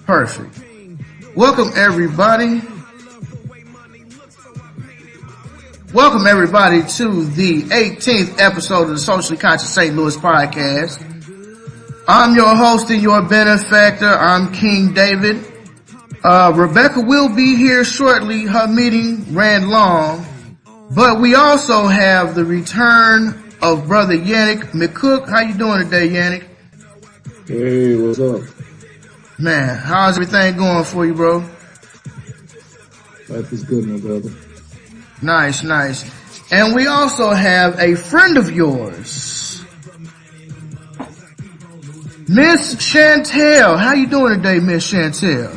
Perfect. Welcome everybody. Welcome everybody to the 18th episode of the Socially Conscious St. Louis podcast. I'm your host and your benefactor. I'm King David. Rebecca will be here shortly. Her meeting ran long, but we also have the return of brother Yannick McCook. How you doing today, Yannick? Hey, what's up? Man, how's everything going for you, bro? Life is good, my brother. Nice, nice. And we also have a friend of yours, Miss Chantel. How you doing today, Miss Chantel?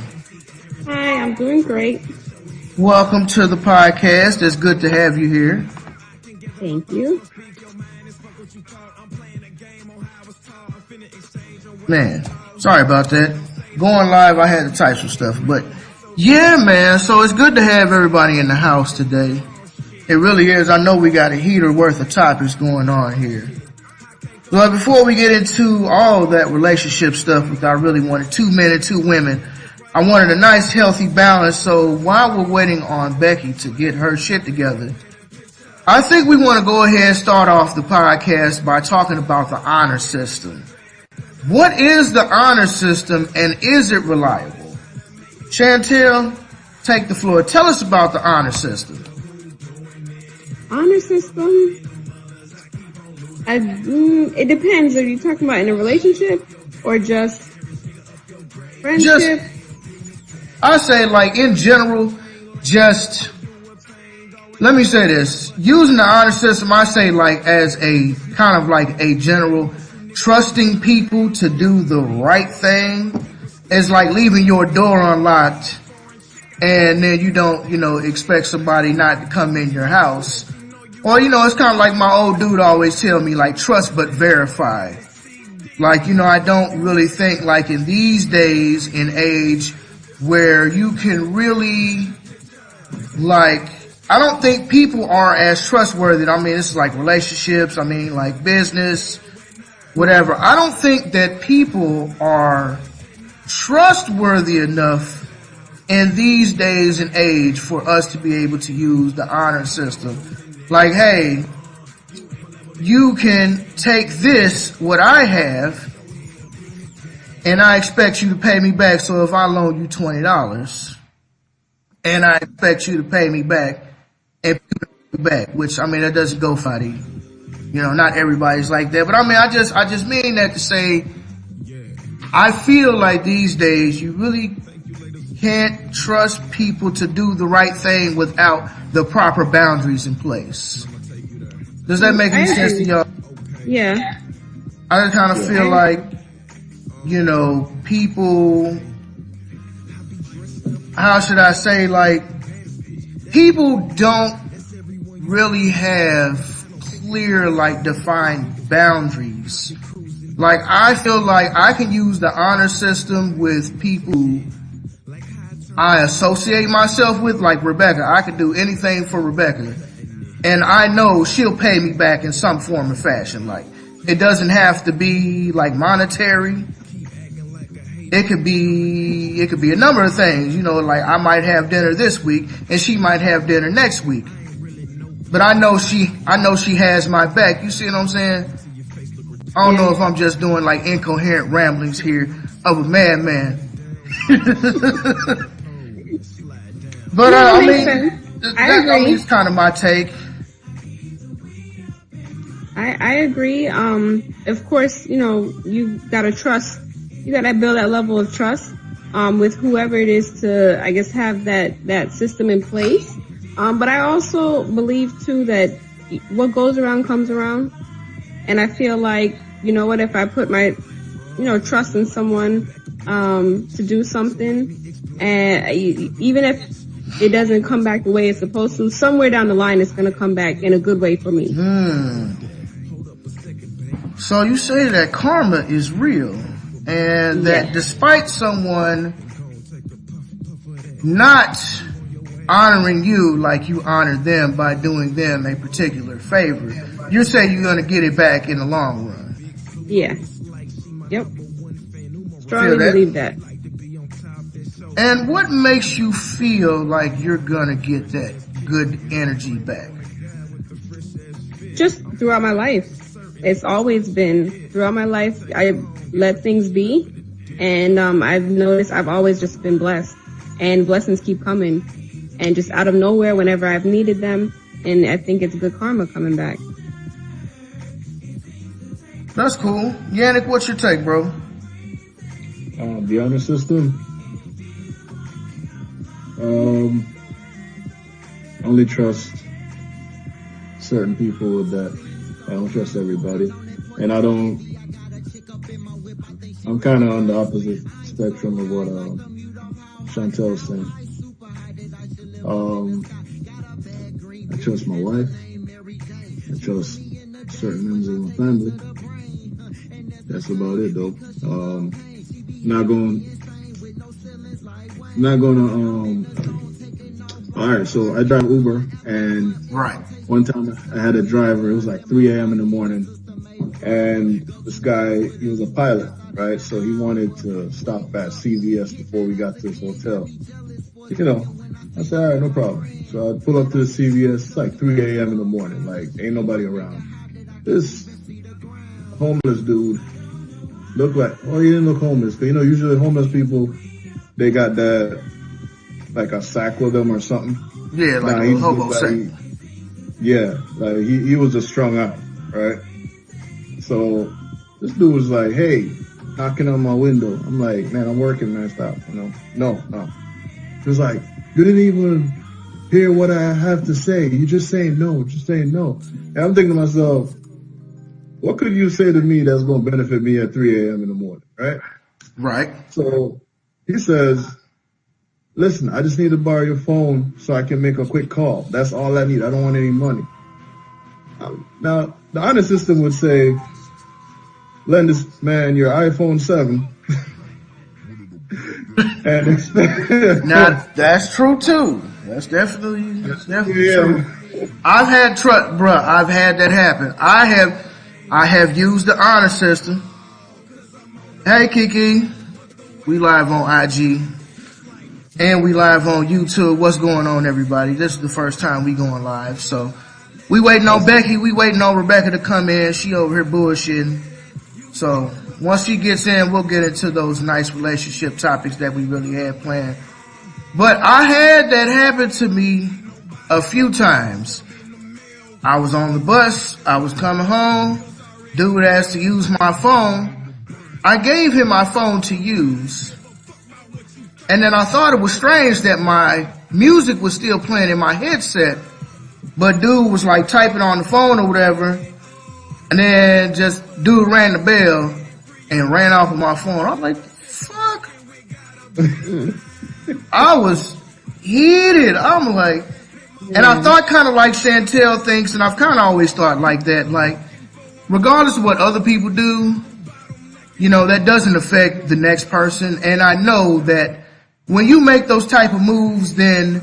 Hi, I'm doing great. Welcome to the podcast. It's good to have you here. Thank you. Man, sorry about that. Going live, I had to type some stuff, but yeah, man. So it's good to have everybody in the house today. It really is. I know we got a heater worth of topics going on here. But before we get into all that relationship stuff, which I really wanted 2 men and 2 women, I wanted a nice healthy balance. So while we're waiting on Becky to get her shit together, I think we want to go ahead and start off the podcast by talking about the honor system. What is the honor system and is it reliable? Chantel, take the floor. Tell us about the honor system. Honor system? It depends. Are you talking about in a relationship or just friendship? I say like in general, just, let me say this. Using the honor system, I say like as a kind of like a general trusting people to do the right thing. It's like leaving your door unlocked and then you don't, expect somebody not to come in your house. Or, it's kind of like my old dude always tell me, like, trust but verify. Like, I don't really think like in these days and age where you can really, like, I don't think people are as trustworthy. I mean, it's like relationships. I mean, like business, whatever. I don't think that people are trustworthy enough in these days and age for us to be able to use the honor system. Like, hey, you can take this, what I have, and I expect you to pay me back. So if I loan you $20 and I expect you to pay me back and pay me back, which, I mean, that doesn't go funny. Not everybody's like that, but I mean, I just mean that to say, I feel like these days you really can't trust people to do the right thing without the proper boundaries in place. Does that make any sense to y'all? Yeah. I just kind of feel like, people, how should I say, like, people don't really have clear, like, defined boundaries. Like, I feel like I can use the honor system with people I associate myself with, like Rebecca. I could do anything for Rebecca, and I know she'll pay me back in some form or fashion. Like, it doesn't have to be like monetary. It could be a number of things. Like I might have dinner this week, and she might have dinner next week. But I know she has my back. You see what I'm saying? I don't know if I'm just doing like incoherent ramblings here of a madman. But I mean, that's kind of my take. I agree. Of course, you gotta trust. You gotta build that level of trust with whoever it is to, I guess, have that system in place. But I also believe too that what goes around comes around, and I feel like, if I put my, trust in someone to do something, and even if it doesn't come back the way it's supposed to, somewhere down the line it's going to come back in a good way for me. So you say that karma is real, and that despite someone not honoring you like you honored them by doing them a particular favor, you're saying you're going to get it back in the long run. Yeah. Yep. Strongly believe that. And what makes you feel like you're gonna get that good energy back? Just throughout my life. It's always been throughout my life. I let things be, and I've noticed I've always just been blessed, and blessings keep coming, and just out of nowhere whenever I've needed them, and I think it's good karma coming back. That's cool. Yannick, what's your take, bro? The honor system. Only trust certain people with that. I don't trust everybody. And I'm kind of on the opposite spectrum of what Chantel's saying. I trust my wife. I trust certain members of my family. That's about it, though. Alright, so I drive Uber, and Right. one time I had a driver, it was like 3 a.m. in the morning, and this guy, he was a pilot, right? So he wanted to stop at CVS before we got to his hotel. You know, I said, alright, no problem. So I pull up to the CVS, it's like 3 a.m. in the morning, like ain't nobody around. This homeless dude looked like, oh, he didn't look homeless, but you know, usually homeless people, they got that, like a sack with them or something. Yeah, like a hobo sack. Like he was just strung out, right? So this dude was like, hey, knocking on my window. I'm like, man, I'm working, man, stop. You know, no. He was like, you didn't even hear what I have to say. You just saying no. And I'm thinking to myself, what could you say to me that's going to benefit me at 3 a.m. in the morning, right? Right. So he says, listen, I just need to borrow your phone so I can make a quick call. That's all I need. I don't want any money. Now, the honor system would say, lend this man your iPhone 7. And now, that's true, too. That's definitely true. I've had that happen. I have used the honor system. Hey, Kiki. We live on IG. And we live on YouTube. What's going on, everybody? This is the first time we going live. So we waiting on Becky. We waiting on Rebecca to come in. She over here bullshitting. So once she gets in, we'll get into those nice relationship topics that we really had planned. But I had that happen to me a few times. I was on the bus. I was coming home. Dude asked to use my phone. I gave him my phone to use. And then I thought it was strange that my music was still playing in my headset, but dude was like typing on the phone or whatever, and then just dude rang the bell and ran off with my phone. I was like, fuck. I was heated. I'm like, and I thought kind of like Chantel thinks, and I've kind of always thought like that, like, regardless of what other people do, you know, that doesn't affect the next person. And I know that when you make those type of moves, then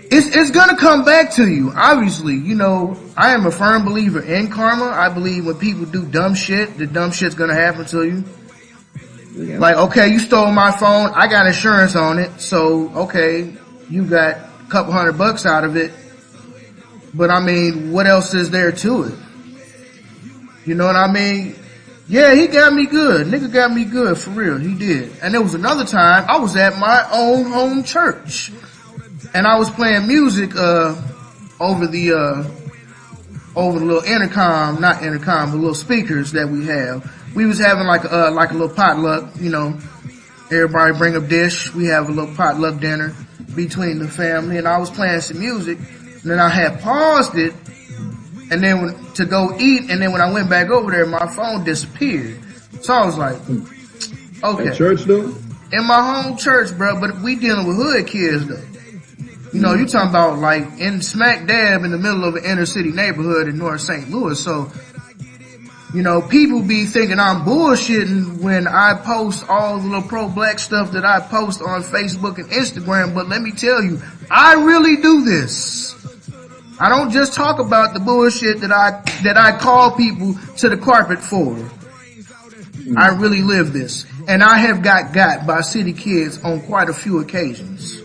it's gonna come back to you. Obviously, you know, I am a firm believer in karma. I believe when people do dumb shit, the dumb shit's gonna happen to you. Yeah. Like, okay, you stole my phone. I got insurance on it. So, okay, you got a couple $100 out of it. But I mean, what else is there to it? You know what I mean? Yeah, he got me good. Nigga got me good, for real. He did. And there was another time I was at my own home church, and I was playing music over the little intercom, not intercom, but little speakers that we have. We was having like a little potluck, you know. Everybody bring a dish. We have a little potluck dinner between the family, and I was playing some music, and then I had paused it. And then to go eat, and then when I went back over there, my phone disappeared. So I was like, okay. At church though? In my home church, bro, but we dealing with hood kids though. You know, you talking about like in smack dab in the middle of an inner city neighborhood in North St. Louis. So, you know, people be thinking I'm bullshitting when I post all the little pro-black stuff that I post on Facebook and Instagram. But let me tell you, I really do this. I don't just talk about the bullshit that I call people to the carpet for. I really live this. And I have got by city kids on quite a few occasions.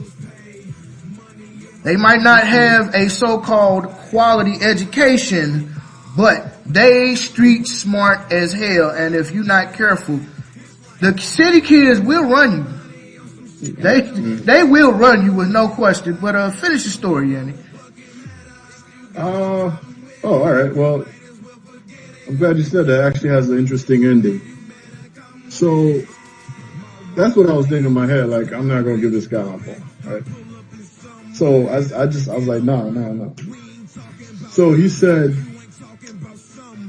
They might not have a so-called quality education, but they street smart as hell. And if you're not careful, the city kids will run you. They will run you with no question. But finish the story, Yanni. All right. Well, I'm glad you said that. It actually has an interesting ending. So that's what I was thinking in my head. Like, I'm not gonna give this guy my phone, right? So I was like, no. So he said,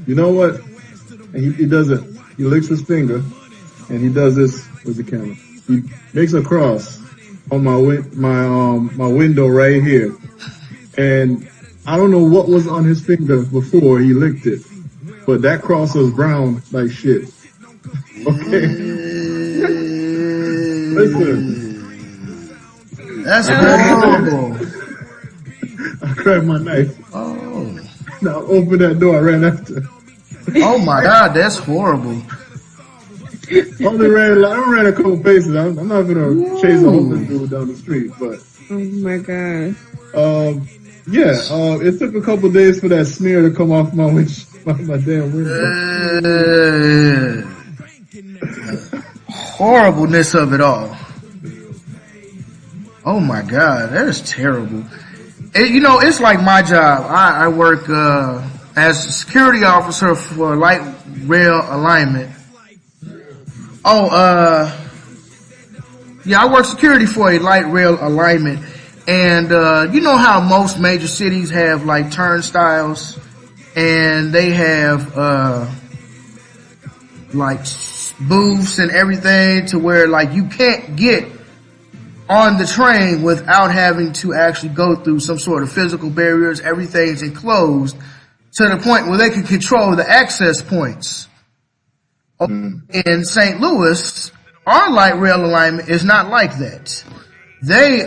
you know what? And he does it. He licks his finger, and he does this with the camera. He makes a cross on my window right here, and I don't know what was on his finger before he licked it, but that cross was brown like shit. Okay. Listen. That's horrible. I grabbed my knife. Oh. Now open that door. I ran after. Oh my God, that's horrible. I ran a couple paces. I'm not gonna chase a homeless dude down the street, but. Oh my God. It took a couple days for that smear to come off my damn window. Horribleness of it all. Oh my God, that is terrible. It's like my job. I work as a security officer for light rail alignment. I work security for a light rail alignment. And you know how most major cities have like turnstiles, and they have like booths and everything to where like you can't get on the train without having to actually go through some sort of physical barriers. Everything's enclosed to the point where they can control the access points. In St. Louis, our light rail alignment is not like that. They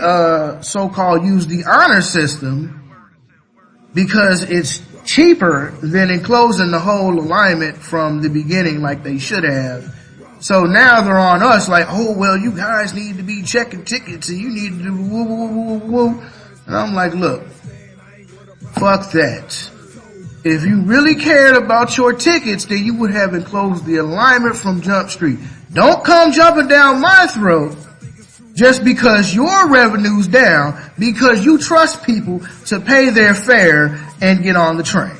so-called use the honor system because it's cheaper than enclosing the whole alignment from the beginning like they should have. So now they're on us like, oh, well, you guys need to be checking tickets and you need to do woo, woo, woo, woo. And I'm like, look, fuck that. If you really cared about your tickets, then you would have enclosed the alignment from Jump Street. Don't come jumping down my throat just because your revenue's down because you trust people to pay their fare and get on the train.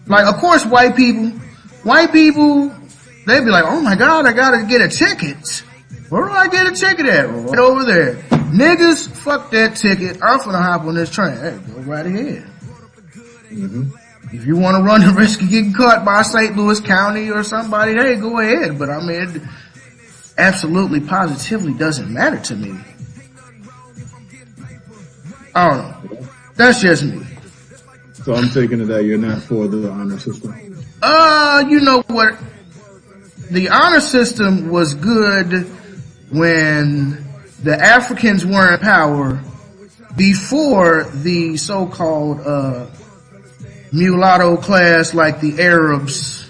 Like, of course, white people, they'd be like, oh my God, I gotta get a ticket. Where do I get a ticket at? Right over there. Niggas, fuck that ticket. I'm finna hop on this train. Hey, go right ahead. Mm-hmm. If you want to run the risk of getting caught by St. Louis County or somebody, hey, go ahead. But I mean, it absolutely, positively doesn't matter to me. I don't know. That's just me. So I'm taking it that you're not for the honor system. You know what? The honor system was good when the Africans were in power before the so-called mulatto class, like the Arabs,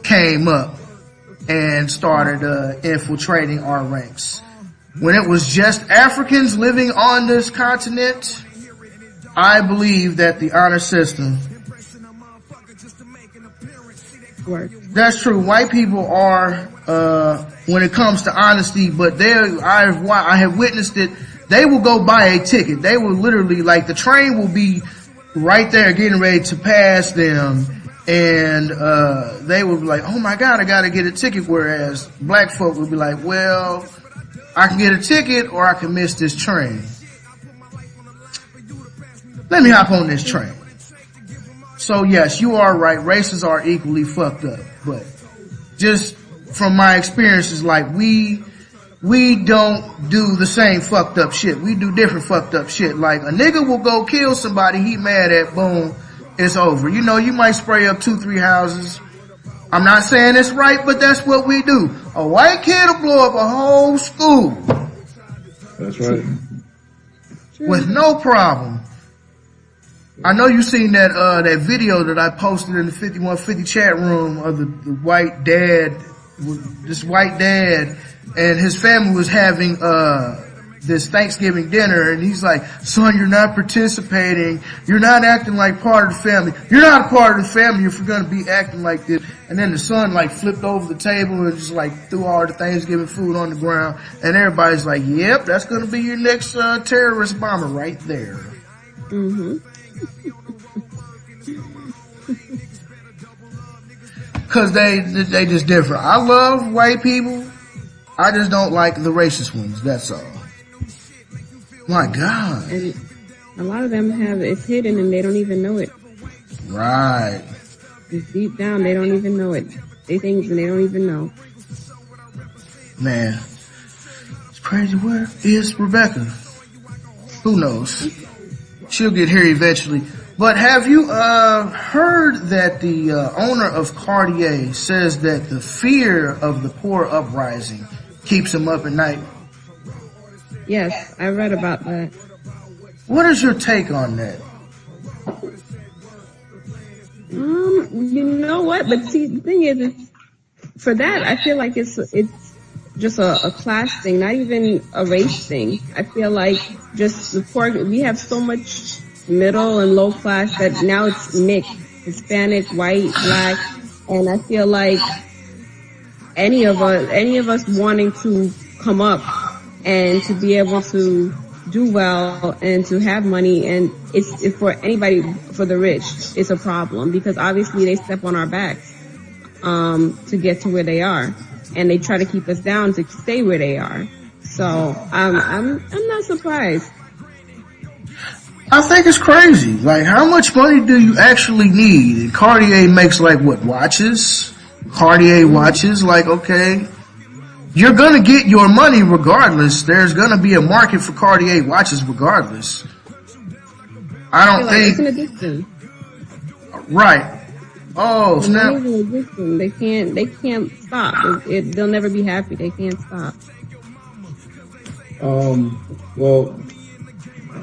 came up and started infiltrating our ranks. When it was just Africans living on this continent, I believe that the honor system works. That's true. White people are, when it comes to honesty, but I have witnessed it. They will go buy a ticket. They will literally, like, the train will be right there getting ready to pass them, and they will be like, oh my God, I gotta get a ticket. Whereas black folk would be like, well, I can get a ticket or I can miss this train. Let me hop on this train. So yes, you are right. Races are equally fucked up, but just from my experiences, like we don't do the same fucked up shit. We do different fucked up shit. Like a nigga will go kill somebody he mad at, boom, it's over. You know, you might spray up 2-3 houses. I'm not saying it's right, but that's what we do. A white kid will blow up a whole school. That's right. With no problem. I know you seen that video that I posted in the 5150 chat room of the white dad this white dad, and his family was having this Thanksgiving dinner, and he's like, son, you're not participating. You're not acting like part of the family. You're not a part of the family if you're going to be acting like this. And then the son like flipped over the table and just like threw all the Thanksgiving food on the ground. And everybody's like, yep, that's going to be your next terrorist bomber right there. Mm-hmm. Cause they just different. I love white people. I just don't like the racist ones. That's all. My God. And a lot of them it's hidden and they don't even know it. Right. It's deep down, they don't even know it. They think and they don't even know. Man, it's crazy. Where is Rebecca? Who knows? She'll get here eventually. But have you heard that the owner of Cartier says that the fear of the poor uprising keeps him up at night? Yes, I read about that. What is your take on that? You know what? But see, the thing is for that, I feel like it's just a class thing, not even a race thing. I feel like just the poor, we have so much middle and low class that now it's mixed, Hispanic, white, black, and I feel like any of us wanting to come up and to be able to do well and to have money, and it's for anybody, for the rich, it's a problem because obviously they step on our backs to get to where they are, and they try to keep us down to stay where they are. So I'm not surprised. I think it's crazy. Like, how much money do you actually need? And Cartier makes like what, watches? Cartier watches, like, okay, you're gonna get your money regardless. There's gonna be a market for Cartier watches regardless. I don't think it's an addiction. Right. Oh, snap. It's an addiction. They can't stop. They'll never be happy. They can't stop. Well,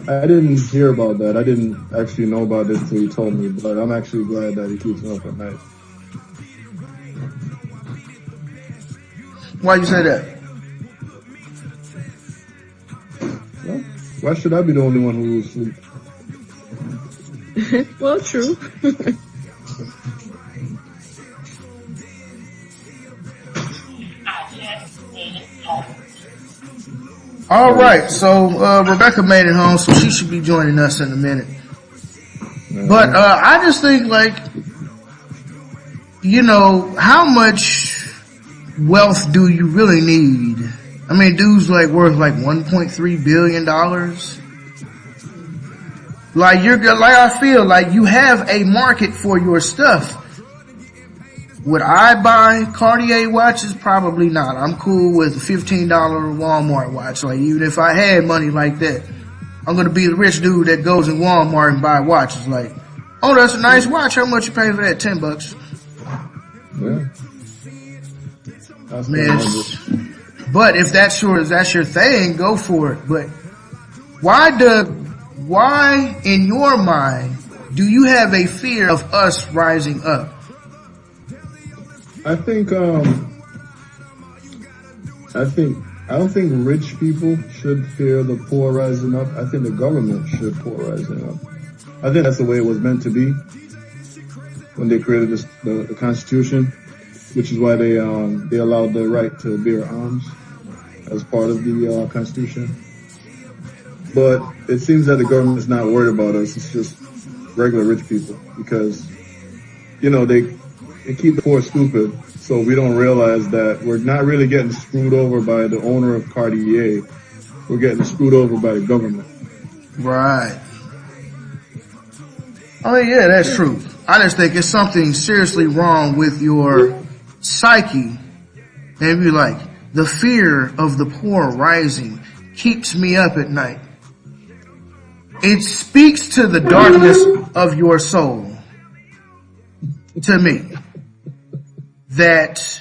I didn't hear about that. I didn't actually know about it until you told me, but I'm actually glad that he keeps me up at night. Why you say that? Well, why should I be the only one who loses sleep? Well, true. All right, so Rebecca made it home, so she should be joining us in a minute. But I just think, like, you know, how much wealth do you really need? I mean, dude's like worth like $1.3 billion. Like, I feel like you have a market for your stuff. Would I buy Cartier watches? Probably not. I'm cool with a $15 Walmart watch. Like, even if I had money like that, I'm gonna be the rich dude that goes in Walmart and buy watches. Like, oh, that's a nice watch. How much you pay for that? $10. Yeah. That's Man, but if that's your thing, go for it. But why in your mind do you have a fear of us rising up? I don't think rich people should fear the poor rising up. I think the government should poor rising up. I think that's the way it was meant to be when they created the Constitution, which is why they allowed the right to bear arms as part of the Constitution. But it seems that the government is not worried about us. It's just regular rich people because, you know, they keep the poor stupid. So we don't realize that we're not really getting screwed over by the owner of Cartier. We're getting screwed over by the government. Right. Oh yeah, that's true. I just think it's something seriously wrong with your psyche. And be like, the fear of the poor rising keeps me up at night. It speaks to the darkness of your soul. To me. That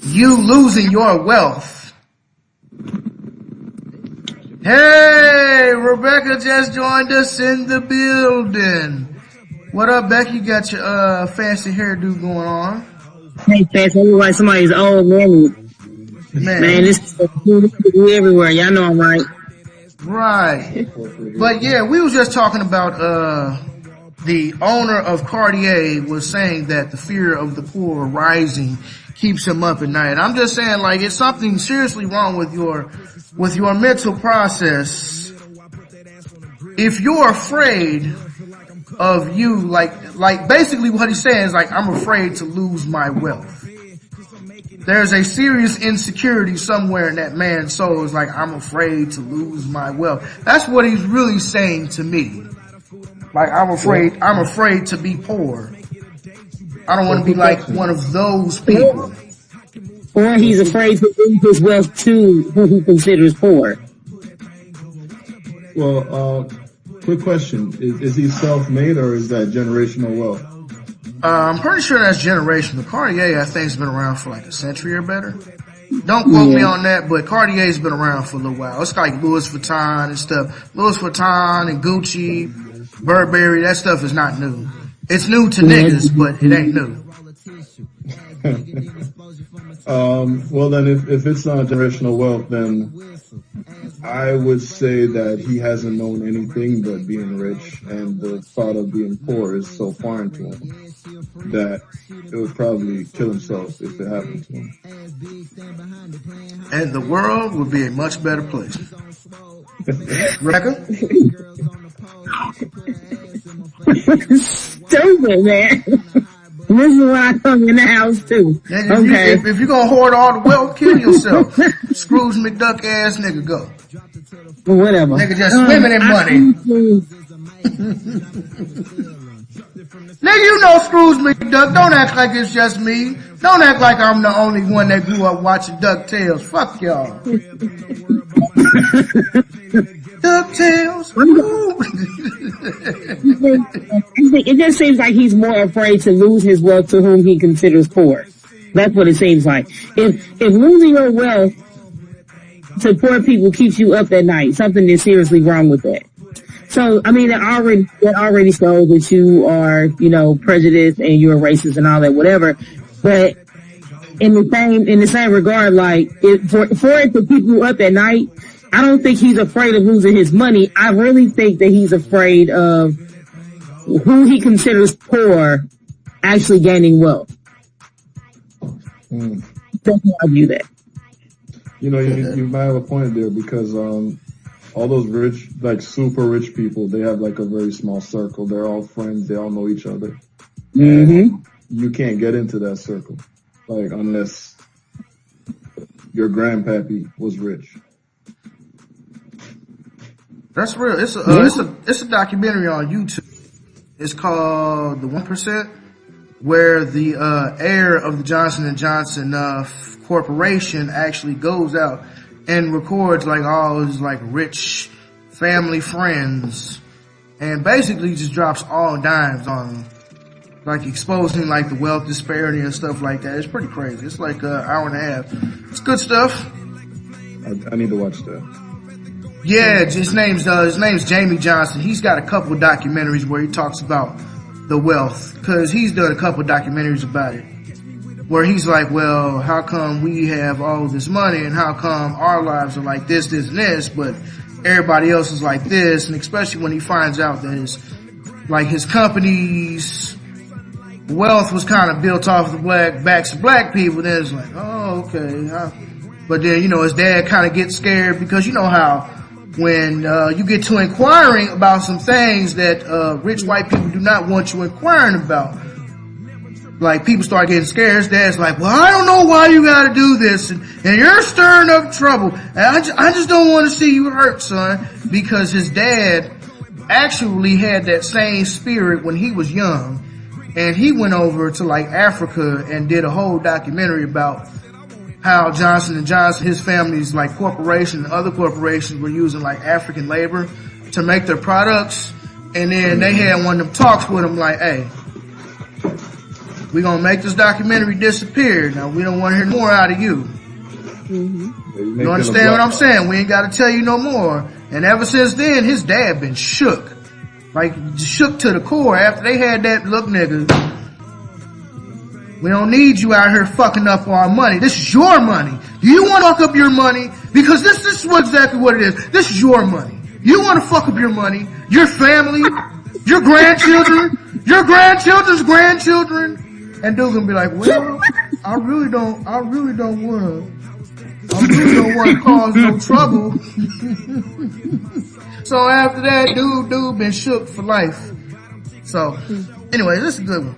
you losing your wealth. Hey, Rebecca just joined us in the building. What up, Becky? You got your fancy hairdo going on. Hey, fast, I look like somebody's old man. Man, this is everywhere. Y'all know I'm right. Right. But yeah, we was just talking about the owner of Cartier was saying that the fear of the poor rising keeps him up at night. I'm just saying, like, it's something seriously wrong with your mental process. If you're afraid of you, like basically what he's saying is like, I'm afraid to lose my wealth. There's a serious insecurity somewhere in that man's soul. It's like, I'm afraid to lose my wealth. That's what he's really saying to me. Like, I'm afraid to be poor. I don't want to be like one of those people. Or he's afraid to lose his wealth to who he considers poor. Well, quick question. Is he self-made or is that generational wealth? I'm pretty sure that's generational. Cartier, I think, has been around for like a century or better. Don't quote me on that, but Cartier's been around for a little while. It's like Louis Vuitton and stuff. Louis Vuitton and Gucci, Burberry, that stuff is not new. It's new to niggas, but it ain't new. Well then, if it's not generational wealth, then I would say that he hasn't known anything but being rich, and the thought of being poor is so foreign to him that it would probably kill himself if it happened to him. And the world would be a much better place. Rebecca? Stupid, man. This is why I come in the house too. Okay. If you're gonna hoard all the wealth, kill yourself. Scrooge McDuck ass nigga, go. Whatever. Nigga just swimming in money. Nigga, you know Scrooge McDuck. Don't act like it's just me. Don't act like I'm the only one that grew up watching DuckTales. Fuck y'all. DuckTales. It just seems like he's more afraid to lose his wealth to whom he considers poor. That's what it seems like. If losing your wealth to poor people keeps you up at night, something is seriously wrong with that. So, I mean, that already shows that you are, prejudiced and you're racist and all that, whatever. But in the same regard, like, for it to keep you up at night, I don't think he's afraid of losing his money. I really think that he's afraid of who he considers poor actually gaining wealth. Don't argue that. You might have a point there because all those rich, like super rich people, they have like a very small circle. They're all friends. They all know each other. Mm-hmm. You can't get into that circle, like, unless your grandpappy was rich. That's real. It's a documentary on YouTube. It's called The 1%, where the heir of the Johnson & Johnson corporation actually goes out and records like all his like rich family friends and basically just drops all dimes on them, like exposing like the wealth disparity and stuff like that. It's pretty crazy. It's like an hour and a half. It's good stuff. I need to watch that. Yeah, his name's Jamie Johnson. He's got a couple of documentaries where he talks about the wealth, because he's done a couple of documentaries about it, where he's like, well, how come we have all this money and how come our lives are like this, and this, but everybody else is like this? And especially when he finds out that his company's wealth was kind of built off the backs of black people, then it's like, oh, okay. But then, his dad kind of gets scared because you know how when you get to inquiring about some things that rich white people do not want you inquiring about, like, people start getting scared. His dad's like, well, I don't know why you gotta do this, and you're stirring up trouble, and I just don't want to see you hurt, son. Because his dad actually had that same spirit when he was young, and he went over to like Africa and did a whole documentary about how Johnson & Johnson, his family's like corporation and other corporations were using like African labor to make their products. And then they had one of them talks with him like, hey, we're going to make this documentary disappear. Now, we don't want to hear more out of you. Mm-hmm. You understand what I'm saying? We ain't got to tell you no more. And ever since then, his dad been shook. Like, shook to the core after they had that, look, nigga, We don't need you out here fucking up our money. This is your money. Do you want to fuck up your money? Because this is exactly what it is. This is your money. You want to fuck up your money, your family, your grandchildren, your grandchildren's grandchildren, and dude's gonna be like, well, I really don't want to cause no trouble. So after that, dude been shook for life. So, anyway, this is a good one.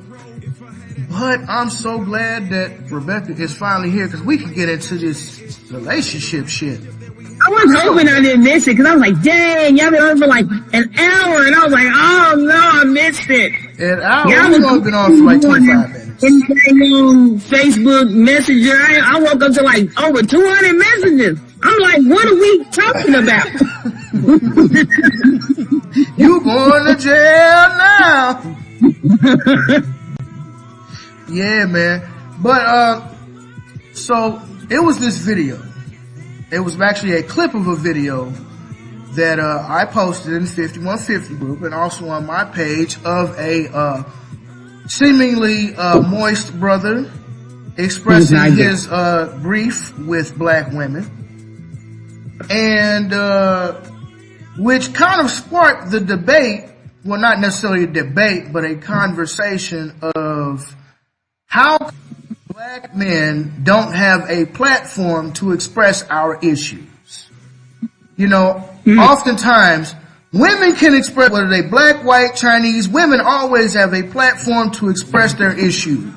But I'm so glad that Rebecca is finally here because we can get into this relationship shit. I was hoping I didn't miss it because I was like, dang, y'all been on for like an hour, and I was like, oh no, I missed it. An hour? We've only been on for like 25 minutes. On Facebook Messenger, I woke up to like over 200 messages. I'm like, what are we talking about? You going to jail now? Yeah, man. But so it was this video. It was actually a clip of a video that I posted in the 5150 group and also on my page of a seemingly moist brother expressing his grief with black women, and which kind of sparked the debate, well, not necessarily a debate, but a conversation of how black men don't have a platform to express our issues. You know, oftentimes women can express, whether they black, white, Chinese, women always have a platform to express their issues.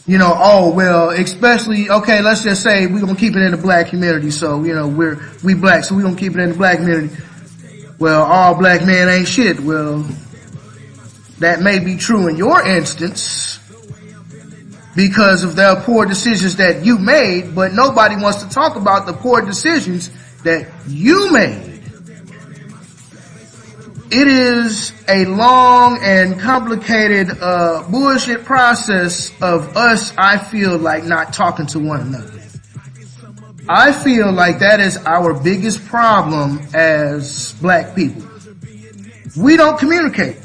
You know, oh, well, especially, okay, let's just say we're going to keep it in the black community. So, you know, we black, so we're going to keep it in the black community. Well, all black men ain't shit. Well, that may be true in your instance because of the poor decisions that you made, but nobody wants to talk about the poor decisions that you made. It is a long and complicated bullshit process of us, I feel like, not talking to one another. I feel like that is our biggest problem as black people. We don't communicate.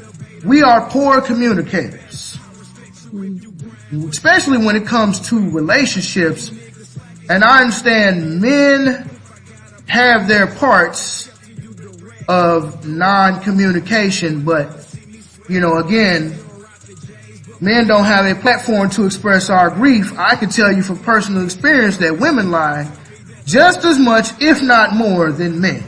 We are poor communicators. Especially when it comes to relationships. And I understand men have their parts of non-communication, but, you know, again, men don't have a platform to express our grief. I can tell you from personal experience that women lie just as much, if not more, than men.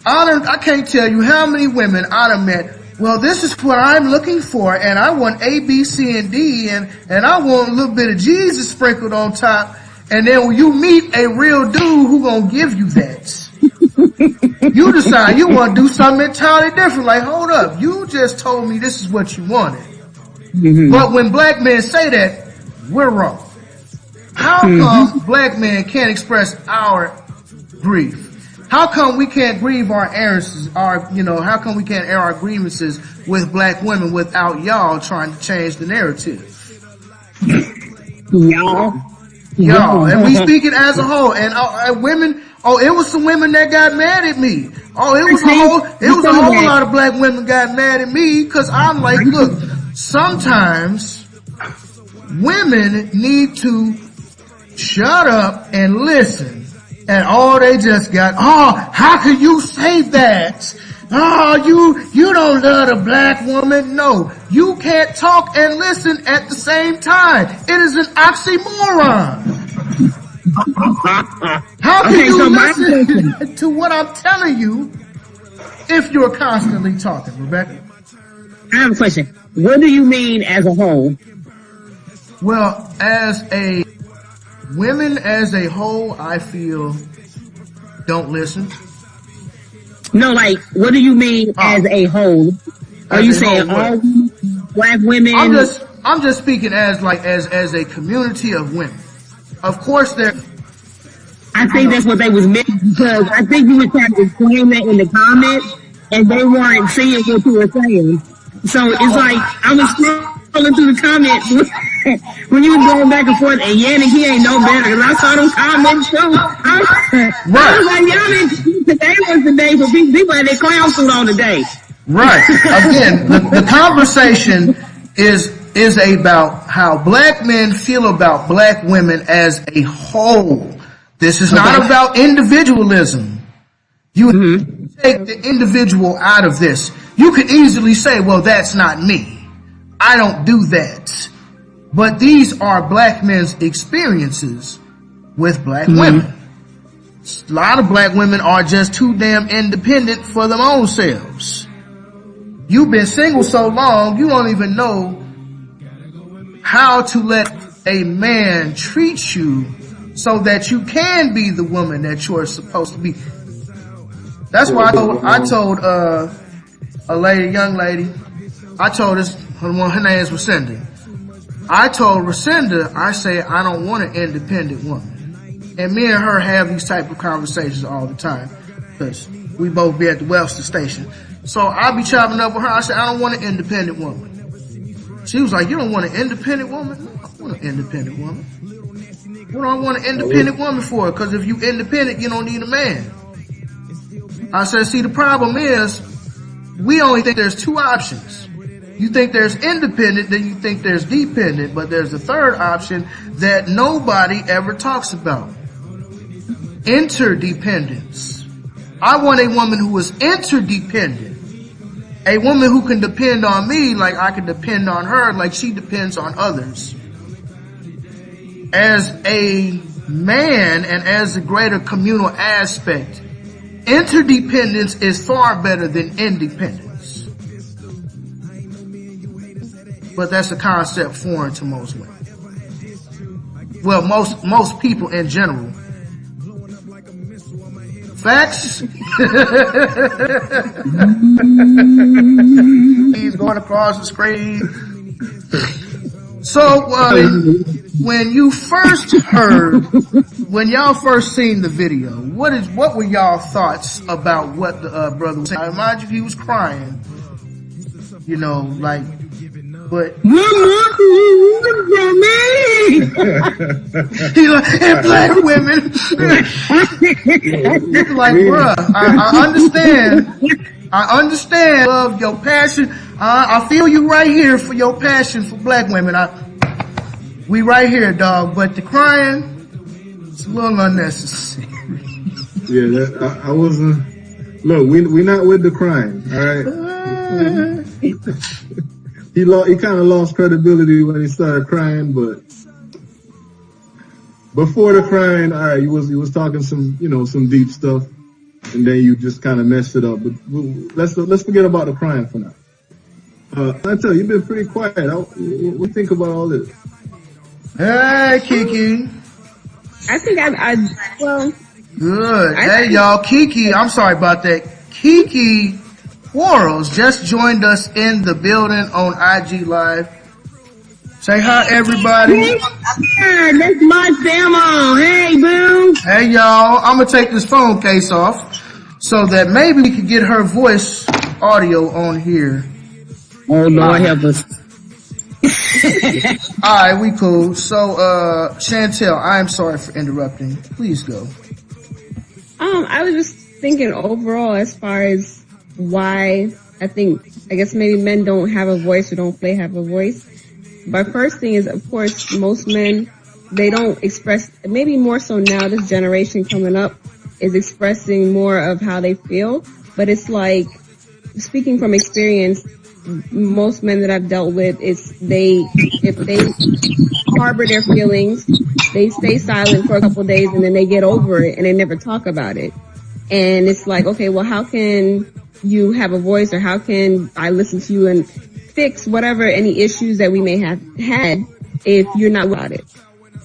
I can't tell you how many women I done met. Well, this is what I'm looking for, and I want A, B, C, and D, and I want a little bit of Jesus sprinkled on top. And then when you meet a real dude who gonna give you that, you decide you want to do something entirely different. Like, hold up, you just told me this is what you wanted. But when black men say that, we're wrong. How come black men can't express our grief? How come we can't grieve our errands, how come we can't air our grievances with black women without y'all trying to change the narrative? Y'all, and we speak it as a whole. And women, it was some women that got mad at me. It was a whole lot of black women got mad at me because I'm like, look, sometimes women need to shut up and listen. And they just got, how can you say that? You don't love a black woman. No, you can't talk and listen at the same time. It is an oxymoron. How can you listen to what I'm telling you if you're constantly talking, Rebecca? I have a question. What do you mean as a whole? Well, women as a whole, I feel, don't listen. No, like, what do you mean as a whole? Are you saying all black women? I'm just speaking as a community of women. Of course, I think that's what they was meant, because I think you were trying to explain that in the comments, and they weren't seeing what you were saying. So it's like I was scrolling through the comments when you were going back and forth, and Yannick, he ain't no better. And I saw them comments too. I was like, Yannick, today was the day for people had their clown suit on today. Right. Again, the conversation is about how black men feel about black women as a whole. This is not about individualism. You take the individual out of this. You could easily say, well, that's not me. I don't do that. But these are black men's experiences with black women. A lot of black women are just too damn independent for their own selves. You've been single so long, you don't even know how to let a man treat you so that you can be the woman that you're supposed to be. That's why I told a young lady, I told her name is Racinda. I told Racinda, I say, I don't want an independent woman. And me and her have these type of conversations all the time because we both be at the Webster station. So I be chopping up with her. I said, I don't want an independent woman. She was like, you don't want an independent woman? No, I want an independent woman. What do I want an independent woman for? Because if you independent, you don't need a man. I said, see, the problem is we only think there's two options. You think there's independent, then you think there's dependent, but there's a third option that nobody ever talks about. Interdependence. I want a woman who is interdependent. A woman who can depend on me like I can depend on her, like she depends on others. As a man and as a greater communal aspect, interdependence is far better than independence. But that's a concept foreign to most women. Well, most people in general. Facts? He's going across the screen. So, when y'all first seen the video, what were y'all thoughts about what the brother was saying? I imagine he was crying, you know, like, but he's like, and black women. He's like, bruh, I understand, love your passion. I feel you right here for your passion for black women. We right here, dog. But the crying, it's a little unnecessary. Yeah, I wasn't. Look, we not with the crying, all right. He kind of lost credibility when he started crying, but before the crying, all right, he was talking some deep stuff, and then you just kind of messed it up. But let's forget about the crying for now. I tell you, you've been pretty quiet. What do you think about all this? Hey, Kiki. I think well. Good. Hey, y'all, Kiki. I'm sorry about that. Kiki Quarles just joined us in the building on IG Live. Say hi, everybody. Yeah, that's my demo. Hey, boo. Hey, y'all. I'm gonna take this phone case off so that maybe we can get her voice audio on here. Oh, Lord help us. Alright, we cool. So, Chantel, I am sorry for interrupting. Please go. I was just thinking overall as far as why I guess maybe men don't have a voice or don't have a voice. My first thing is, of course, most men, they don't express, maybe more so now, this generation coming up is expressing more of how they feel, but it's like, speaking from experience, most men that I've dealt with is if they harbor their feelings, they stay silent for a couple of days and then they get over it and they never talk about it. And it's like, okay, well, how can you have a voice, or how can I listen to you and fix any issues that we may have had if you're not about it?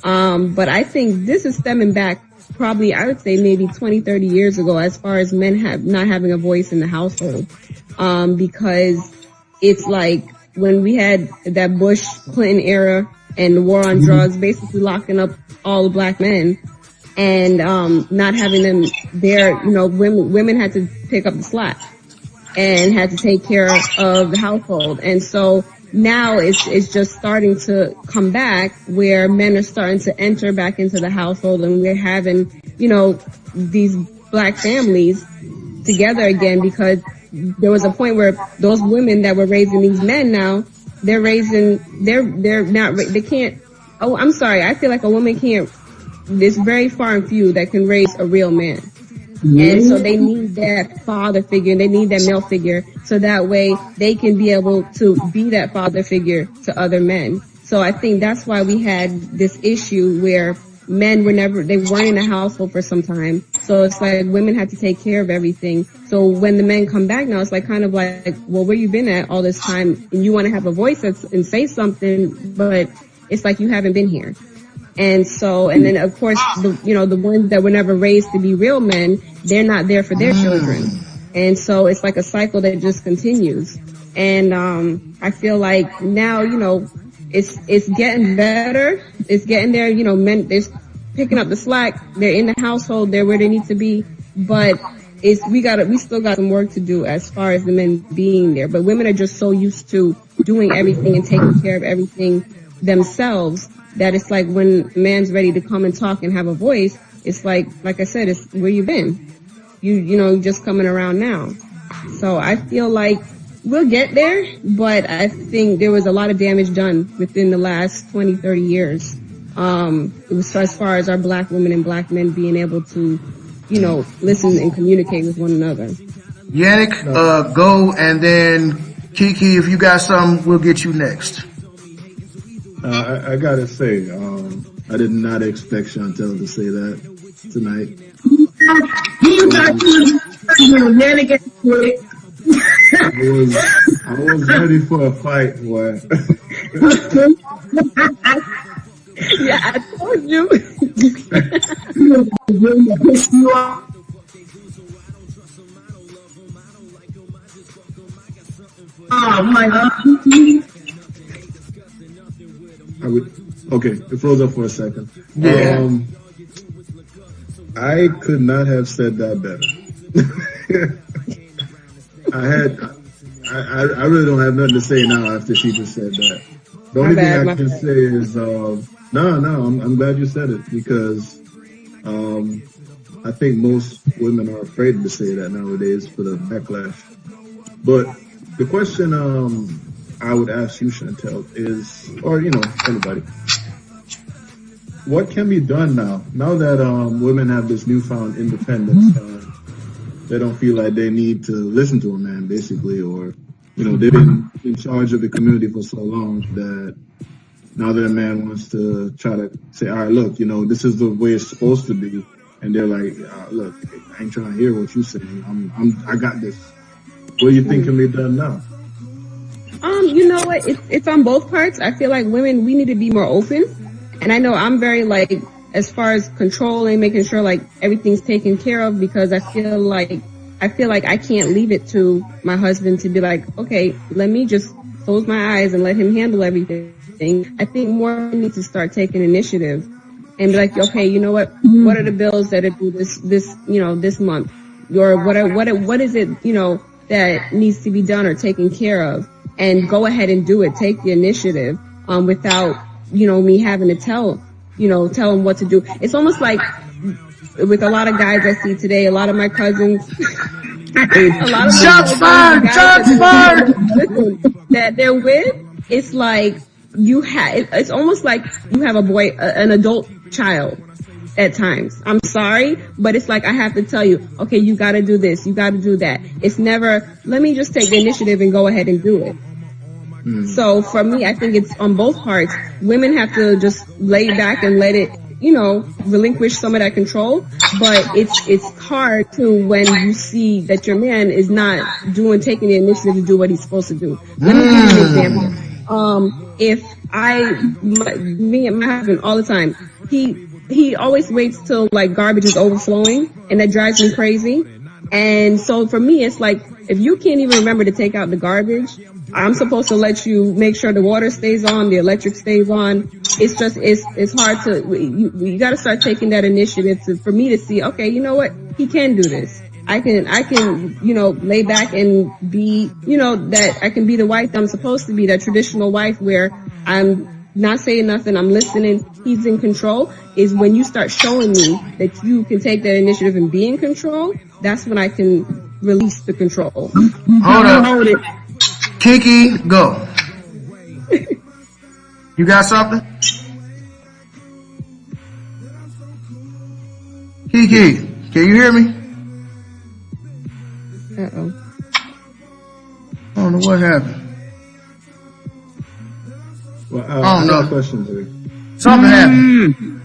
But I think this is stemming back probably, I would say maybe 20, 30 years ago, as far as men not having a voice in the household. Because it's like when we had that Bush-Clinton era and the war on drugs, basically locking up all the black men and not having them there, women had to pick up the slack and had to take care of the household. And so now it's just starting to come back where men are starting to enter back into the household, and we're having, these black families together again, because there was a point where those women that were raising these men now they're not, they can't, oh, I'm sorry, I feel like a woman can't, there's very far and few that can raise a real man. And so they need that father figure, and they need that male figure, so that way they can be able to be that father figure to other men. So I think that's why we had this issue where men they weren't in the household for some time. So it's like women had to take care of everything. So when the men come back now, it's like kind of like, well, where you been at all this time? And you want to have a voice and say something, but it's like you haven't been here. And so, and then of course, the ones that were never raised to be real men, they're not there for their children. And so it's like a cycle that just continues. And, I feel like now, it's getting better. It's getting there, men, they're picking up the slack. They're in the household. They're where they need to be. But we still got some work to do as far as the men being there. But women are just so used to doing everything and taking care of everything themselves that it's like when a man's ready to come and talk and have a voice, it's like I said, it's where you been. You just coming around now. So I feel like we'll get there, but I think there was a lot of damage done within the last 20, 30 years. It was as far as our black women and black men being able to, listen and communicate with one another. Yannick, go, and then Kiki, if you got something, we'll get you next. I gotta say, I did not expect Chantel to say that tonight. I was ready for a fight, boy. Yeah, I told you. Oh my God. Okay, it froze up for a second. Yeah. I could not have said that better. I really don't have nothing to say now after she just said that. The only thing I can say is, I'm glad you said it, because, I think most women are afraid to say that nowadays for the backlash. But the question, I would ask you, Chantel, is, or, anybody, what can be done now that, women have this newfound independence? They don't feel like they need to listen to a man, basically, or, they've been in charge of the community for so long that now that a man wants to try to say, all right, look, this is the way it's supposed to be. And they're like, look, I ain't trying to hear what you're saying. I got this. What do you think can be done now? You know what? It's on both parts. I feel like women, we need to be more open. And I know I'm very as far as controlling, making sure everything's taken care of, because I feel like I can't leave it to my husband to be like, okay, let me just close my eyes and let him handle everything. I think more need to start taking initiative and be like, okay, you know what? What are the bills that are due this month? Or what is it, that needs to be done or taken care of? And go ahead and do it. Take the initiative, without, me having to tell them what to do. It's almost like with a lot of guys I see today, a lot of my cousins, Shots fired! That they're with, it's like it's almost like you have an adult child at times. I'm sorry, but it's like I have to tell you, okay, you gotta do this, you gotta do that. It's never, let me just take the initiative and go ahead and do it. So for me, I think it's on both parts. Women have to just lay back and let it, relinquish some of that control. But it's hard to when you see that your man is not taking the initiative to do what he's supposed to do. Let me give you an example. If me and my husband all the time, he always waits till garbage is overflowing, and that drives me crazy. And so for me, it's like, if you can't even remember to take out the garbage, I'm supposed to let you make sure the water stays on, the electric stays on. It's just, it's hard to, you gotta start taking that initiative for me to see, okay, you know what? He can do this. I can, lay back and be, that I can be the wife I'm supposed to be, that traditional wife where I'm not saying nothing, I'm listening, he's in control. Is when you start showing me that you can take that initiative and be in control, that's when I can release the control. Hold it. Kiki, go. You got something? Kiki, can you hear me? Uh-oh. I don't know what happened. Well, I don't know. I got a question, Terry. Something happened.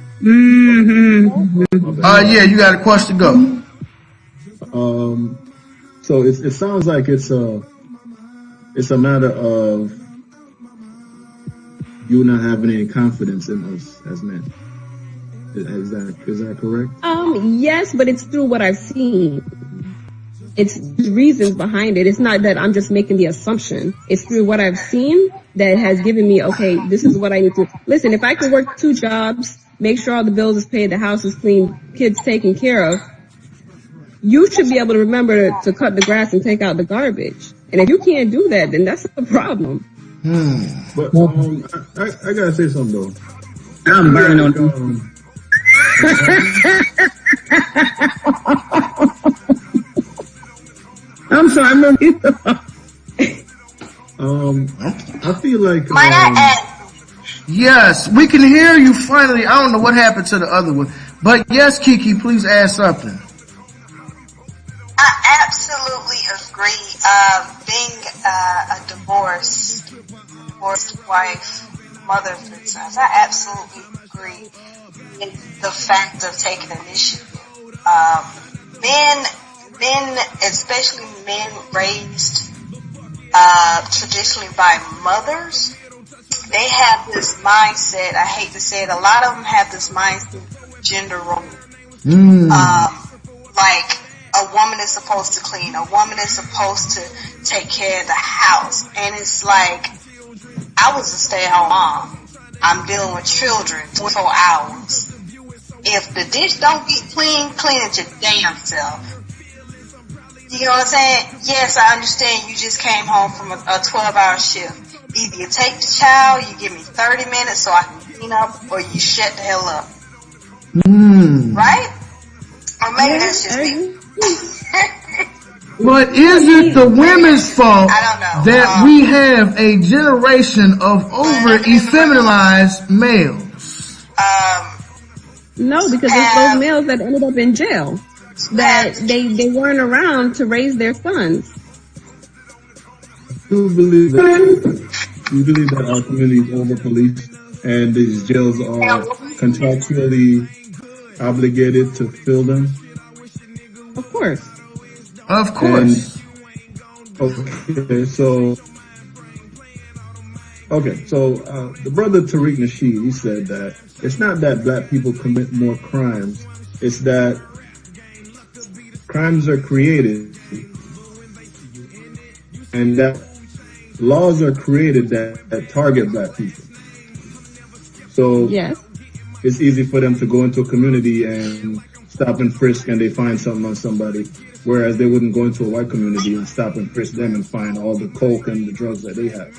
Yeah, you got a question, go. So it sounds like it's a matter of you not having any confidence in us as men. Is that correct? Yes, but it's through what I've seen. It's reasons behind it. It's not that I'm just making the assumption. It's through what I've seen that has given me, okay, this is what I need to. Listen, if I can work 2 jobs, make sure all the bills is paid, the house is clean, kids taken care of, you should be able to remember to cut the grass and take out the garbage. And if you can't do that, then that's a problem. But I gotta say something though. I'm burning on them. I'm sorry, I'm on you. I feel like Yes, we can hear you finally. I don't know what happened to the other one. But yes, Kiki, please add something. I absolutely agree. Being a divorced wife, mother of 3 sons, I absolutely agree in the fact of taking initiative. Men, especially men raised traditionally by mothers, they have this mindset. I hate to say it, a lot of them have this mindset of gender role. Like a woman is supposed to clean, a woman is supposed to take care of the house, and it's like, I was a stay-at-home mom. I'm dealing with children 24 hours. If the dish don't get clean, clean it your damn self. You know what I'm saying? Yes, I understand you just came home from a 12-hour shift. Either you take the child, you give me 30 minutes so I can clean up, or you shut the hell up. Right? Or maybe that's just me. But is it the women's fault that we have a generation of over-effeminized males? No, because it's those males that ended up in jail. That they weren't around to raise their sons. Do you believe that our community is over-policed and these jails are contractually obligated to fill them? Of course. Of course. So the brother Tariq Nasheed, he said that it's not that black people commit more crimes, it's that crimes are created and that laws are created that target black people. So yes, it's easy for them to go into a community and stop and frisk and they find something on somebody, whereas they wouldn't go into a white community and stop and frisk them and find all the coke and the drugs that they have.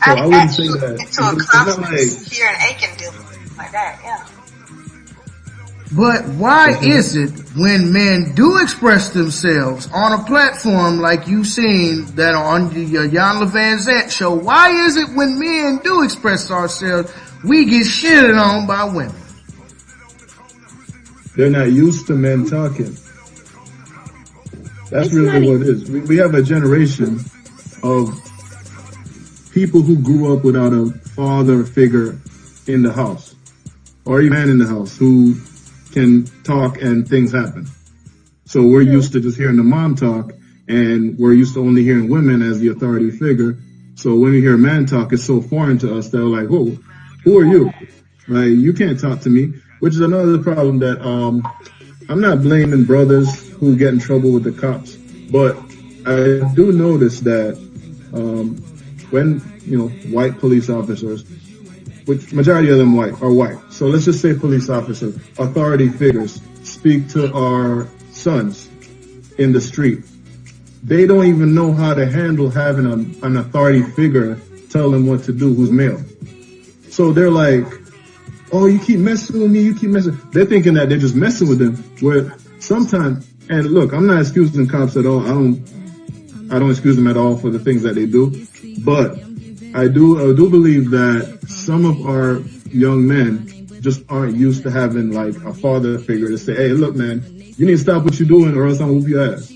So I wouldn't say that. It's not like here in Aiken dealing like that, yeah. But why is it when men do express themselves on a platform like you've seen that on the Jan Levan Zant show, why is it when men do express ourselves, we get shitted on by women? They're not used to men talking. That's really what it is. We have a generation of people who grew up without a father figure in the house or a man in the house who can talk and things happen. So we're used to just hearing the mom talk, and we're used to only hearing women as the authority figure. So when we hear a man talk, it's so foreign to us that we're like, whoa, who are you? Like, you can't talk to me, which is another problem that I'm not blaming brothers who get in trouble with the cops, but I do notice that when, white police officers, which majority of them are white. So let's just say police officers, authority figures, speak to our sons in the street. They don't even know how to handle having an authority figure tell them what to do who's male. So they're like, oh, you keep messing with me, They're thinking that they're just messing with them. Where sometimes, and look, I'm not excusing cops at all. I don't excuse them at all for the things that they do, but I do believe that some of our young men just aren't used to having like a father figure to say, hey, look, man, you need to stop what you're doing or else I'm gonna whoop your ass.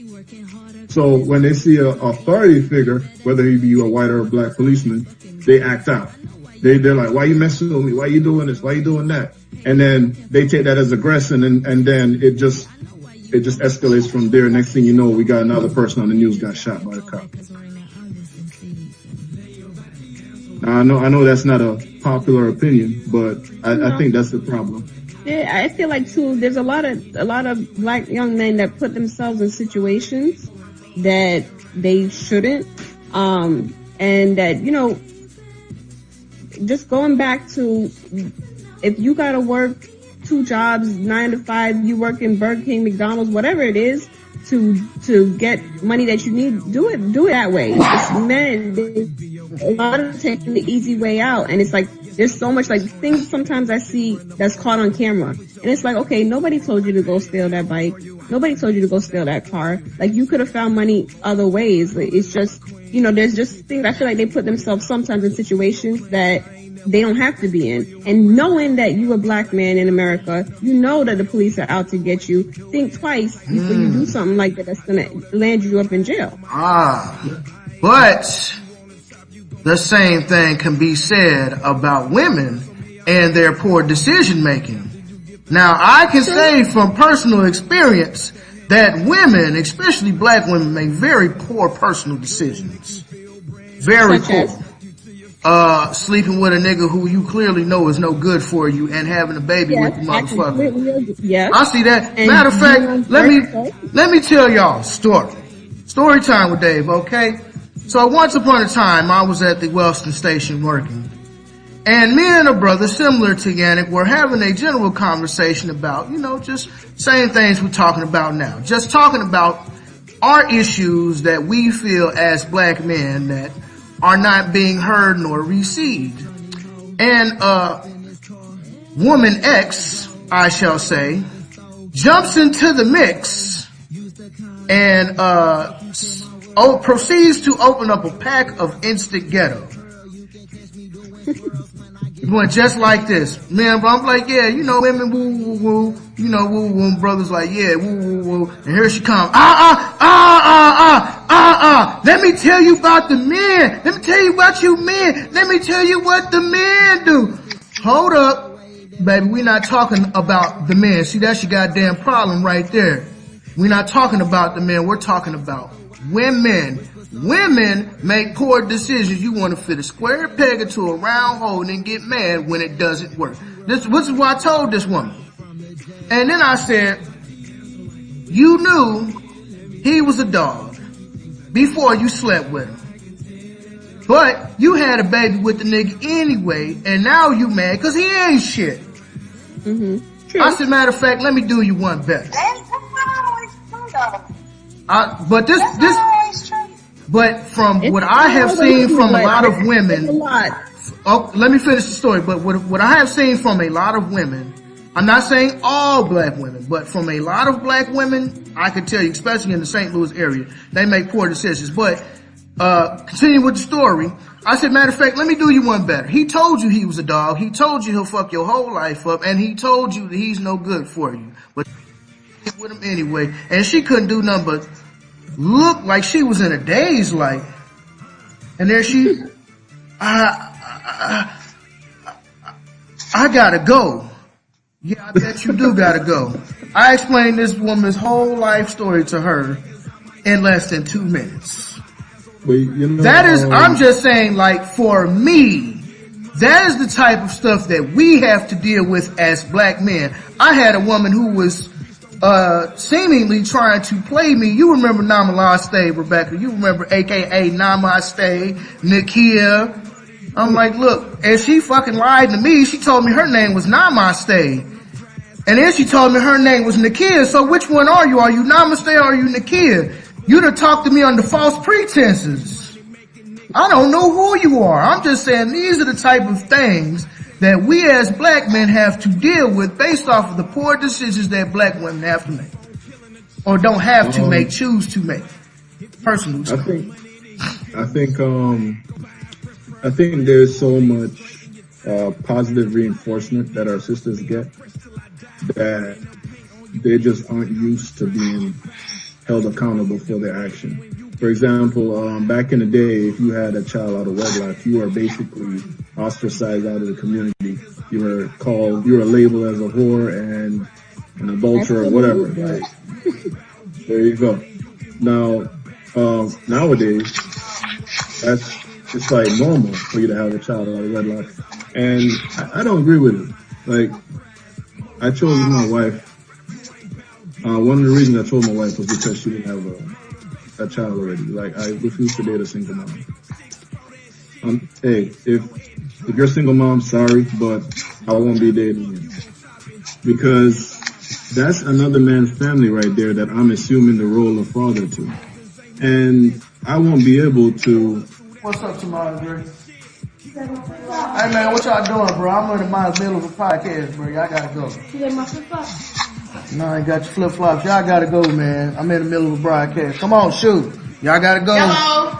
So when they see a authority figure, whether he be a white or a black policeman, they act out. They're like, why you messing with me? Why you doing this? Why you doing that? And then they take that as aggression, and then it just escalates from there. Next thing you know, we got another person on the news got shot by a cop. Now, I know that's not a popular opinion, but I think that's the problem. Yeah, I feel like too, there's a lot of black young men that put themselves in situations that they shouldn't, and that, you know, just going back to, if you gotta work 2 jobs, 9 to 5, you work in Burger King, McDonald's, whatever it is, to get money that you need, do it that way. It's men, a lot of taking the easy way out, and it's like, there's so much like things sometimes I see that's caught on camera, and it's like, okay, nobody told you to go steal that bike, nobody told you to go steal that car, like you could have found money other ways. It's just, you know, there's just things, I feel like they put themselves sometimes in situations that they don't have to be in. And knowing that you're a black man in America, you know that the police are out to get you, think twice before you do something like that that's gonna land you up in jail. But the same thing can be said about women and their poor decision making. Now, I can say from personal experience that women, especially black women, make very poor personal decisions. Very poor. Sleeping with a nigga who you clearly know is no good for you and having a baby with the motherfucker. Yeah, I see that. Matter of fact, let me tell y'all story time with Dave, okay? So once upon a time, I was at the Wellston station working, and me and a brother similar to Yannick were having a general conversation about, you know, just same things we're talking about now. Just talking about our issues that we feel as black men that are not being heard nor received. And woman X, I shall say, jumps into the mix and proceeds to open up a pack of instant ghetto. It went just like this. Man, I'm like, yeah, you know, women woo woo woo, you know, woo woo, brothers like, yeah, woo woo woo. And here she comes. Let me tell you about the men. Let me tell you about you men. Let me tell you what the men do. Hold up, baby, we're not talking about the men. See, that's your goddamn problem right there. We're not talking about the men, we're talking about women. Women make poor decisions. You want to fit a square peg into a round hole and then get mad when it doesn't work. This is what I told this woman. And then I said, you knew he was a dog before you slept with him. But you had a baby with the nigga anyway, and now you mad because he ain't shit. Mm-hmm. True. I said, matter of fact, let me do you one better. That's not always true, though. But this, but from what I have seen from a lot of women, oh, let me finish the story. But what I have seen from a lot of women, I'm not saying all black women, but from a lot of black women, I can tell you, especially in the St. Louis area, they make poor decisions. But continue with the story. I said, matter of fact, let me do you one better. He told you he was a dog. He told you he'll fuck your whole life up, and he told you that he's no good for you. But with him anyway, and she couldn't do nothing but look like she was in a daze, like. And there she, I gotta go. Yeah, I bet you do gotta go. I explained this woman's whole life story to her in less than 2 minutes. But, you know, that is, I'm just saying, like, for me, that is the type of stuff that we have to deal with as black men. I had a woman who was seemingly trying to play me. You remember Namaste, Rebecca. You remember AKA Namaste, Nakia. I'm like, look, and she fucking lied to me. She told me her name was Namaste. And then she told me her name was Nakia. So which one are you? Are you Namaste or are you Nakia? You done talked to me under false pretenses. I don't know who you are. I'm just saying these are the type of things that we as black men have to deal with based off of the poor decisions that black women have to make. Or don't have to make, choose to make. Personal I experience. think there's so much positive reinforcement that our sisters get that they just aren't used to being held accountable for their action. For example, back in the day, if you had a child out of wedlock, you were basically ostracized out of the community. You were labeled as a whore and an adulterer or whatever. Right? There you go. Now, nowadays, it's like normal for you to have a child out of wedlock. And I don't agree with it. Like, I chose my wife. One of the reasons I chose my wife was because she didn't have a child already. Like, I refuse to date a single mom. Hey, if you're a single mom, sorry, but I won't be dating you. Because that's another man's family right there that I'm assuming the role of father to. And I won't be able to... What's up, Tamara, Dre? Hey, man, what y'all doing, bro? I'm in the middle of a podcast, bro. Y'all gotta go. You got my flip-flops? No, I ain't got your flip-flops. Y'all gotta go, man. I'm in the middle of a broadcast. Come on, shoot. Y'all gotta go. Hello.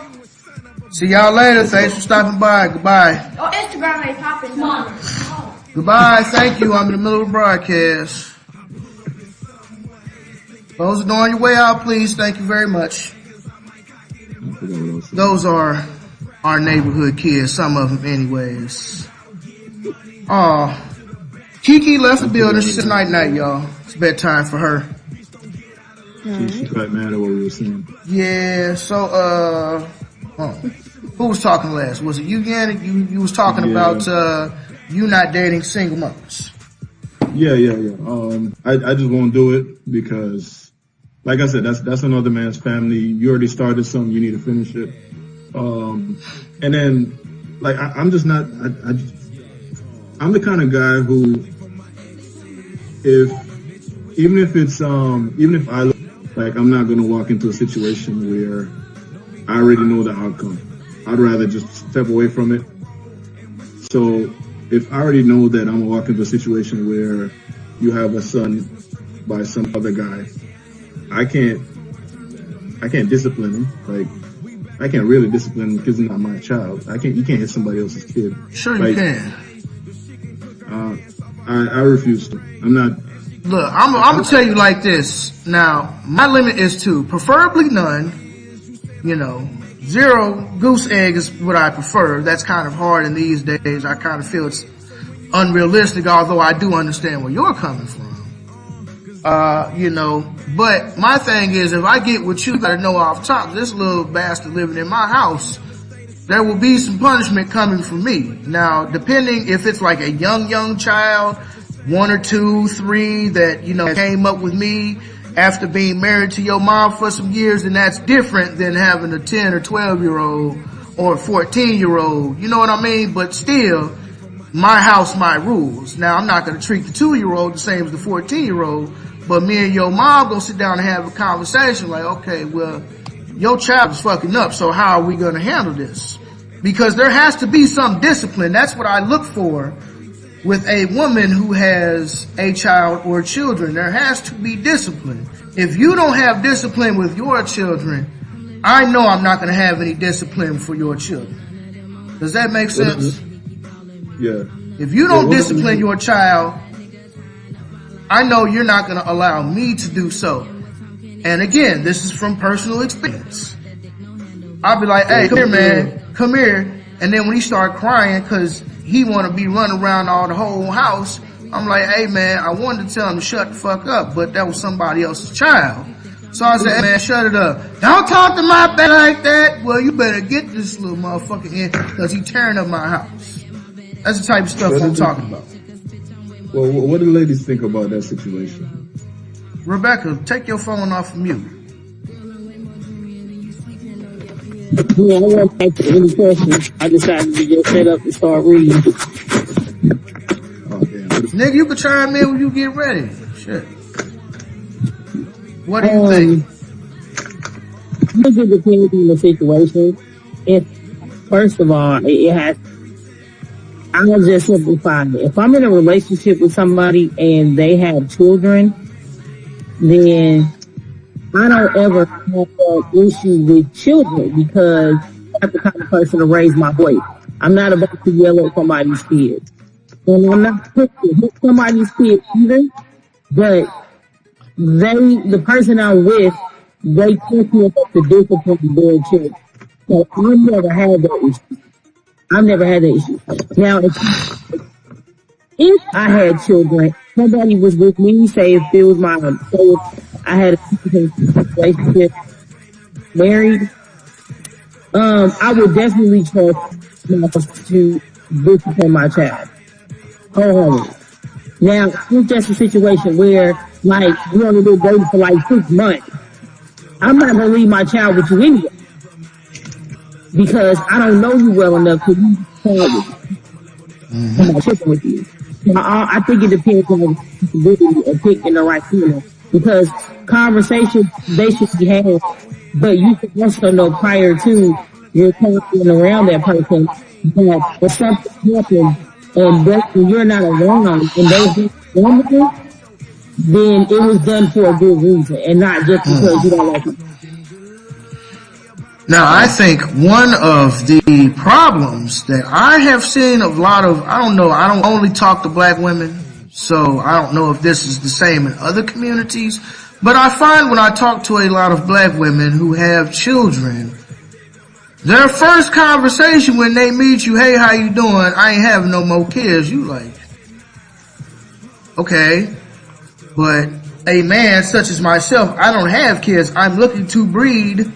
See y'all later. Thanks for stopping by. Goodbye. Oh, Instagram ain't popping. Mom. Goodbye. Thank you. I'm in the middle of a broadcast. Those are on your way out, please. Thank you very much. Those are our neighborhood kids. Some of them anyways. Kiki left the building. She said night, y'all. It's bedtime for her. She's quite mad at what we were saying. Yeah, so, who was talking last? Was it you, Yannick? You was talking about, you not dating single mothers. Yeah. I just won't do it because, like I said, that's another man's family. You already started something, you need to finish it. And then, like, I'm just not, I'm the kind of guy who, even if I look like I'm not gonna walk into a situation where I already know the outcome, I'd rather just step away from it. So if I already know that I'm gonna walk into a situation where you have a son by some other guy, I can't discipline him. Like, I can't really discipline him because he's not my child. You can't hit somebody else's kid. Sure like, you can. I refuse to. I'm not. Look, I'm gonna tell you like this. Now, my limit is 2, preferably none. 0 goose egg is what I prefer. That's kind of hard in these days. I kind of feel it's unrealistic, although I do understand where you're coming from. But my thing is, if I get what you gotta know off top, this little bastard living in my house, there will be some punishment coming from me. Now, depending if it's like a young child, 1 or 2, 3 that, came up with me after being married to your mom for some years, then that's different than having a 10 or 12-year-old or a 14-year-old. You know what I mean? But still, my house, my rules. Now, I'm not going to treat the 2-year-old the same as the 14-year-old, but me and your mom gonna sit down and have a conversation like, okay, well, your child is fucking up, so how are we going to handle this? Because there has to be some discipline. That's what I look for with a woman who has a child or children. There has to be discipline. If you don't have discipline with your children, I know I'm not going to have any discipline for your children. Does that make sense? Yeah. If you don't discipline your child, I know you're not going to allow me to do so. And again, this is from personal experience. I'll be like, hey, come here, man. Come here. And then when he start crying because he want to be running around the whole house, I'm like, hey, man, I wanted to tell him to shut the fuck up, but that was somebody else's child. So I said, hey, man, shut it up. Don't talk to my baby like that. Well, you better get this little motherfucker in because he tearing up my house. That's the type of stuff I'm talking about. Well, what do the ladies think about that situation? Rebecca, take your phone off of mute. Yeah, I won't back to any questions. I decided to get set up and start reading. Oh, damn. Nigga, you can chime in when you get ready. Shit. What do you think? I think it depends on the situation. First of all, it has. I'll just simplify it. If I'm in a relationship with somebody and they have children, then I don't ever have an issue with children because I'm the kind of person to raise my voice. I'm not about to yell at somebody's kids. And I'm not quick to hit somebody's kids either, but the person I'm with, they teach me about the discipline their children. So I've never had that issue. Now, if I had children, somebody was with me, say if it was I had a relationship, married, I would definitely trust myself to discipline my child. Now, if that's a situation where, like, you only been dating for like 6 months, I'm not gonna leave my child with you anyway. Because I don't know you well enough to leave my child with you. I think it depends on the ability of picking the right female. Because conversations, they should be had, but you can also know prior to you're talking around that person that if something happens and you're not around and they do wonderful, then it was done for a good reason and not just because you don't like it. Now, I think one of the problems that I have seen a lot of, I don't only talk to black women, so I don't know if this is the same in other communities, but I find when I talk to a lot of black women who have children, their first conversation when they meet you, hey, how you doing? I ain't having no more kids. You like, okay, but a man such as myself, I don't have kids. I'm looking to breed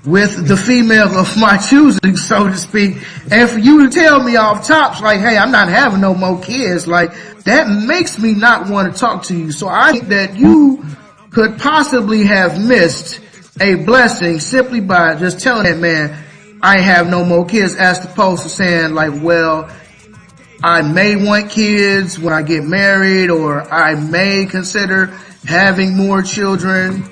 with the female of my choosing, so to speak. And for you to tell me off tops, like, hey, I'm not having no more kids, like, that makes me not want to talk to you. So I think that you could possibly have missed a blessing simply by just telling that man, I ain't have no more kids, as opposed to saying, like, well, I may want kids when I get married, or I may consider having more children.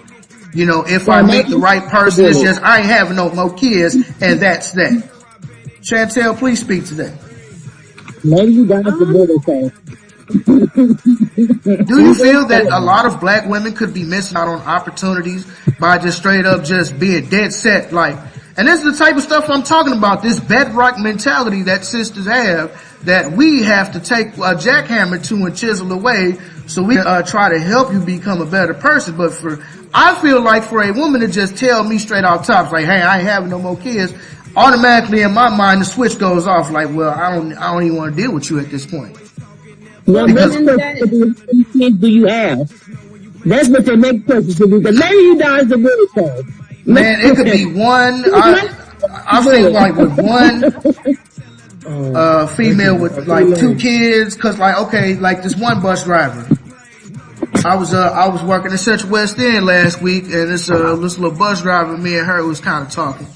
You know, if I meet the right person, it's just, I ain't having no more kids, and that's that. Chantel, please speak to that. Maybe you got the middle thing. Do you feel that a lot of black women could be missing out on opportunities by just straight up just being dead set, like, and this is the type of stuff I'm talking about, this bedrock mentality that sisters have, that we have to take a jackhammer to and chisel away so we can try to help you become a better person. But I feel like for a woman to just tell me straight off tops, like, hey, I ain't having no more kids, automatically in my mind the switch goes off, like, well, I don't even want to deal with you at this point. Well, because how many kids do you have? That's what the next question should be. The maybe you die is the middle thing. Man, it could be one. I think like with one female with like 2 kids, cause like, okay, like this one bus driver. I was working in Central West End last week, and this little bus driver, me and her was kind of talking.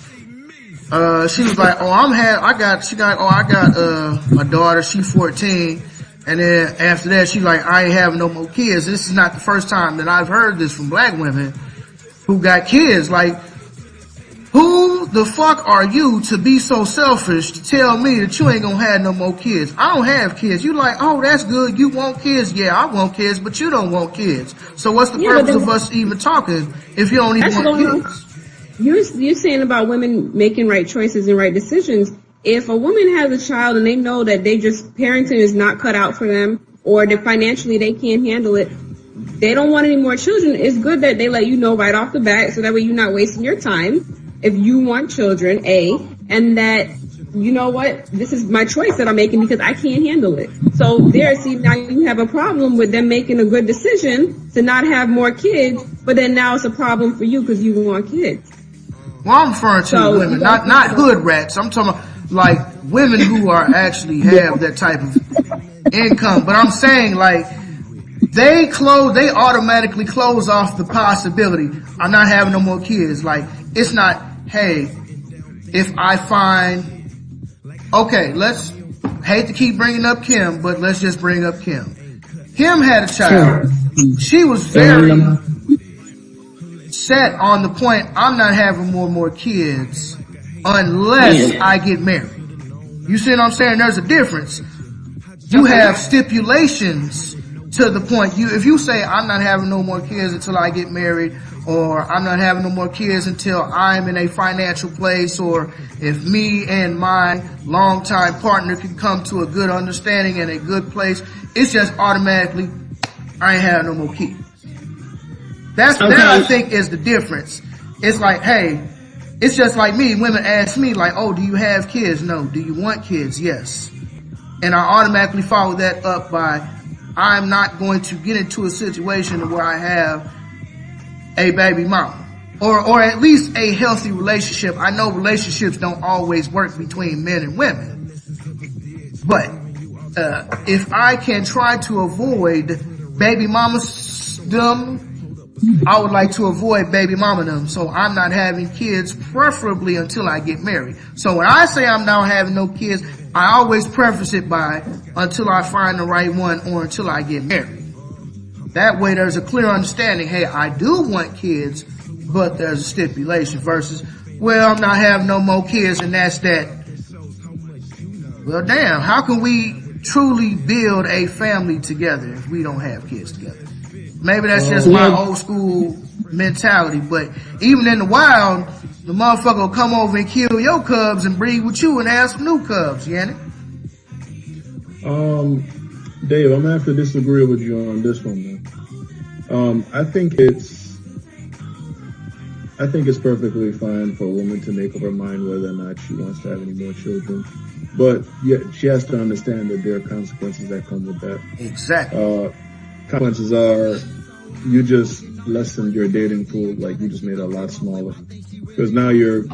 She was like, I got a daughter, she's 14. And then after that, she's like, I ain't having no more kids. This is not the first time that I've heard this from black women who got kids. Like, who the fuck are you to be so selfish to tell me that you ain't gonna have no more kids? I don't have kids. You like, oh, that's good. You want kids? Yeah, I want kids, but you don't want kids. So what's the purpose of us even talking if you don't even want kids? You're saying about women making right choices and right decisions. If a woman has a child and they know that parenting is not cut out for them, or that financially they can't handle it, they don't want any more children, it's good that they let you know right off the bat, so that way you're not wasting your time if you want children, and that, you know what, this is my choice that I'm making because I can't handle it. So now you have a problem with them making a good decision to not have more kids, but then now it's a problem for you because you want kids. Well, I'm referring to women, not hood rats. I'm talking about like women who are actually have that type of income. But I'm saying, like, they automatically close off the possibility. I'm not having no more kids. Like, it's not, hey, if I find, okay, hate to keep bringing up Kim, but let's just bring up Kim. Kim had a child. She was very set on the point, I'm not having more kids unless I get married. You see what I'm saying? There's a difference. You have stipulations to the point, if you say, I'm not having no more kids until I get married, or I'm not having no more kids until I'm in a financial place, or if me and my longtime partner can come to a good understanding and a good place, it's just automatically, I ain't having no more kids. That I think is the difference. It's like, hey, it's just like me. Women ask me like, oh, do you have kids? No. Do you want kids? Yes. And I automatically follow that up by, I'm not going to get into a situation where I have a baby mama, or at least a healthy relationship. I know relationships don't always work between men and women, but if I can try to avoid baby mamas them, I would like to avoid baby mama them. So I'm not having kids, preferably until I get married. So when I say I'm not having no kids, I always preface it by until I find the right one or until I get married. That way there's a clear understanding, hey, I do want kids, but there's a stipulation versus, well, I'm not having no more kids and that's that. Well, damn, how can we truly build a family together if we don't have kids together? Maybe that's just my old school mentality, but even in the wild, the motherfucker will come over and kill your cubs and breed with you and have some new cubs, Yannick. Dave, I'm gonna have to disagree with you on this one, man. I think it's perfectly fine for a woman to make up her mind whether or not she wants to have any more children. But yeah, she has to understand that there are consequences that come with that. Exactly. Consequences are, you just lessened your dating pool, like you just made it a lot smaller. Because now you're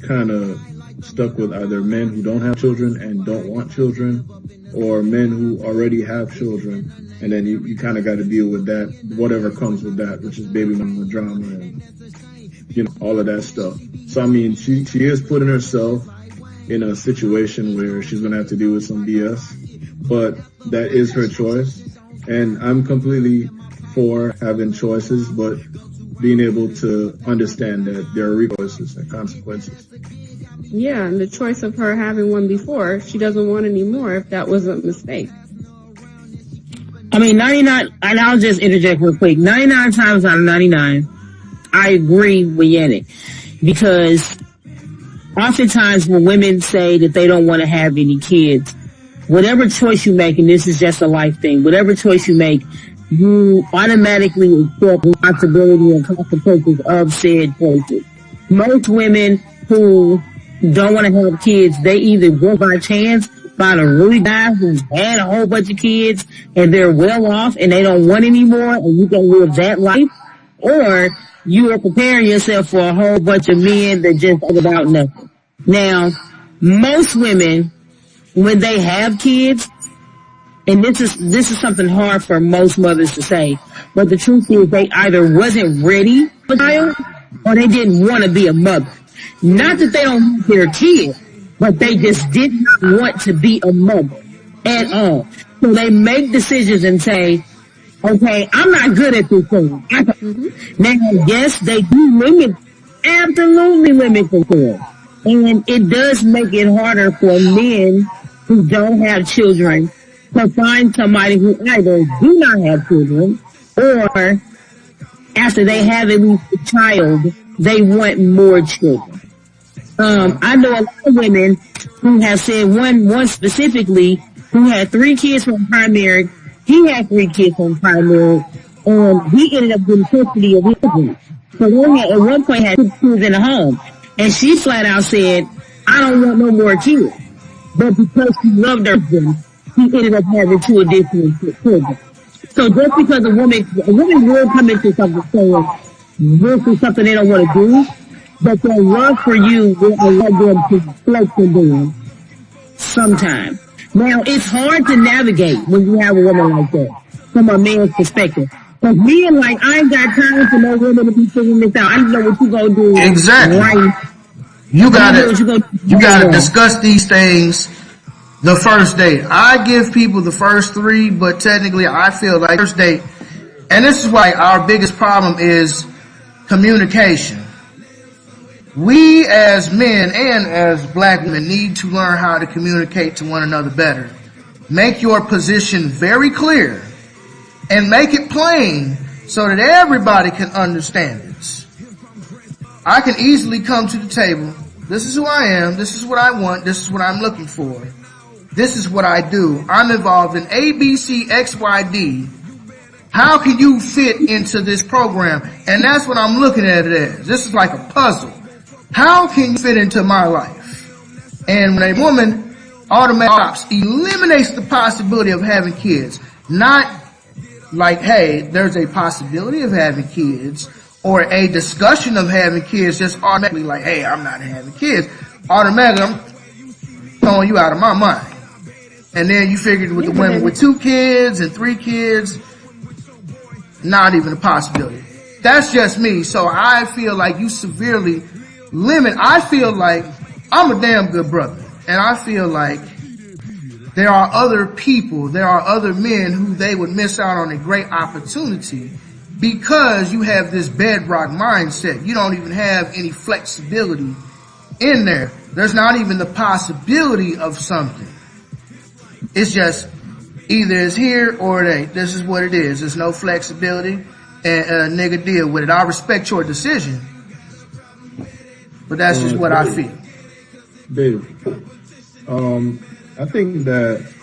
kind of stuck with either men who don't have children and don't want children, or men who already have children, and then you kind of got to deal with that, whatever comes with that, which is baby mama drama and, you know, all of that stuff. So, I mean, she is putting herself in a situation where she's going to have to deal with some BS, but that is her choice. And I'm completely for having choices, but being able to understand that there are choices and consequences. Yeah, and the choice of her having one before, she doesn't want any more if that was a mistake. I mean, 99, and I'll just interject real quick, 99 times out of 99, I agree with Yannick. Because oftentimes when women say that they don't want to have any kids, whatever choice you make, and this is just a life thing, whatever choice you make, you automatically accept responsibility and consequences of said choices. Most women who don't want to have kids, they either go by chance, find a really guy who's had a whole bunch of kids and they're well off and they don't want any more and you can live that life, or you are preparing yourself for a whole bunch of men that just think about nothing. Now, most women, when they have kids, and this is something hard for most mothers to say, but the truth is they either wasn't ready for a child or they didn't want to be a mother. Not that they don't want their kid, but they just did not want to be a mother at all. So they make decisions and say, okay, I'm not good at this thing. Now, yes, they do absolutely limit themselves. And it does make it harder for men who don't have children to find somebody who either do not have children or after they have at least a child, they want more children. I know a lot of women who have said one specifically who had 3 kids from primary. He had 3 kids from primary, and he ended up getting custody of his children. So they at one point had 6 kids in the home, and she flat out said, "I don't want no more kids." But because she loved her husband, he ended up having 2 additional children. So just because a woman will come into something saying this is something they don't want to do, but their love for you will allow them to flex in them sometime. Now, it's hard to navigate when you have a woman like that from a man's perspective. Because men, like, I ain't got time for no woman to be figuring this out. I don't know what you gonna do. Exactly. Right. You gotta discuss these things the first date. I give people the first 3, but technically I feel like first date, and this is why our biggest problem is communication. We as men and as black women need to learn how to communicate to one another better. Make your position very clear and make it plain so that everybody can understand it. I can easily come to the table. This is who I am. This is what I want. This is what I'm looking for. This is what I do. I'm involved in A, B, C, X, Y, D. How can you fit into this program? And that's what I'm looking at it as. This is like a puzzle. How can you fit into my life? And when a woman automatically eliminates the possibility of having kids, not like, hey, there's a possibility of having kids, or a discussion of having kids, just automatically like, hey, I'm not having kids. Automatically, I'm throwing you out of my mind. And then you figured with the women with 2 kids and 3 kids, not even a possibility. That's just me. So I feel like you severely limit. I feel like I'm a damn good brother. And I feel like there are other people, there are other men who they would miss out on a great opportunity because you have this bedrock mindset. You don't even have any flexibility in there. There's not even the possibility of something. It's just either it's here or it ain't. This is what it is. There's no flexibility, and nigga, deal with it. I respect your decision, but that's just what I feel. Dave, I think that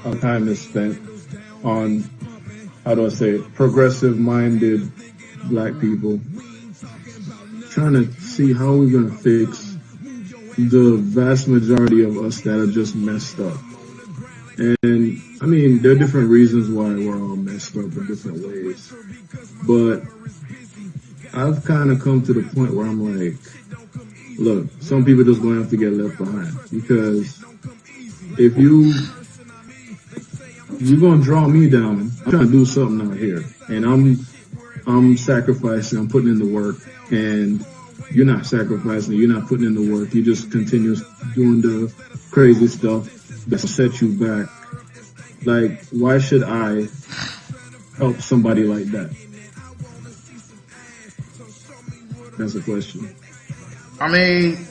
our time is spent on, how do I say it, progressive-minded black people trying to see how we're going to fix the vast majority of us that are just messed up. And, I mean, there are different reasons why we're all messed up in different ways. But I've kind of come to the point where I'm like, look, some people just going to have to get left behind. Because if you're going to draw me down, I'm trying to do something out here. And I'm sacrificing, I'm putting in the work. And you're not sacrificing, you're not putting in the work. You just continue doing the crazy stuff that set you back. Like, why should I help somebody like that? That's a question. I mean,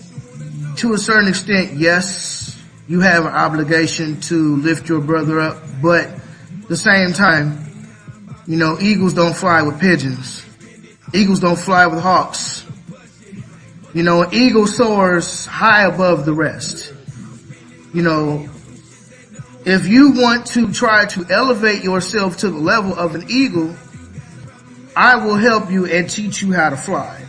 to a certain extent, yes, you have an obligation to lift your brother up, but at the same time, you know, eagles don't fly with pigeons. Eagles don't fly with hawks. You know, an eagle soars high above the rest. You know, if you want to try to elevate yourself to the level of an eagle, I will help you and teach you how to fly.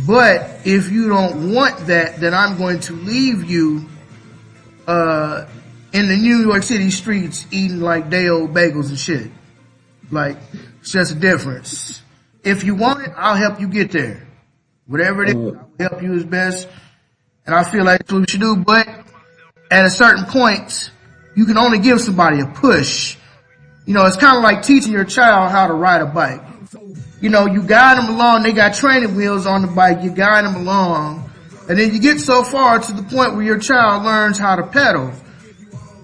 But if you don't want that, then I'm going to leave you in the New York City streets eating like day old bagels and shit. Like, it's just a difference. If you want it, I'll help you get there. Whatever it is, I'll help you as best. And I feel like that's what we should do. But at a certain point, you can only give somebody a push. You know, it's kind of like teaching your child how to ride a bike. You know, you guide them along. They got training wheels on the bike. You guide them along. And then you get so far to the point where your child learns how to pedal.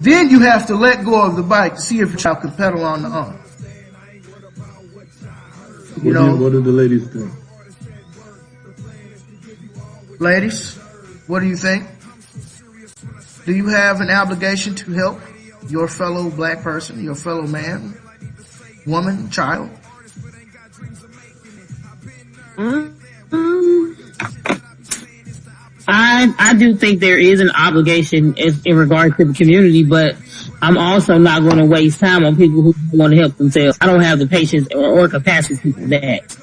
Then you have to let go of the bike to see if your child can pedal on the own. You know, what do the ladies think? Ladies, what do you think? Do you have an obligation to help your fellow black person, your fellow man, woman, child? I do think there is an obligation in regards to the community, but I'm also not going to waste time on people who want to help themselves. I don't have the patience or capacity for that.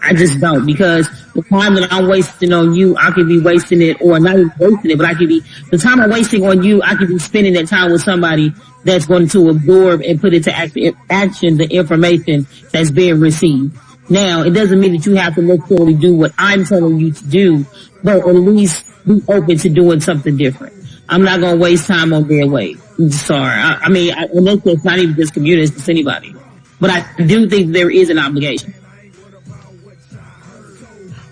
I just don't, because the time that I'm wasting on you, I could be wasting it, or not even wasting it, but I could be, the time I'm wasting on you, I could be spending that time with somebody that's going to absorb and put into action the information that's being received. Now, it doesn't mean that you have to necessarily do what I'm telling you to do, but at least be open to doing something different. I'm not going to waste time on their way. I'm sorry. I mean, and that's not even just communities, it's anybody. But I do think there is an obligation.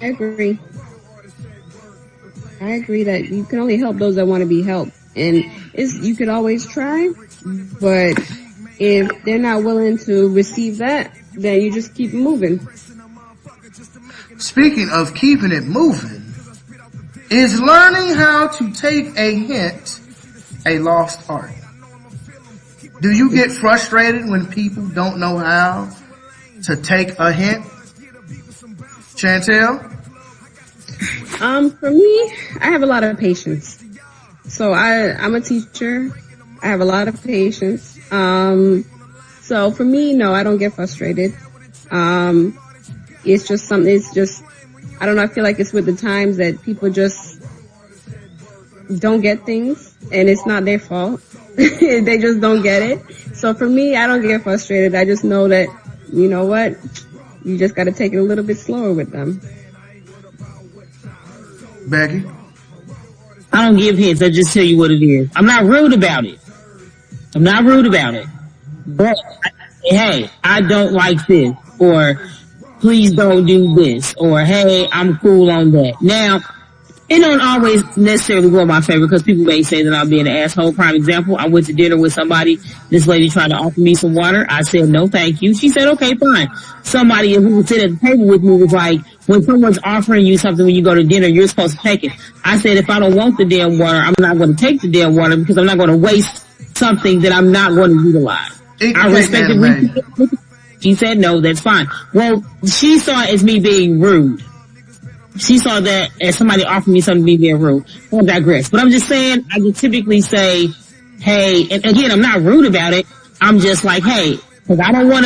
I agree. I agree that you can only help those that want to be helped. And you could always try, but if they're not willing to receive that, then you just keep moving. Speaking of keeping it moving, is learning how to take a hint a lost art? Do you get frustrated when people don't know how to take a hint? Chantel? For me, I have a lot of patience. So I'm a teacher. I have a lot of patience. So for me, no, I don't get frustrated. It's just I don't know, I feel like it's with the times that people just don't get things, and it's not their fault. They just don't get it. So for me, I don't get frustrated. I just know that, you know what, you just got to take it a little bit slower with them. Becky? I don't give hints. I just tell you what it is. I'm not rude about it. But I say, hey, I don't like this, or please don't do this, or hey, I'm cool on that. Now, it don't always necessarily go in my favor because people may say that I'm being an asshole. Prime example, I went to dinner with somebody. This lady tried to offer me some water. I said, no, thank you. She said, okay, fine. Somebody who was sitting at the table with me was like, when someone's offering you something when you go to dinner, you're supposed to take it. I said, if I don't want the damn water, I'm not going to take the damn water because I'm not going to waste something that I'm not going to utilize. I respect it. She said, no, that's fine. Well, she saw it as me being rude. She saw that as somebody offered me something to be being rude. I digress. But I'm just saying, I would typically say, hey, and again, I'm not rude about it. I'm just like, hey, because I don't want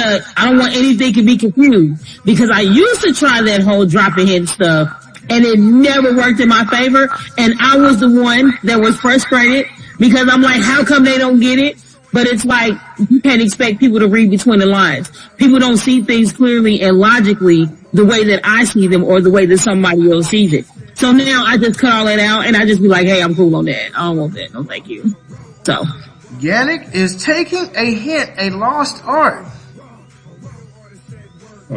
anything to be confused. Because I used to try that whole drop and hint stuff, and it never worked in my favor. And I was the one that was frustrated because I'm like, how come they don't get it? But it's like, you can't expect people to read between the lines. People don't see things clearly and logically the way that I see them or the way that somebody else sees it. So now I just cut all that out and I just be like, hey, I'm cool on that. I don't want that. No, thank you. So. Yannick, is taking a hint a lost art? I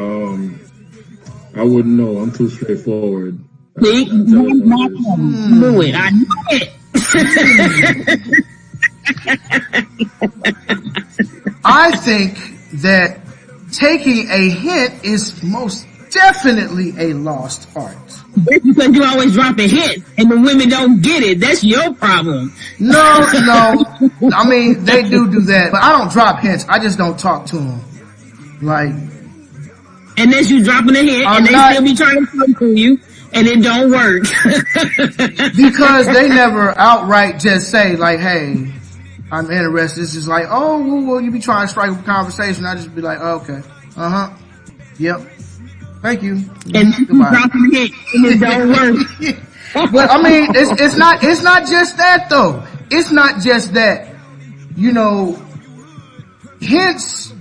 wouldn't know. I'm too straightforward. See? Knew it. I knew it. I think that taking a hint is most definitely a lost art. That's because you always drop a hint and the women don't get it. That's your problem. No. I mean, they do that, but I don't drop hints. I just don't talk to them. Like, unless you dropping a hint and they still be trying to talk to you and it don't work. Because they never outright just say like, hey, I'm interested. It's just like, oh, well, you be trying to strike up a conversation. I just be like, oh, okay. Yep. Thank you. And you dropping it and it don't work. But I mean, it's not just that though. It's not just that. You know, hints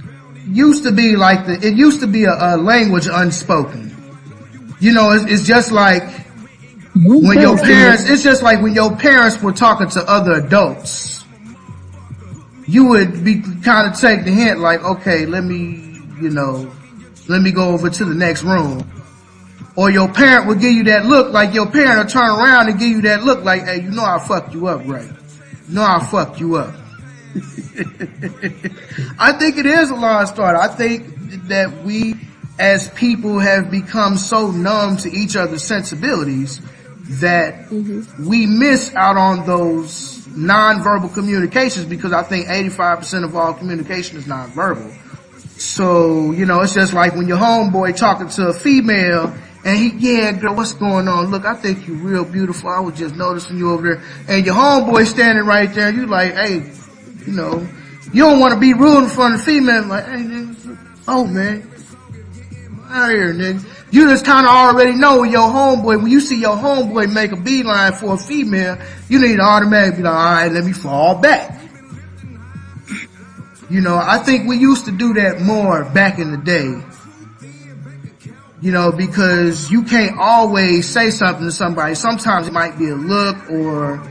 used to be like it used to be a language unspoken. You know, it's just like when your parents were talking to other adults. You would be kind of take the hint like, okay, let me go over to the next room. Or your parent would give you that look, like your parent will turn around and give you that look like, hey, you know I fucked you up, right? You know I fucked you up. I think it is a lost art. I think that we as people have become so numb to each other's sensibilities that we miss out on those nonverbal communications, because I think 85% of all communication is nonverbal. So, you know, it's just like when your homeboy talking to a female and yeah, girl, what's going on? Look, I think you're real beautiful. I was just noticing you over there. And your homeboy standing right there and you like, hey, you know, you don't want to be rude in front of the female. Like, hey, nigga, oh man, out here, nigga. You just kind of already know your homeboy, when you see your homeboy make a beeline for a female, you need to automatically be like, all right, let me fall back. You know, I think we used to do that more back in the day. You know, because you can't always say something to somebody. Sometimes it might be a look or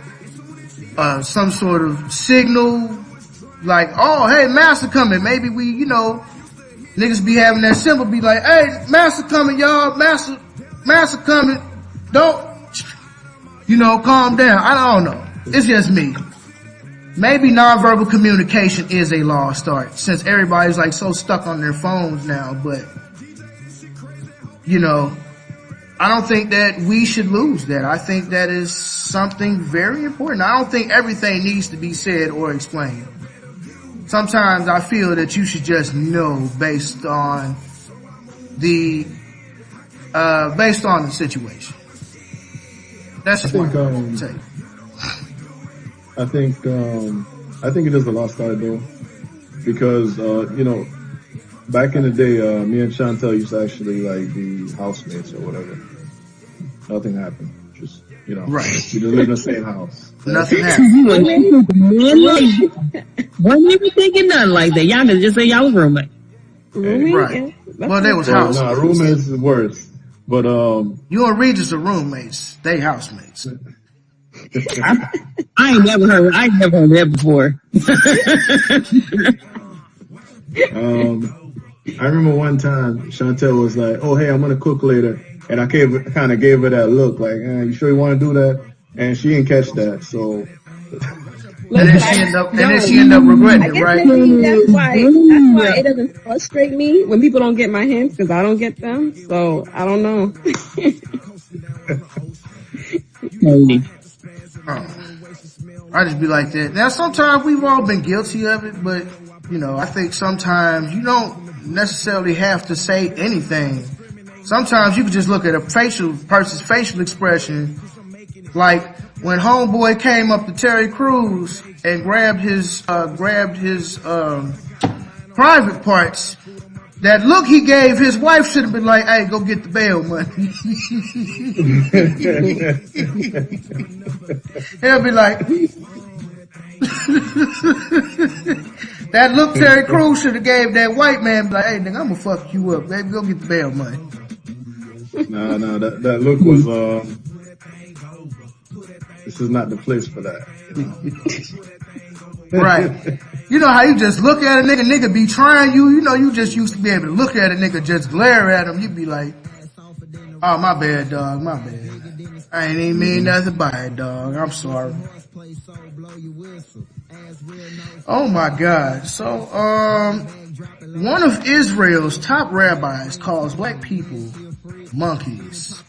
some sort of signal. Like, oh, hey, master coming. Maybe we, you know, niggas be having that symbol, be like, hey, master coming, y'all. Master coming. Don't, you know, calm down. I don't know. It's just me. Maybe nonverbal communication is a lost art, since everybody's like so stuck on their phones now. But, you know, I don't think that we should lose that. I think that is something very important. I don't think everything needs to be said or explained. sometimes I feel that you should just know based on the situation. That's just what I'm take. I think it is a lost art though, because back in the day, me and Chantel used to actually like be housemates or whatever. Nothing happened. Just right. We just live in the same house. Nothing happened. Wasn't even thinking nothing like that. Y'all could just say y'all was roommates. Right. Well, they was housemates. No, roommates is worse. But you and Regis are roommates. They housemates. I ain't never heard that before. I remember one time Chantel was like, "Oh, hey, I'm gonna cook later," and I kind of gave her that look, like, "You sure you want to do that?" And she didn't catch that, so. And then she ended up regretting it, right? Maybe that's why it doesn't frustrate me when people don't get my hints, because I don't get them. So I don't know. I just be like that. Now, sometimes we've all been guilty of it, but I think sometimes you don't necessarily have to say anything. Sometimes you can just look at a person's facial expression, like when homeboy came up to Terry Crews and grabbed his private parts. That look he gave his wife should have been like, "Hey, go get the bail money." He'll be like, that look Terry Crews should have gave that white man, like, "Hey, nigga, I'm gonna fuck you up, baby. Go get the bail money." No, that look was, this is not the place for that. Right. You know how you just look at a nigga be trying you. You just used to be able to look at a nigga, just glare at him. You be like, "Oh, my bad, dog, my bad. I ain't even mean nothing by it, dog. I'm sorry." Oh my God. So, one of Israel's top rabbis calls black people monkeys.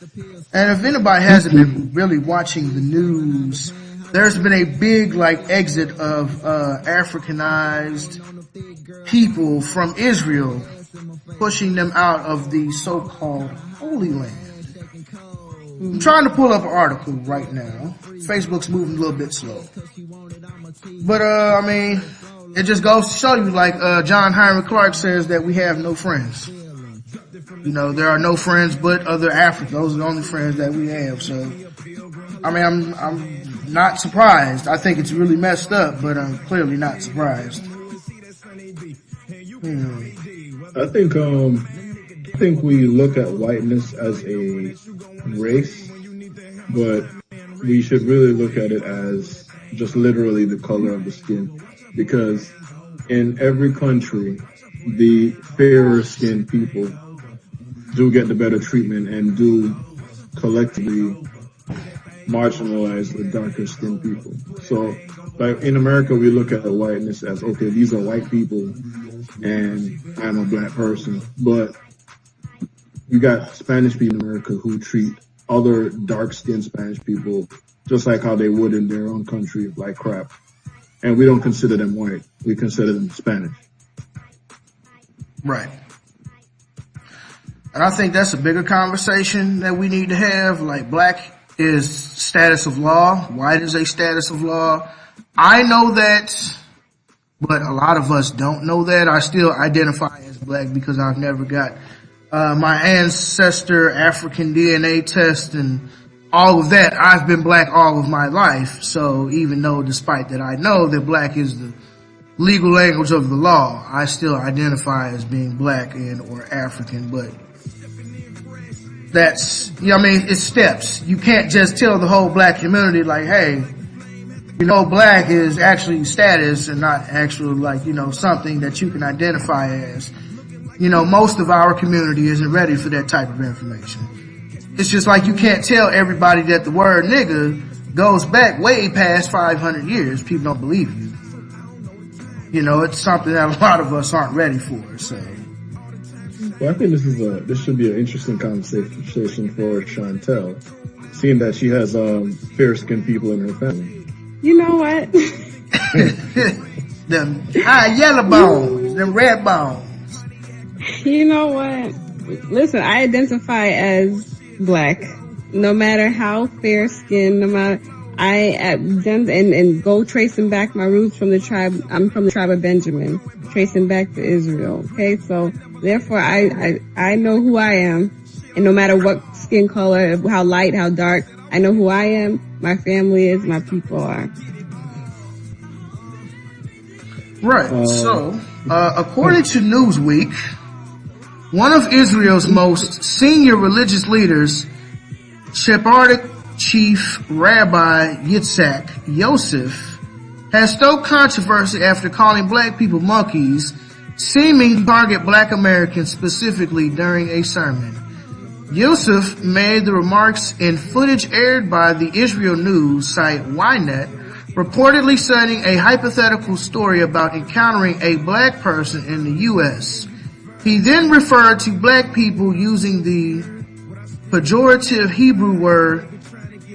And if anybody hasn't been really watching the news, there's been a big exit of Africanized people from Israel, pushing them out of the so-called Holy Land. I'm trying to pull up an article right now. Facebook's moving a little bit slow. But it just goes to show you, John Henry Clark says, that we have no friends. There are no friends but other Africans. Those are the only friends that we have. So, I'm not surprised. I think it's really messed up, but I'm clearly not surprised. I think we look at whiteness as a race, but we should really look at it as just literally the color of the skin, because in every country, the fairer skinned people do get the better treatment and do collectively marginalize the darker skinned people. So, in America, we look at the whiteness as, okay, these are white people and I'm a black person. But you got Spanish people in America who treat other dark skinned Spanish people just like how they would in their own country, like crap. And we don't consider them white. We consider them Spanish. Right. And I think that's a bigger conversation that we need to have. Black is status of law. White is a status of law. I know that, but a lot of us don't know that. I still identify as black because I've never got my ancestor African DNA test and all of that. I've been black all of my life. So even though, despite that, I know that black is the legal language of the law, I still identify as being black and or African. But that's, it's steps. You can't just tell the whole black community hey, black is actually status and not actual something that you can identify as. Most of our community isn't ready for that type of information. It's just you can't tell everybody that the word nigga goes back way past 500 years. People don't believe you. It's something that a lot of us aren't ready for, so. Well, I think this should be an interesting conversation for Chantel, seeing that she has fair-skinned people in her family. You know what? them high yellow bones, them red bones. You know what? Listen, I identify as black. No matter how fair skinned, no matter, and go tracing back my roots from the tribe. I'm from the tribe of Benjamin, tracing back to Israel. Okay, so therefore I know who I am, and no matter what skin color, how light, how dark, I know who I am, my family is, my people are. Right. So, according to Newsweek, one of Israel's most senior religious leaders, Sephardic Chief Rabbi Yitzhak Yosef, has stoked controversy after calling black people monkeys, seeming to target black Americans specifically during a sermon. Yosef made the remarks in footage aired by the Israel news site Ynet, reportedly citing a hypothetical story about encountering a black person in the U.S. He then referred to black people using the pejorative Hebrew word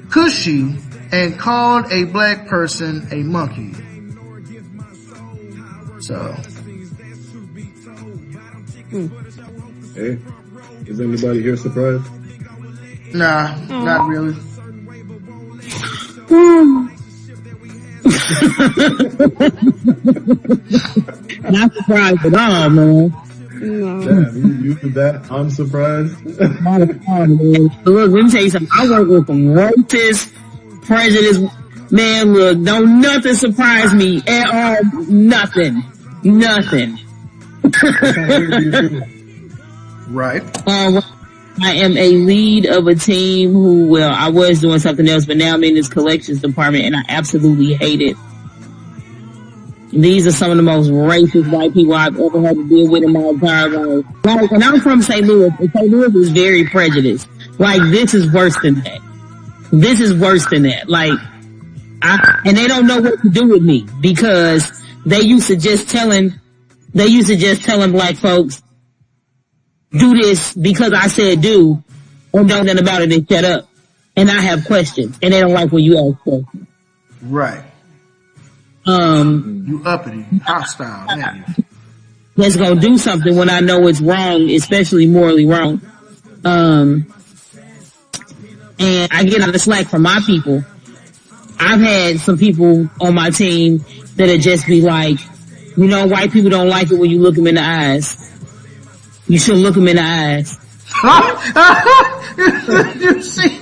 Cushi and called a black person a monkey. So. Hey, is anybody here surprised? Nah, not really. Not surprised at all, man. No. Damn, you did that? I'm surprised. Not at all, man. Look, let me tell you something. I work with some racist, prejudice. Man, look, don't nothing surprise me at all. Nothing. Right. I am a lead of a team who, well, I was doing something else, but now I'm in this collections department, and I absolutely hate it. These are some of the most racist white people I've ever had to deal with in my entire life. Like, and I'm from St. Louis, and St. Louis is very prejudiced. Like, this is worse than that. Like, and they don't know what to do with me, because they used to just telling black folks, do this because I said do, and don't nothing about it and shut up. And I have questions, and they don't like when you ask questions. Right. You uppity, hostile, man. That's gonna do something when I know it's wrong, especially morally wrong. And I get out of slack from my people. I've had some people on my team that'll just be like, you know, white people don't like it when you look them in the eyes. You should look them in the eyes. You see?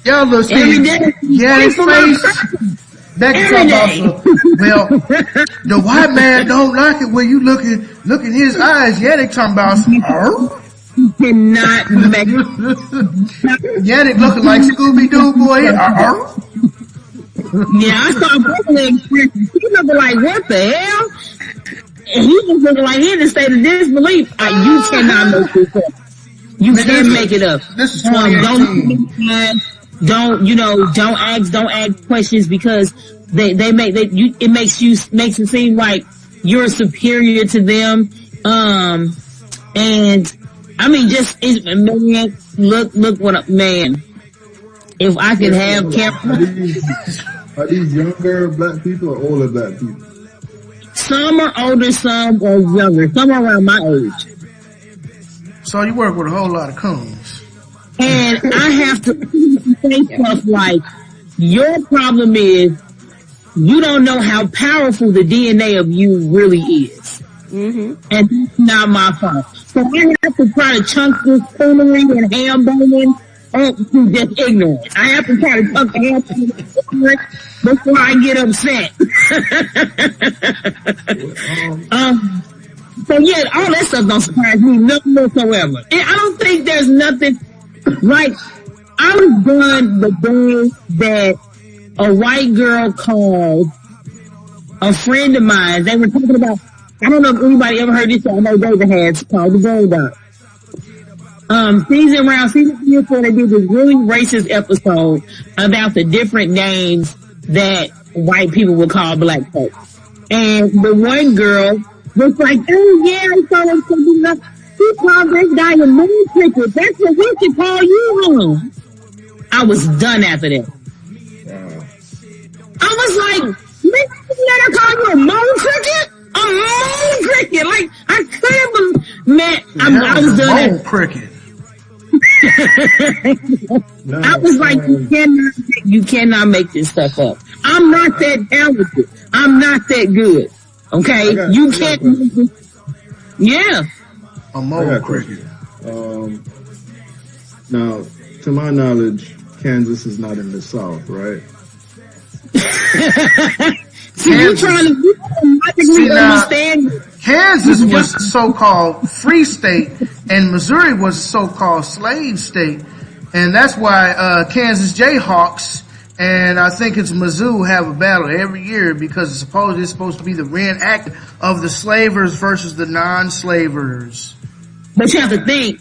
Y'all look every day. Yeah, his face. That can talk about well, the white man don't like it when you look in his eyes. Yeah, they talking about some. You cannot make yeah, they looking like Scooby-Doo boy. Yeah, I saw Brooklyn. He looking like, what the hell? And he was looking like he in a state of disbelief. You cannot make this up. You can't make it up. This is 2018. Don't ask questions, because it makes it seem like you're superior to them. And I mean, man, look what man. If I could have Are these younger black people or older black people? Some are older, some are younger, some are around my age. So you work with a whole lot of coons. And I have to say stuff like, your problem is you don't know how powerful the DNA of you really is. Mm-hmm. And that's not my fault. So I have to try to chunk this coonery and ham banging up to just ignorance. I have to try to chunk the ham banging before I get upset. So yeah, all that stuff don't surprise me, nothing whatsoever. And I don't think there's nothing, like, I was done the day that a white girl called a friend of mine. They were talking about, I don't know if anybody ever heard this, I know David has, called the Gold Dog. Season 3 or 4, they did this really racist episode about the different names that white people would call black folks. And the one girl was like, oh yeah, I saw them something up. He called this guy a moon cricket. That's what we should call you. I was done after that. I was like, man, let her call you a mole cricket? A mole cricket? Like, I couldn't believe, man, I was done. Mole cricket. No, I was like, you cannot make this stuff up. I'm not that talented. I'm not that good. Okay? You can't. Yeah. A mole cricket. Now, to my knowledge, Kansas is not in the South, right? See, you trying to logically understand. Kansas was so-called free state, and Missouri was so-called slave state, and that's why Kansas Jayhawks and I think it's Mizzou have a battle every year because it's supposed to be the reenactment of the slavers versus the non-slavers. But you have to think,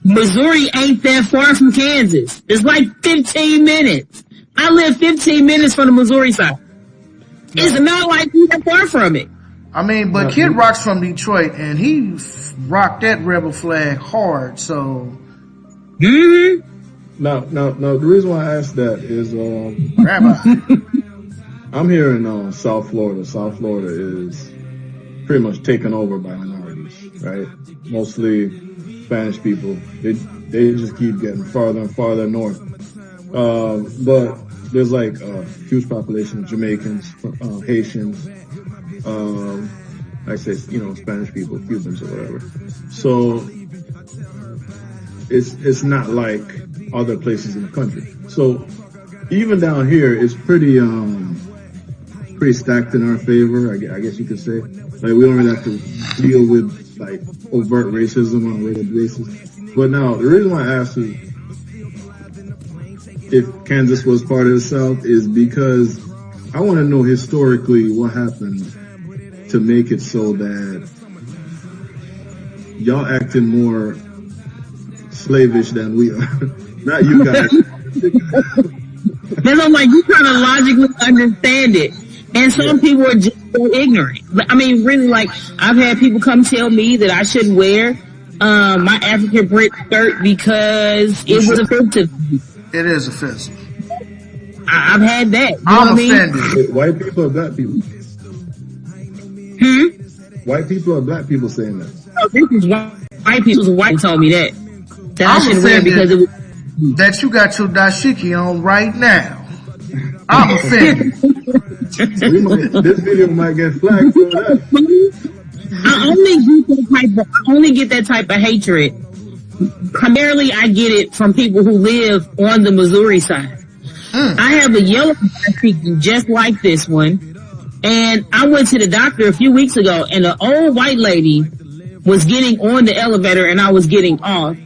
Missouri ain't that far from Kansas. It's like 15 minutes. I live 15 minutes from the Missouri side. It's not like we're that far from it. I mean, but Kid Rock's from Detroit, and he rocked that rebel flag hard, so... Now, the reason why I asked that is, I'm here in South Florida. South Florida is pretty much taken over by minorities, right? Mostly Spanish people. They just keep getting farther and farther north. But there's like a huge population of Jamaicans, Haitians, like I say, Spanish people, Cubans or whatever. So it's not like other places in the country. So even down here, it's pretty stacked in our favor, I guess you could say. Like, we don't really have to deal with like overt racism on a regular basis. But now, the reason why I asked you if Kansas was part of the South is because I want to know historically what happened to make it so that y'all acting more slavish than we are. Not you guys. Then I'm like, you trying to logically understand it. And some people are just so ignorant. I mean, really, like, I've had people come tell me that I shouldn't wear my African print skirt because it was offensive. It is offensive. I've had that. You know I'm what offended. I mean? White people or black people? White people or black people saying that? Oh, this is white people. White told me that. That I shouldn't wear because it was... That you got your dashiki on right now. I'm offended. This video might get flagged for that. I only get that type of hatred. Primarily, I get it from people who live on the Missouri side. I have a yellow dashiki just like this one, and I went to the doctor a few weeks ago, and an old white lady was getting on the elevator, and I was getting off,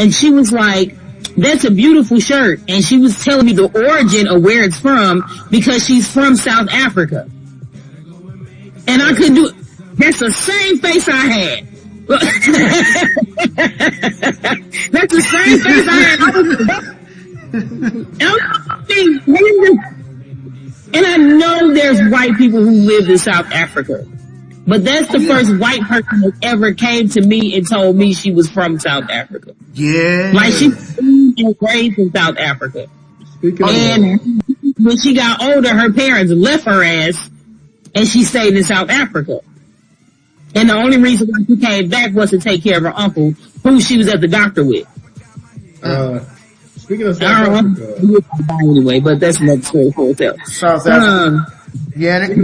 and she was like, "That's a beautiful shirt," and she was telling me the origin of where it's from because she's from South Africa. And I couldn't do it. That's the same face I had. That's the same face I had. And I know there's white people who live in South Africa. But that's the first white person that ever came to me and told me she was from South Africa. Yeah. Like, she was raised in South Africa. And when she got older, her parents left her ass and she stayed in South Africa. And the only reason why she came back was to take care of her uncle, who she was at the doctor with. Speaking of South Africa... Anyway, but that's another story for itself. South Africa.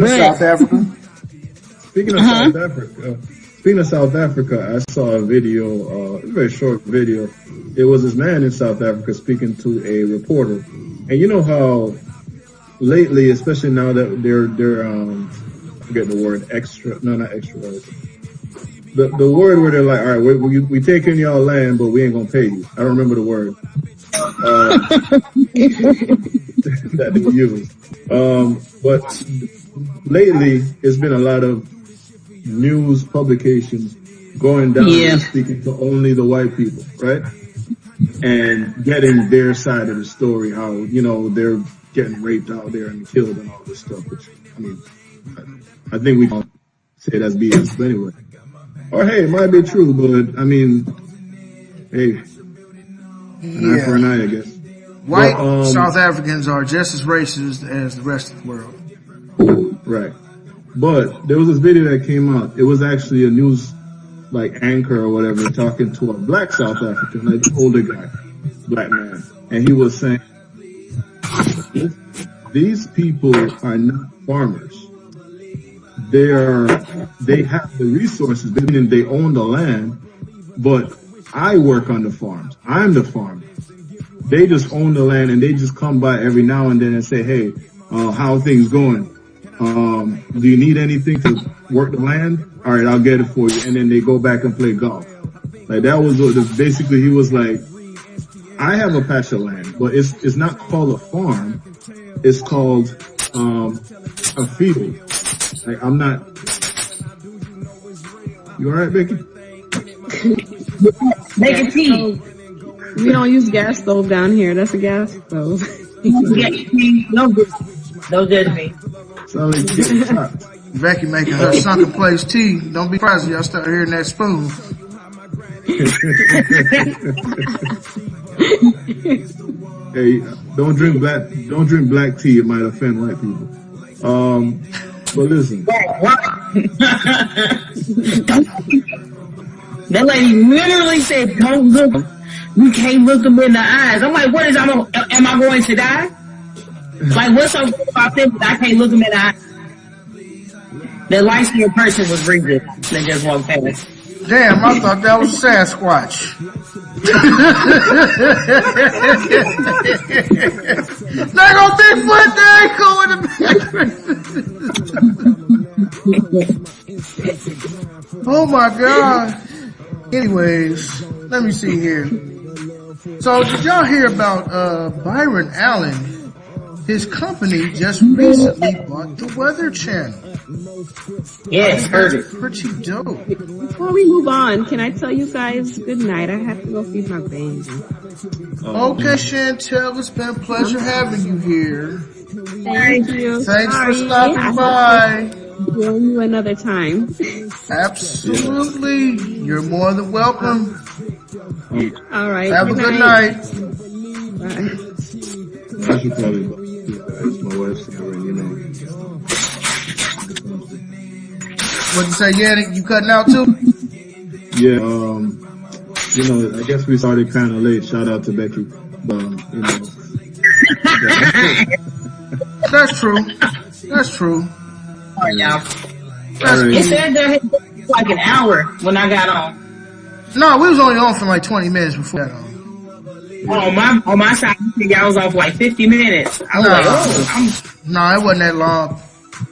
South Africa. Speaking of South Africa, I saw a video, a very short video. It was this man in South Africa speaking to a reporter. And you know how lately, especially now that they're forget the word, not extra. The word where they're like, all right, we taking y'all land, but we ain't gonna pay you. I don't remember the word that they use. But lately, it's been a lot of news publications going down and speaking to only the white people, right? And getting their side of the story, how, they're getting raped out there and killed and all this stuff, which, I think we can say that's BS, but anyway. Or hey, it might be true, but hey, an eye for an eye, I guess. White South Africans are just as racist as the rest of the world. Right. But there was this video that came out. It was actually a news anchor or whatever talking to a black South African, older guy, black man. And he was saying, these people are not farmers. They have the resources, meaning they own the land, but I work on the farms. I'm the farmer. They just own the land and they just come by every now and then and say, hey, how are things going? Do you need anything to work the land? All right, I'll get it for you. And then they go back and play golf. That was basically, he was like, I have a patch of land, but it's not called a farm. It's called, a field. I'm not, you all right, Becky? Make it tea. We don't use gas stove down here. That's a gas stove. No judge me. Sound like getting shot. Becky making her sunken place tea. Don't be surprised if y'all start hearing that spoon. Hey, don't drink black tea. It might offend white people. But listen. That lady literally said, don't look. You can't look them in the eyes. I'm like, am I going to die? What's so good about this that I can't look them in the eyes? The light-skinned person was reading. They just walked past. Damn, I thought that was Sasquatch. There go Bigfoot, there go in the background. Oh my God. Anyways, let me see here. So did y'all hear about Byron Allen? His company just recently bought the Weather Channel. Yes, heard it. Pretty dope. Before we move on, can I tell you guys good night? I have to go feed my baby. Okay, Chantel, it's been a pleasure having you here. Thank you. Thanks Sorry. for stopping by. Join you another time. Absolutely. You're more than welcome. All right. Have a good night. Bye. I should probably ask my wife to What'd you say, Yannick? You cutting out too? Yeah, I guess we started kind of late. Shout out to Becky. That's true. That's true. Sorry, y'all. That's All right. It said there had been like an hour when I got on. No, we was only on for like 20 minutes before that. On my side, I was off like 50 minutes. I was No, it wasn't that long.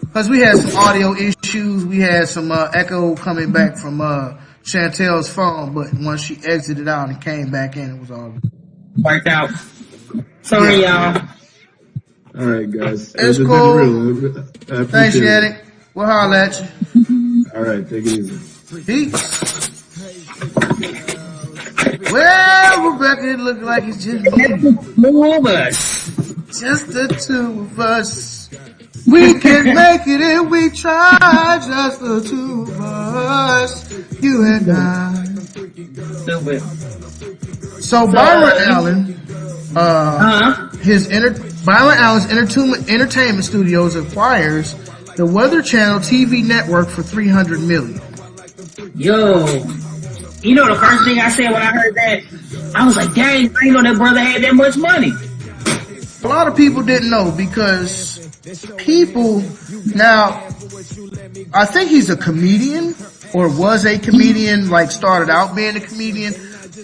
Because we had some audio issues. We had some echo coming back from Chantel's phone. But once she exited out and came back in, it was all worked out. Sorry, y'all. All right, guys. It's been cool. real. Thanks, Yannick. We'll holler at you. All right, take it easy. Peace. Well, Rebecca, it looked like it's just me. Just the two of us. We can make it if we try. Just the two of us. You and I. Stupid. So Byron Allen, Byron Allen's Entertainment Studios acquires the Weather Channel TV network for $300 million. Yo, you know the first thing I said when I heard that? I was like, dang, I didn't know that brother had that much money. A lot of people didn't know because now, I think he's a comedian or was a comedian, started out being a comedian.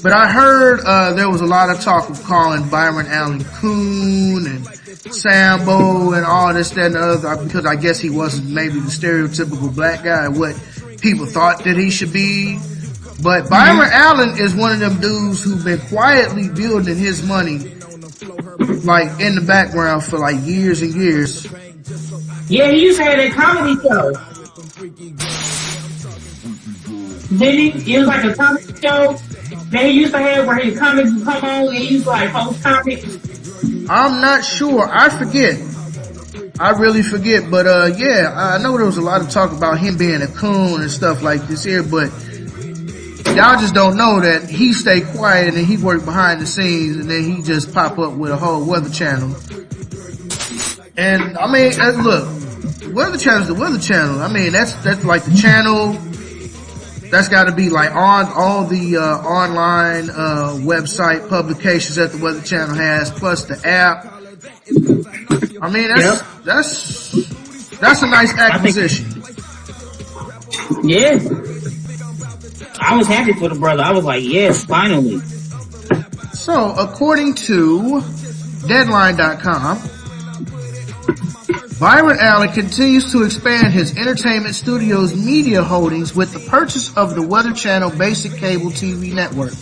But I heard there was a lot of talk of calling Byron Allen coon and Sambo and all this, that, and the other, because I guess he wasn't maybe the stereotypical black guy, what people thought that he should be. But Byron Allen is one of them dudes who've been quietly building his money, in the background for years and years. Yeah, he used to have that comedy show. Then it was like a comedy show that he used to have where his comics would come on and he used to post comics. I'm not sure. I forget. I really forget. But yeah, I know there was a lot of talk about him being a coon and stuff like this here. But Y'all just don't know that he stay quiet and he work behind the scenes, and then he just pop up with a whole Weather Channel. And I mean, look, Weather Channel's the Weather Channel. I mean, that's like the channel. That's got to be like on all the online website publications that the Weather Channel has, plus the app. I mean, that's a nice acquisition. Yeah. I was happy for the brother. I was like, yes, finally. So, according to Deadline.com, Byron Allen continues to expand his entertainment studios media holdings with the purchase of the Weather Channel basic cable TV network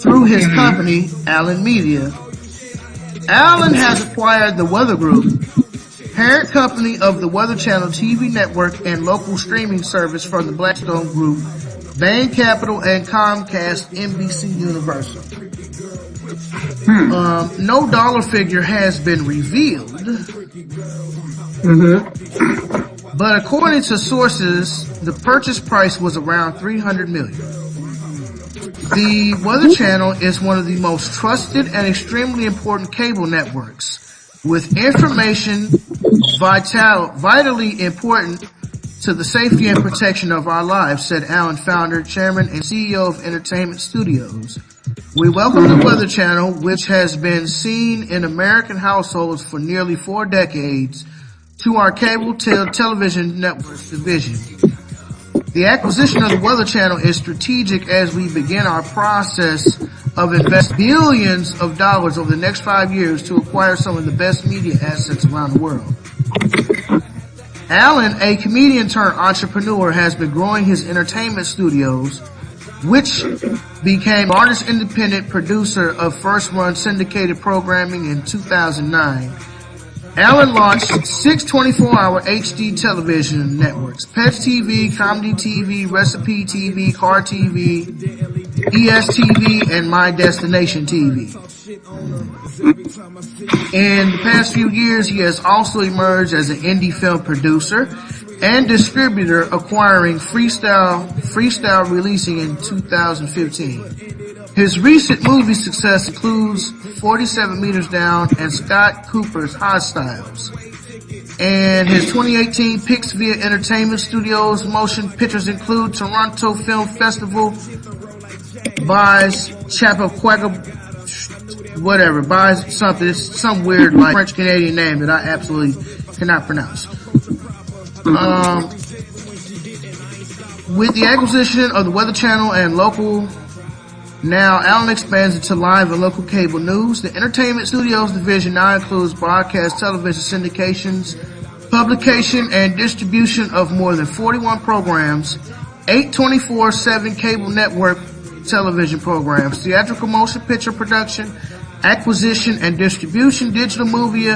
through his company, Allen Media. Allen has acquired the Weather Group, parent company of the Weather Channel TV network and local streaming service from the Blackstone Group, Bain Capital, and Comcast NBC Universal. No dollar figure has been revealed. But according to sources, the purchase price was around $300 million. The Weather Channel is one of the most trusted and extremely important cable networks, with information vitally important to the safety and protection of our lives, said Allen, founder, chairman, and CEO of Entertainment Studios. We welcome the Weather Channel, which has been seen in American households for nearly 4 decades, to our cable television network division. The acquisition of the Weather Channel is strategic as we begin our process of investing billions of dollars over the next 5 years to acquire some of the best media assets around the world. Allen, a comedian turned entrepreneur, has been growing his entertainment studios, which became the largest independent producer of first-run syndicated programming in 2009. Allen launched 6 24-hour HD television networks: Pets TV, Comedy TV, Recipe TV, Car TV, ESTV, and My Destination TV. In the past few years, he has also emerged as an indie film producer and distributor, acquiring Freestyle releasing in 2015. His recent movie success includes 47 Meters Down and Scott Cooper's Hostiles. And his 2018 picks via Entertainment Studios motion pictures include Toronto Film Festival, buys Chappaquagga, whatever, buys something. It's some weird like French Canadian name that I absolutely cannot pronounce. With the acquisition of the Weather Channel and local, now Allen expands into live and local cable news. The Entertainment Studios division now includes broadcast television syndications, publication and distribution of more than 41 programs, 8 24/7 cable network television programs, theatrical motion picture production, acquisition and distribution, digital movie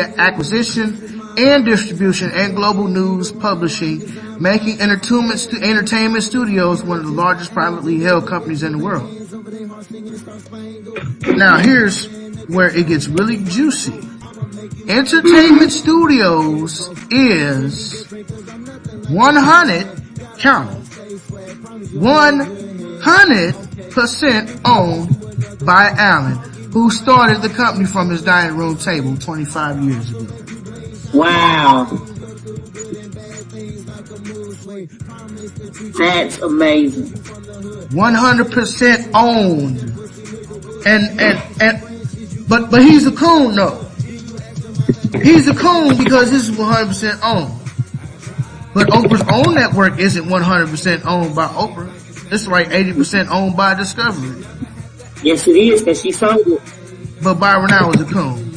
acquisition and distribution, and global news publishing, making Entertainment Studios one of the largest privately held companies in the world. Now here's where it gets really juicy. Entertainment Studios is 100% owned by Allen, who started the company from his dining room table 25 years ago. Wow. That's amazing. 100% owned. But he's a coon though. He's a coon because this is 100% owned. But Oprah's own network isn't 100% owned by Oprah. It's like 80% owned by Discovery. Yes, it is, because she sold it. But Byron Allen was a coon.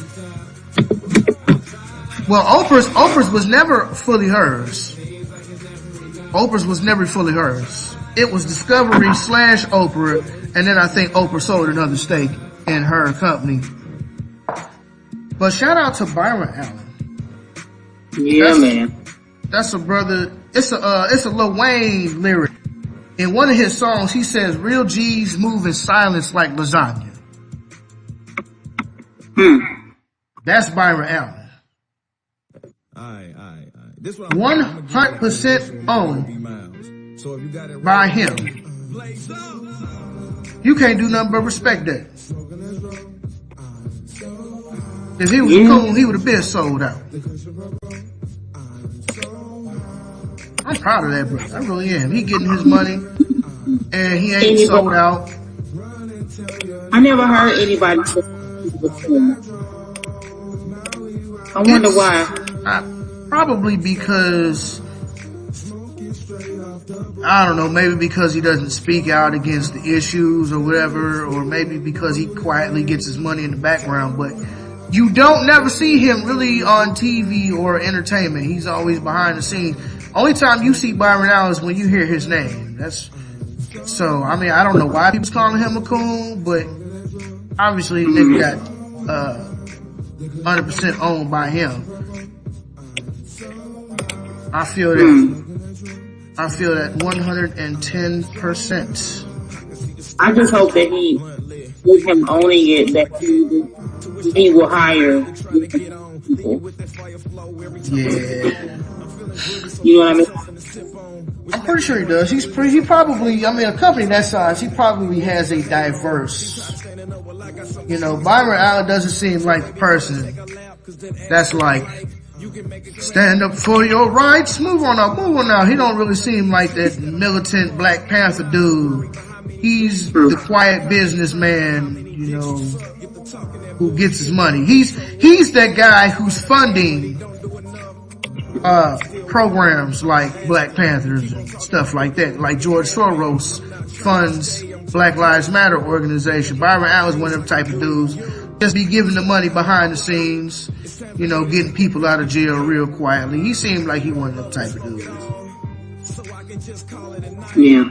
Well, Oprah's was never fully hers. Oprah's was never fully hers. It was Discovery / Oprah, and then I think Oprah sold another stake in her company. But shout out to Byron Allen. Yeah, man. That's a brother. It's a Lil Wayne lyric. In one of his songs, he says, "Real G's move in silence like lasagna." That's Byron Allen. 100% owned by him. You can't do nothing but respect that. If he was a coon, he would have been sold out. I'm proud of that, bro. I really am. He getting his money, and he ain't sold out. I never heard anybody say before. I wonder why. Probably because, I don't know, maybe because he doesn't speak out against the issues or whatever, or maybe because he quietly gets his money in the background, but you don't never see him really on TV or entertainment. He's always behind the scenes. Only time you see Byron Allen is when you hear his name. So, I mean, I don't know why people's calling him a coon, but obviously nigga got 100% owned by him. I feel that 110%. I just hope that with him owning it, that he will hire people. Yeah. You know what I mean? I'm pretty sure he does. He probably, I mean, a company that size, he probably has a diverse, Byron Allen doesn't seem like the person that's like, stand up for your rights, move on out. He don't really seem like that militant Black Panther dude. He's the quiet businessman, who gets his money. He's that guy who's funding programs like Black Panthers and stuff like that. Like George Soros funds Black Lives Matter organization. Byron Allen's one of them type of dudes. Just be giving the money behind the scenes, getting people out of jail real quietly. He seemed like he one of them type of dudes. Yeah.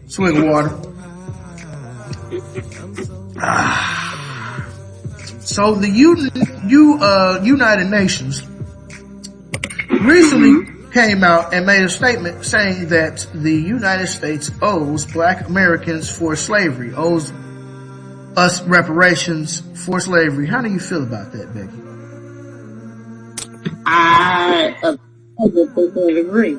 Swig of water. So the United Nations recently came out and made a statement saying that the United States owes Black Americans for slavery, owes us reparations for slavery. How do you feel about that, Becky? I agree.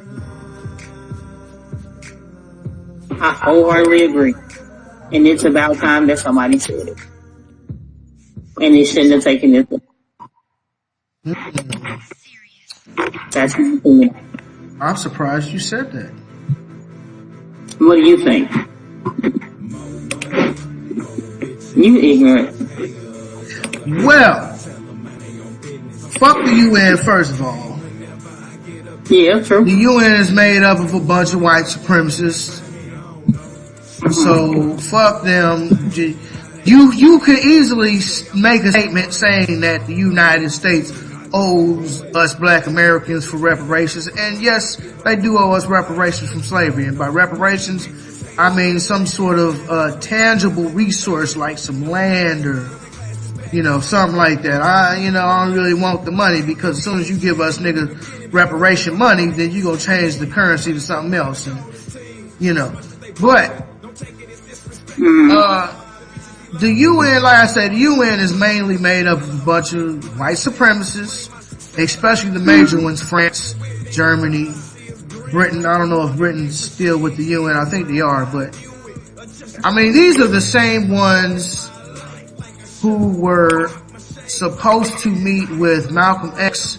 I wholeheartedly agree. And it's about time that somebody said it. And they shouldn't have taken this. That's my opinion. I'm surprised you said that. What do you think? You ignorant. Well, fuck the UN first of all. Yeah, true. The UN is made up of a bunch of white supremacists. So fuck them. You could easily make a statement saying that the United States owes us Black Americans for reparations, and yes, they do owe us reparations from slavery. And by reparations, I mean some sort of tangible resource like some land or something like that. I don't really want the money, because as soon as you give us niggas reparation money, then you gonna change the currency to something else, and but. The UN, like I said, the UN is mainly made up of a bunch of white supremacists, especially the major ones, France, Germany, Britain. I don't know if Britain's still with the UN. I think they are, but I mean, these are the same ones who were supposed to meet with Malcolm X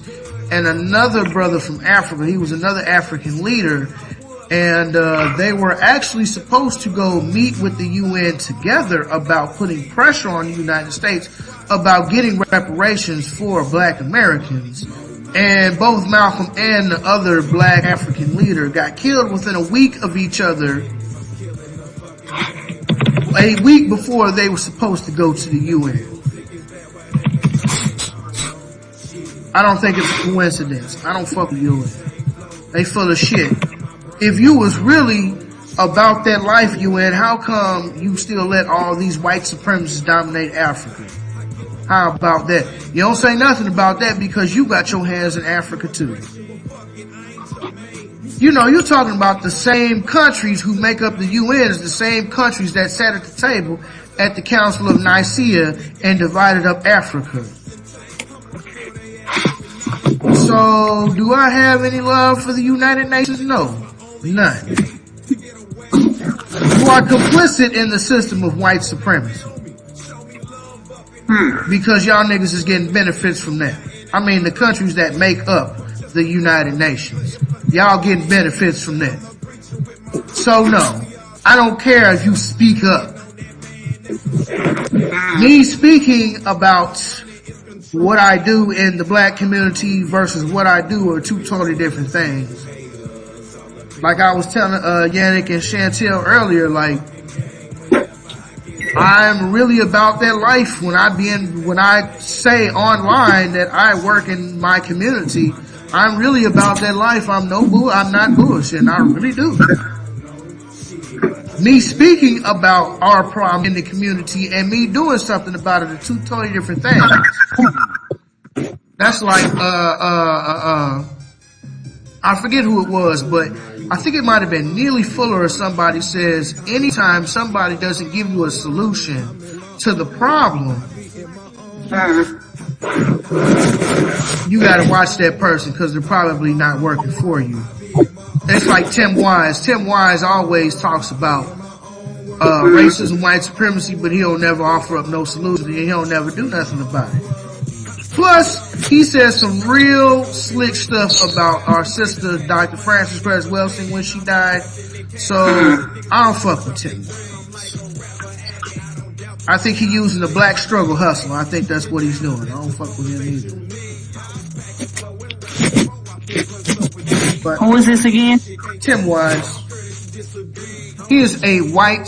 and another brother from Africa. He was another African leader. And they were actually supposed to go meet with the UN together about putting pressure on the United States about getting reparations for Black Americans. And both Malcolm and the other Black African leader got killed within a week of each other, a week before they were supposed to go to the UN. I don't think it's a coincidence. I don't fuck with the UN. They full of shit. If you was really about that life, UN, how come you still let all these white supremacists dominate Africa? How about that? You don't say nothing about that because you got your hands in Africa too. You're talking about the same countries who make up the UN as the same countries that sat at the table at the Council of Nicaea and divided up Africa. So, do I have any love for the United Nations? No. None. You are complicit in the system of white supremacy. Because y'all niggas is getting benefits from that. I mean, the countries that make up the United Nations. Y'all getting benefits from that. So no, I don't care if you speak up. Me speaking about what I do in the black community versus what I do are two totally different things. Like I was telling Yannick and Chantel earlier, like I'm really about that life when I say online that I work in my community. I'm really about that life. I'm not bullshitting. I really do. Me speaking about our problem in the community and me doing something about it are two totally different things. That's like I forget who it was, but I think it might have been Neely Fuller or somebody says anytime somebody doesn't give you a solution to the problem, you gotta watch that person because they're probably not working for you. It's like Tim Wise. Tim Wise always talks about racism, white supremacy, but he don't never offer up no solution and he don't never do nothing about it. Plus, he says some real slick stuff about our sister, Dr. Frances Cress Welsing, when she died. So, I don't fuck with Tim. I think he's using the black struggle hustle. I think that's what he's doing. I don't fuck with him either. But who is this again? Tim Wise. He is a white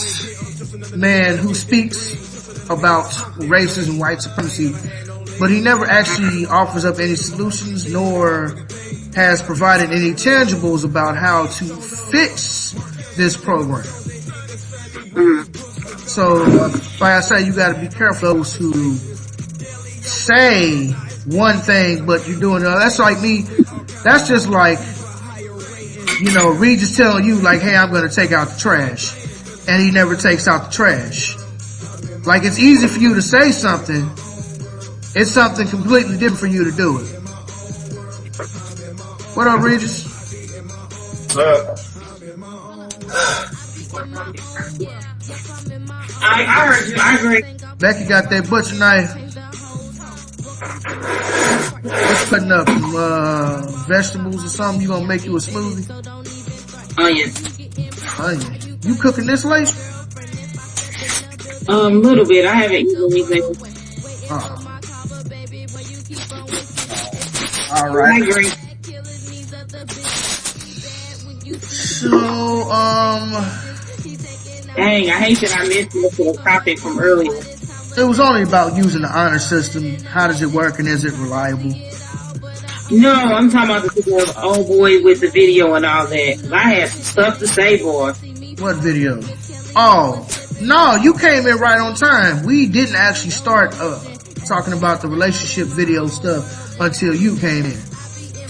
man who speaks about racism, white supremacy, but he never actually offers up any solutions nor has provided any tangibles about how to fix this program. So, like I say, you gotta be careful of those who say one thing, but you're doing another. That's like me. That's just like, you know, Regis telling you, like, hey, I'm gonna take out the trash. And he never takes out the trash. Like, it's easy for you to say something. It's something completely different for you to do it. What up, Regis? I heard you. I agree. Becky got that butcher knife. What's cutting up? Some vegetables or something? You gonna make you a smoothie? Onion. You cooking this late? Little bit. I haven't eaten anything. All right. I agree. So, dang, I hate that I missed the topic from earlier. it was only about using the honor system. How does it work and is it reliable? No, I'm talking about the old boy with the video and all that. I had some stuff to say, boy. What video? Oh, no, you came in right on time. We didn't actually start talking about the relationship video stuff until you came in.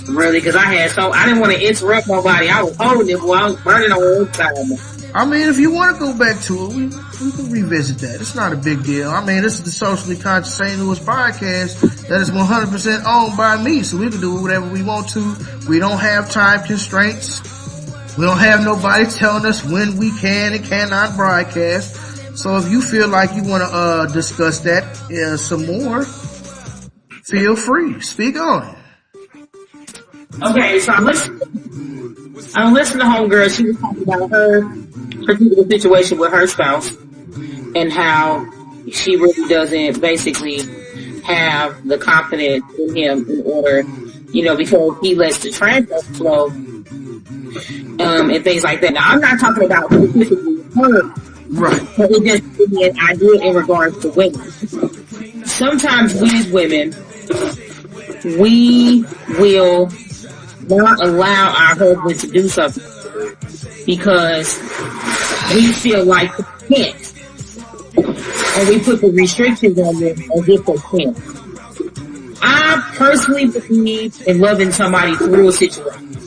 Really? Because I didn't want to interrupt nobody. I was holding it, boy. I was burning on one side. I mean, if you want to go back to it, we can revisit that. It's not a big deal. I mean, this is the Socially Conscious St. Louis podcast that is 100% owned by me, so we can do whatever we want to. We don't have time constraints. We don't have nobody telling us when we can and cannot broadcast. So if you feel like you want to discuss that some more, feel free. Speak on. Okay, so I'm listening to homegirl. She was talking about her particular situation with her spouse and how she really doesn't basically have the confidence in him in order, because he lets the transfer flow and things like that. Now, I'm not talking about specifically her, right? But it just gives me an idea in regards to women. Sometimes we as women, we will not allow our husband to do something because we feel like we can't. And we put the restrictions on them as if they can't. I personally believe in loving somebody through a situation.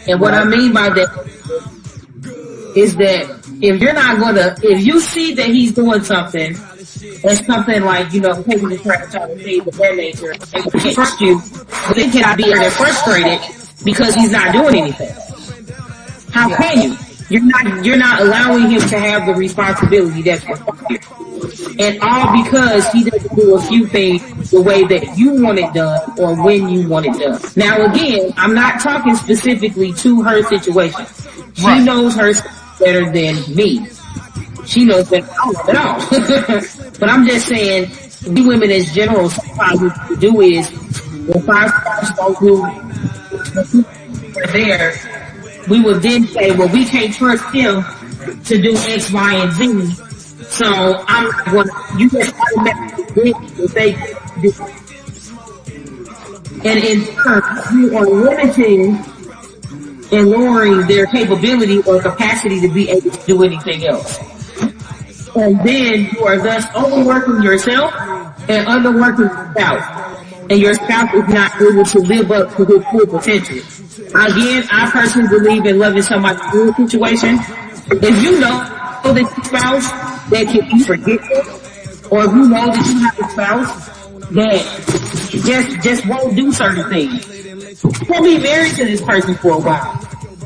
And what I mean by that is that if you see that he's doing something, that's something like, taking the trash out of things of that nature, and he can't trust you, but they cannot be frustrated because he's not doing anything. How can you? You're not allowing him to have the responsibility that's required. And all because he doesn't do a few things the way that you want it done or when you want it done. Now again, I'm not talking specifically to her situation. She knows her better than me. She knows that I don't know at all. But I'm just saying, we women as general, sometimes what we do is, if our spouse don't do the there, we will then say, well, we can't trust him to do X, Y, and Z. So I'm not going to, you just automatically if they do. And in turn, you are limiting and lowering their capability or capacity to be able to do anything else. And then you are thus overworking yourself and underworking your spouse. And your spouse is not able to live up to his full potential. Again, I personally believe in loving somebody's real situation. If you know that your spouse that can be forgetful, or if you know that you have a spouse that just won't do certain things, you'll be married to this person for a while.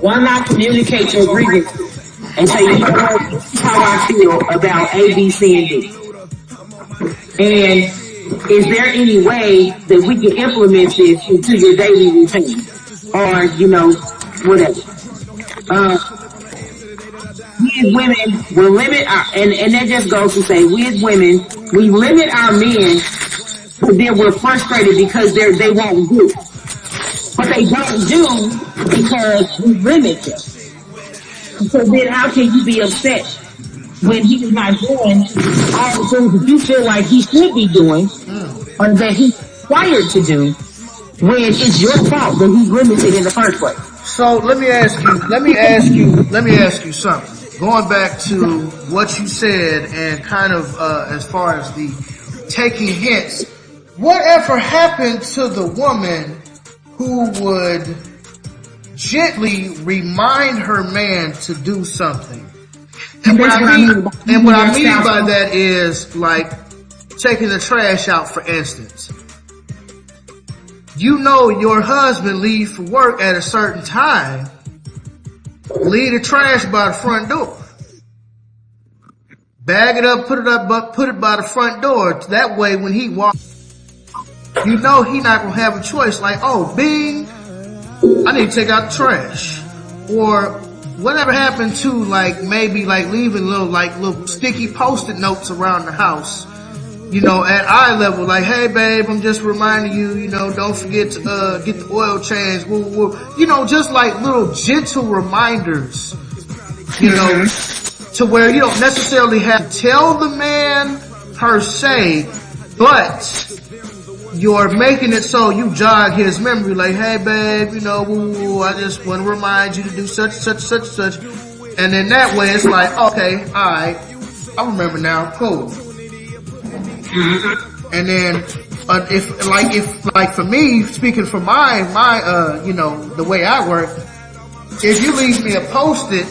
Why not communicate your grievances and say, you know what, this is how I feel about A, B, C, and D. And is there any way that we can implement this into your daily routine? Or, you know, whatever. We as women will limit our, and that just goes to say, we as women, we limit our men, but then we're frustrated because they won't do. But they don't do because we limit them. So then how can you be upset when he's not doing all the things that you feel like he should be doing, or that he's required to do, when it's your fault that he's limited in the first place? So let me ask you something. Going back to what you said and kind of as far as the taking hints, whatever happened to the woman who would gently remind her man to do something? And what I mean by that is like taking the trash out, for instance. You know your husband leaves for work at a certain time. Leave the trash by the front door. Bag it up, put it by the front door. That way when he walks, you know he not gonna have a choice like, oh, bing, I need to take out the trash. Or whatever happened to like maybe like leaving little sticky post-it notes around the house. You know, at eye level, like, hey babe, I'm just reminding you, you know, don't forget to get the oil changed. You know, just like little gentle reminders, you know, to where you don't necessarily have to tell the man per se, but you're making it so you jog his memory, like, hey babe, you know, I just want to remind you to do such. And then that way it's like, okay, alright, I remember now, cool. And then, if for me, speaking for my, you know, the way I work, if you leave me a post-it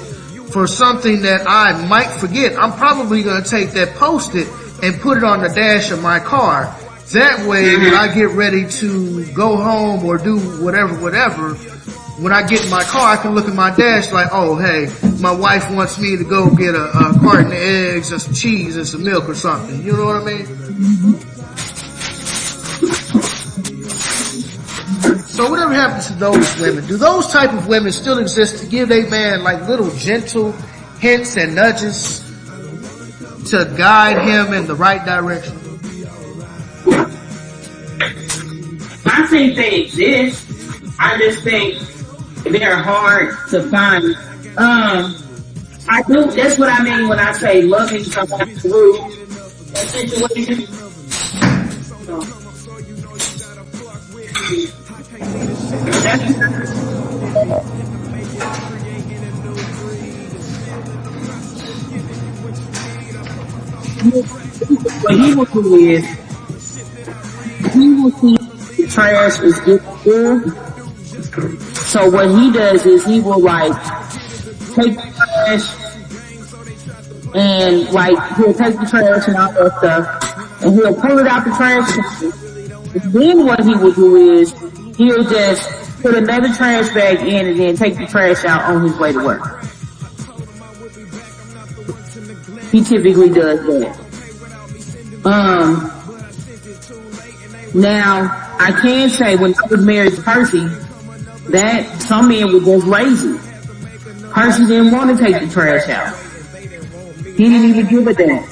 for something that I might forget, I'm probably going to take that post-it and put it on the dash of my car. That way, when I get ready to go home or do whatever, when I get in my car, I can look at my dash like, oh, hey, my wife wants me to go get a carton of eggs and some cheese and some milk or something. You know what I mean? So whatever happens to those women, do those type of women still exist to give a man like little gentle hints and nudges to guide him in the right direction? I think they exist. I just think they're hard to find. I do, that's what I mean when I say loving somebody through a situation. What he will do is, he will see the trash is getting full. So what he does is he will like take the trash and like he'll take the trash and all that stuff and he'll pull it out the trash can. And then what he will do is he'll just put another trash bag in and then take the trash out on his way to work. He typically does that. Now, I can say when I was married to Percy, that some men were just lazy. Percy didn't want to take the trash out. He didn't even give a damn.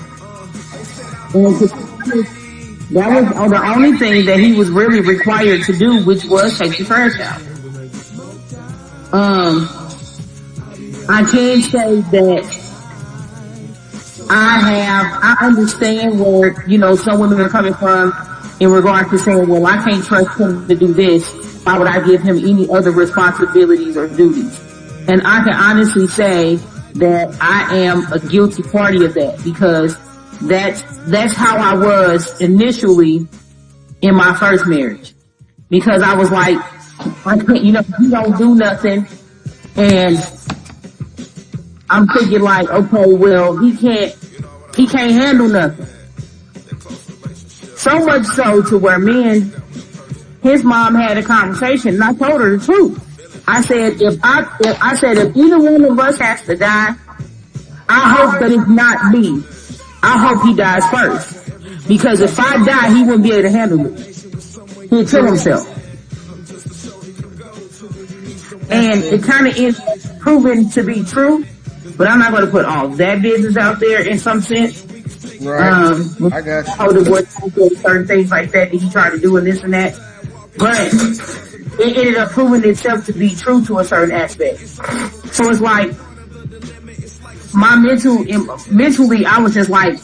That was the only thing that he was really required to do, which was take the trash out. I can say that I understand where, you know, some women are coming from in regard to saying, well, I can't trust him to do this. Why would I give him any other responsibilities or duties? And I can honestly say that I am a guilty party of that, because that's how I was initially in my first marriage. Because I was like, I can't, you know, he don't do nothing, and I'm thinking like, okay, well, he can't handle nothing. So much so to where his mom had a conversation, and I told her the truth. I said, if either one of us has to die, I hope that it's not me. I hope he dies first. Because if I die, he wouldn't be able to handle it. He'd kill himself. And it kind of is proven to be true, but I'm not going to put all that business out there in some sense. Right. I got you. How the boy certain things like that he tried to do and this and that. But it ended up proving itself to be true to a certain aspect. So it's like, mentally, I was just like,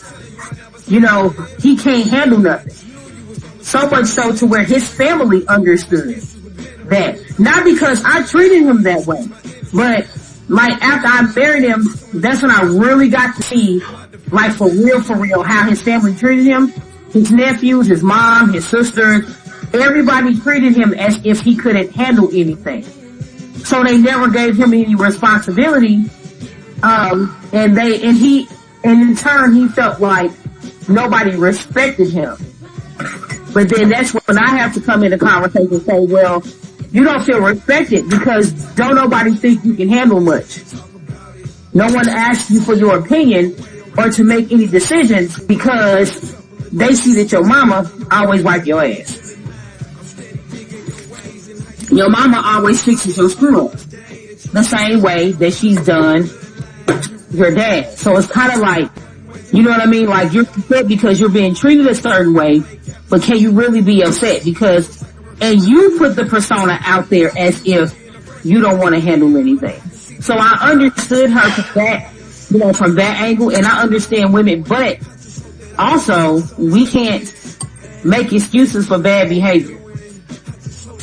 you know, he can't handle nothing. So much so to where his family understood that. Not because I treated him that way, but like after I married him, that's when I really got to see, like for real, how his family treated him. His nephews, his mom, his sisters, everybody treated him as if he couldn't handle anything. So they never gave him any responsibility. And in turn, he felt like nobody respected him. But then that's when I have to come in the conversation and say, well, you don't feel respected because don't nobody think you can handle much. No one asks you for your opinion or to make any decisions because they see that your mama always wipe your ass. Your mama always fixes your screw up the same way that she's done your dad. So it's kind of like, you know what I mean? Like you're upset because you're being treated a certain way, but can you really be upset? Because, and you put the persona out there as if you don't want to handle anything. So I understood her from that, you know, from that angle, and I understand women, but also we can't make excuses for bad behavior.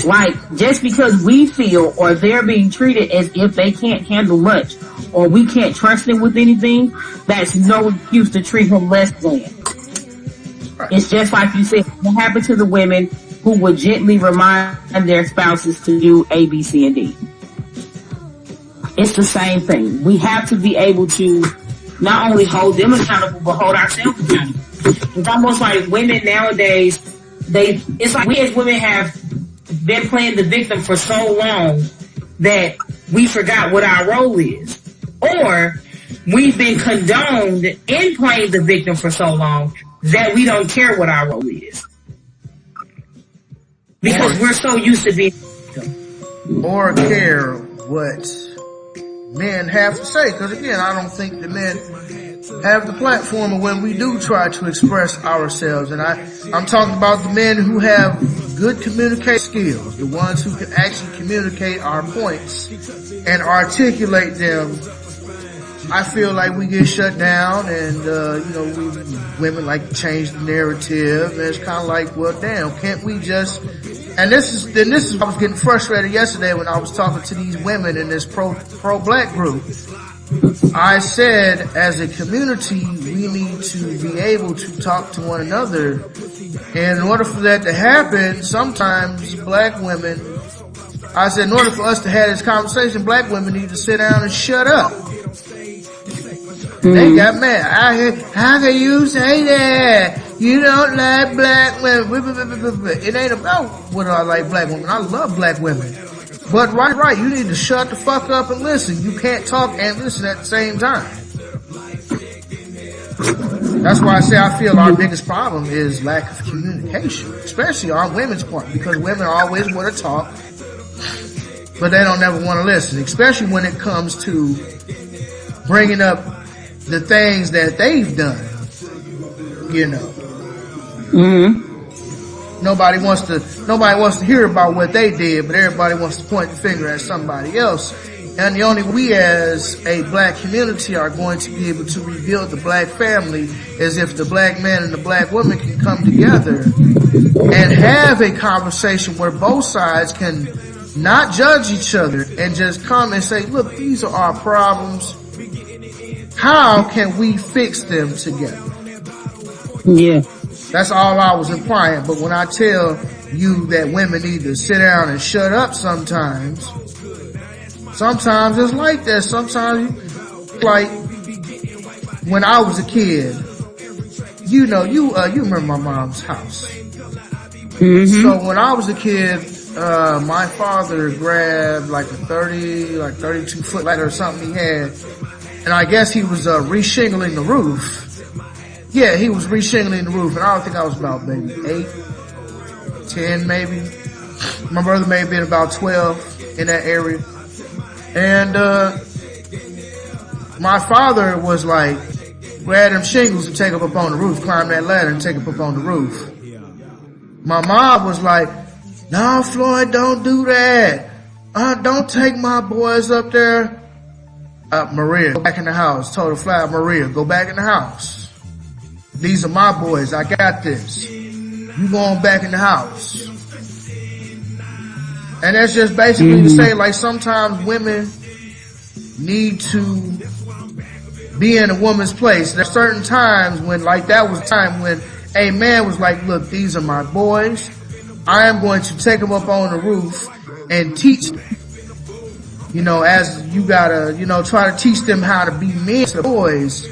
Like, just because we feel or they're being treated as if they can't handle much or we can't trust them with anything, that's no excuse to treat them less than. It's just like you said, what happened to the women who would gently remind their spouses to do A, B, C, and D. It's the same thing. We have to be able to not only hold them accountable, but hold ourselves accountable. It's almost like women nowadays, it's like we as women have been playing the victim for so long that we forgot what our role is. Or we've been condoned in playing the victim for so long that we don't care what our role is. Because we're so used to being victim. Or care what men have to say. Because again, I don't think the men have the platform when we do try to express ourselves. And I'm talking about the men who have good communication skills, the ones who can actually communicate our points and articulate them. I feel like we get shut down, and women like to change the narrative, and it's kind of like, well, damn, can't we just? And this is I was getting frustrated yesterday when I was talking to these women in this pro-black group. I said, as a community, we need to be able to talk to one another. And in order for that to happen, sometimes black women, I said, in order for us to have this conversation, black women need to sit down and shut up. They got mad. How can you say that? You don't like black women. It ain't about whether I like black women. I love black women. But right, you need to shut the fuck up and listen. You can't talk and listen at the same time. That's why I say I feel our biggest problem is lack of communication, especially on women's part, because women always want to talk, but they don't never want to listen, especially when it comes to bringing up the things that they've done, you know. Mm-hmm. Nobody wants to hear about what they did, but everybody wants to point the finger at somebody else. And the only we as a black community are going to be able to rebuild the black family is if the black man and the black woman can come together and have a conversation where both sides can not judge each other and just come and say, look, these are our problems. How can we fix them together? Yeah. That's all I was implying. But when I tell you that women need to sit down and shut up sometimes it's like that. Sometimes, like, when I was a kid, you know, you remember my mom's house. Mm-hmm. So when I was a kid, my father grabbed like a 32 foot ladder or something he had, and I guess he was re-shingling the roof. Yeah, he was re-shingling the roof, and I don't think I was about maybe 8, 10 maybe. My brother may have been about 12 in that area. And my father was like, grab them shingles and take them up on the roof, climb that ladder and take them up on the roof. My mom was like, no, Floyd, don't do that. Don't take my boys up there. Maria, go back in the house. Told her flat, Maria, go back in the house. These are my boys. I got this. You going back in the house. And that's just basically to say, like, sometimes women need to be in a woman's place. There's certain times when, like, that was a time when a man was like, look, these are my boys. I am going to take them up on the roof and teach them. You know, as you gotta, you know, try to teach them how to be men to the boys.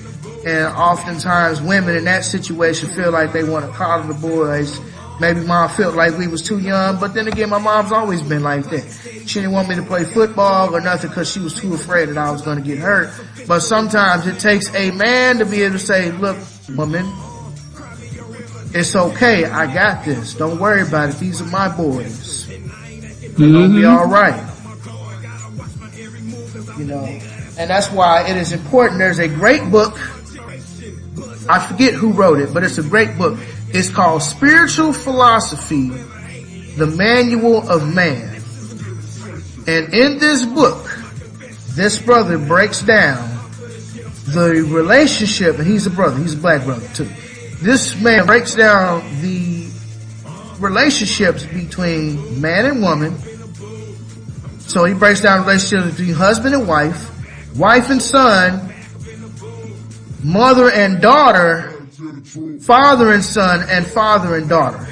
And oftentimes women in that situation feel like they want to coddle the boys. Maybe mom felt like we was too young, but then again, my mom's always been like that. She didn't want me to play football or nothing because she was too afraid that I was going to get hurt. But sometimes it takes a man to be able to say, look, woman, it's okay. I got this. Don't worry about it. These are my boys. They're going to be all right. You know, and that's why it is important. There's a great book. I forget who wrote it, but it's a great book. It's called Spiritual Philosophy, the Manual of Man. And in this book, this brother breaks down the relationship, and he's a brother, he's a black brother too. This man breaks down the relationships between man and woman. So he breaks down relationships between husband and wife and son, mother and daughter, father and son, and father and daughter.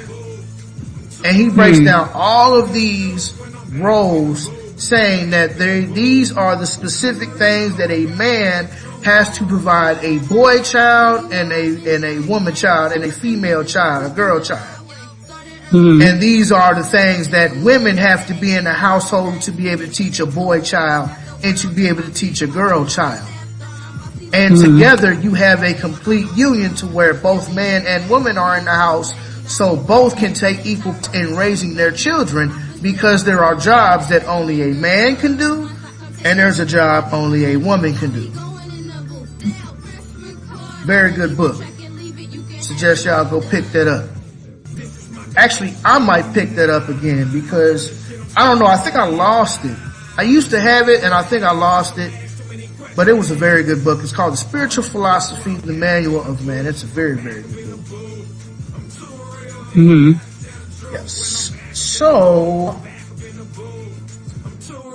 And he breaks down all of these roles, saying that these are the specific things that a man has to provide: a boy child and a woman child and a female child, a girl child. And these are the things that women have to be in the household to be able to teach a boy child and to be able to teach a girl child. And together you have a complete union to where both man and woman are in the house, so both can take equal in raising their children, because there are jobs that only a man can do and there's a job only a woman can do. Very good book. Suggest y'all go pick that up. Actually, I might pick that up again because, I don't know, I think I lost it. I used to have it and I think I lost it, but it was a very good book. It's called The Spiritual Philosophy, the Manual of Man. It's a very, very good book. Yes. So,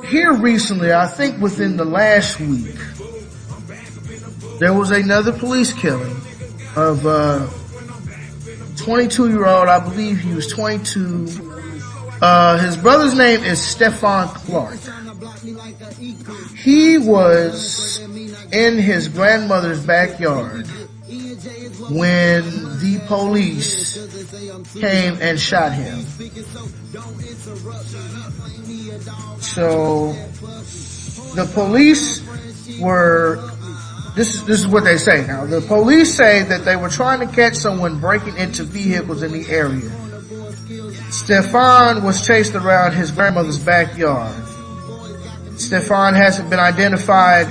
here recently, I think within the last week, there was another police killing of 22-year-old, I believe he was 22. His brother's name is Stephon Clark. He was in his grandmother's backyard when the police came and shot him. So the police were, this is what they say now. The police say that they were trying to catch someone breaking into vehicles in the area. Stefan was chased around his grandmother's backyard. Stefan hasn't been identified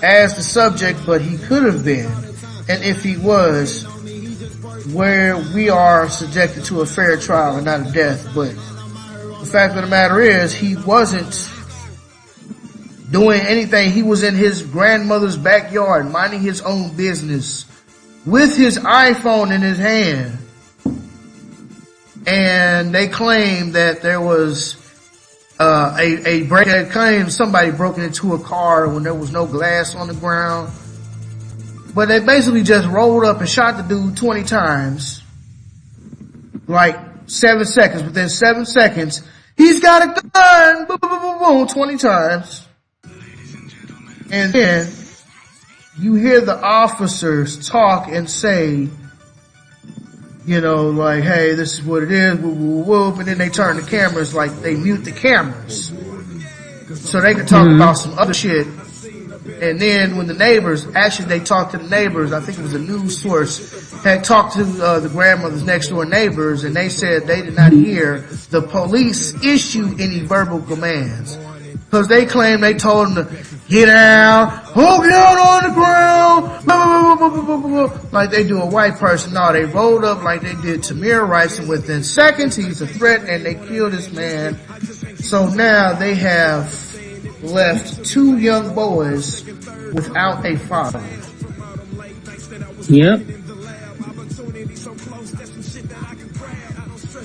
as the subject, but he could have been. And if he was, where we are subjected to a fair trial and not a death. But the fact of the matter is, he wasn't doing anything. He was in his grandmother's backyard, minding his own business, with his iPhone in his hand. And they claim that there was a break. They claim somebody broke into a car when there was no glass on the ground. But they basically just rolled up and shot the dude 20 times. Like 7 seconds. Within 7 seconds, he's got a gun. Boom, boom, boom, boom, 20 times. And then you hear the officers talk and say, you know, like, hey, this is what it is, whoop, whoop, whoop, and then they turn the cameras, like, they mute the cameras. So they can talk about some other shit. And then when the neighbors, actually they talked to the neighbors, I think it was a news source, had talked to the grandmother's next door neighbors, and they said they did not hear the police issue any verbal commands. Because they claim they told them to get down, oh, get down on the ground, blah, blah, blah, blah, blah, blah, like they do a white person. No, they rolled up like they did Tamir Rice, and within seconds he's a threat, and they killed this man. So now they have left 2 young boys without a father. Yep.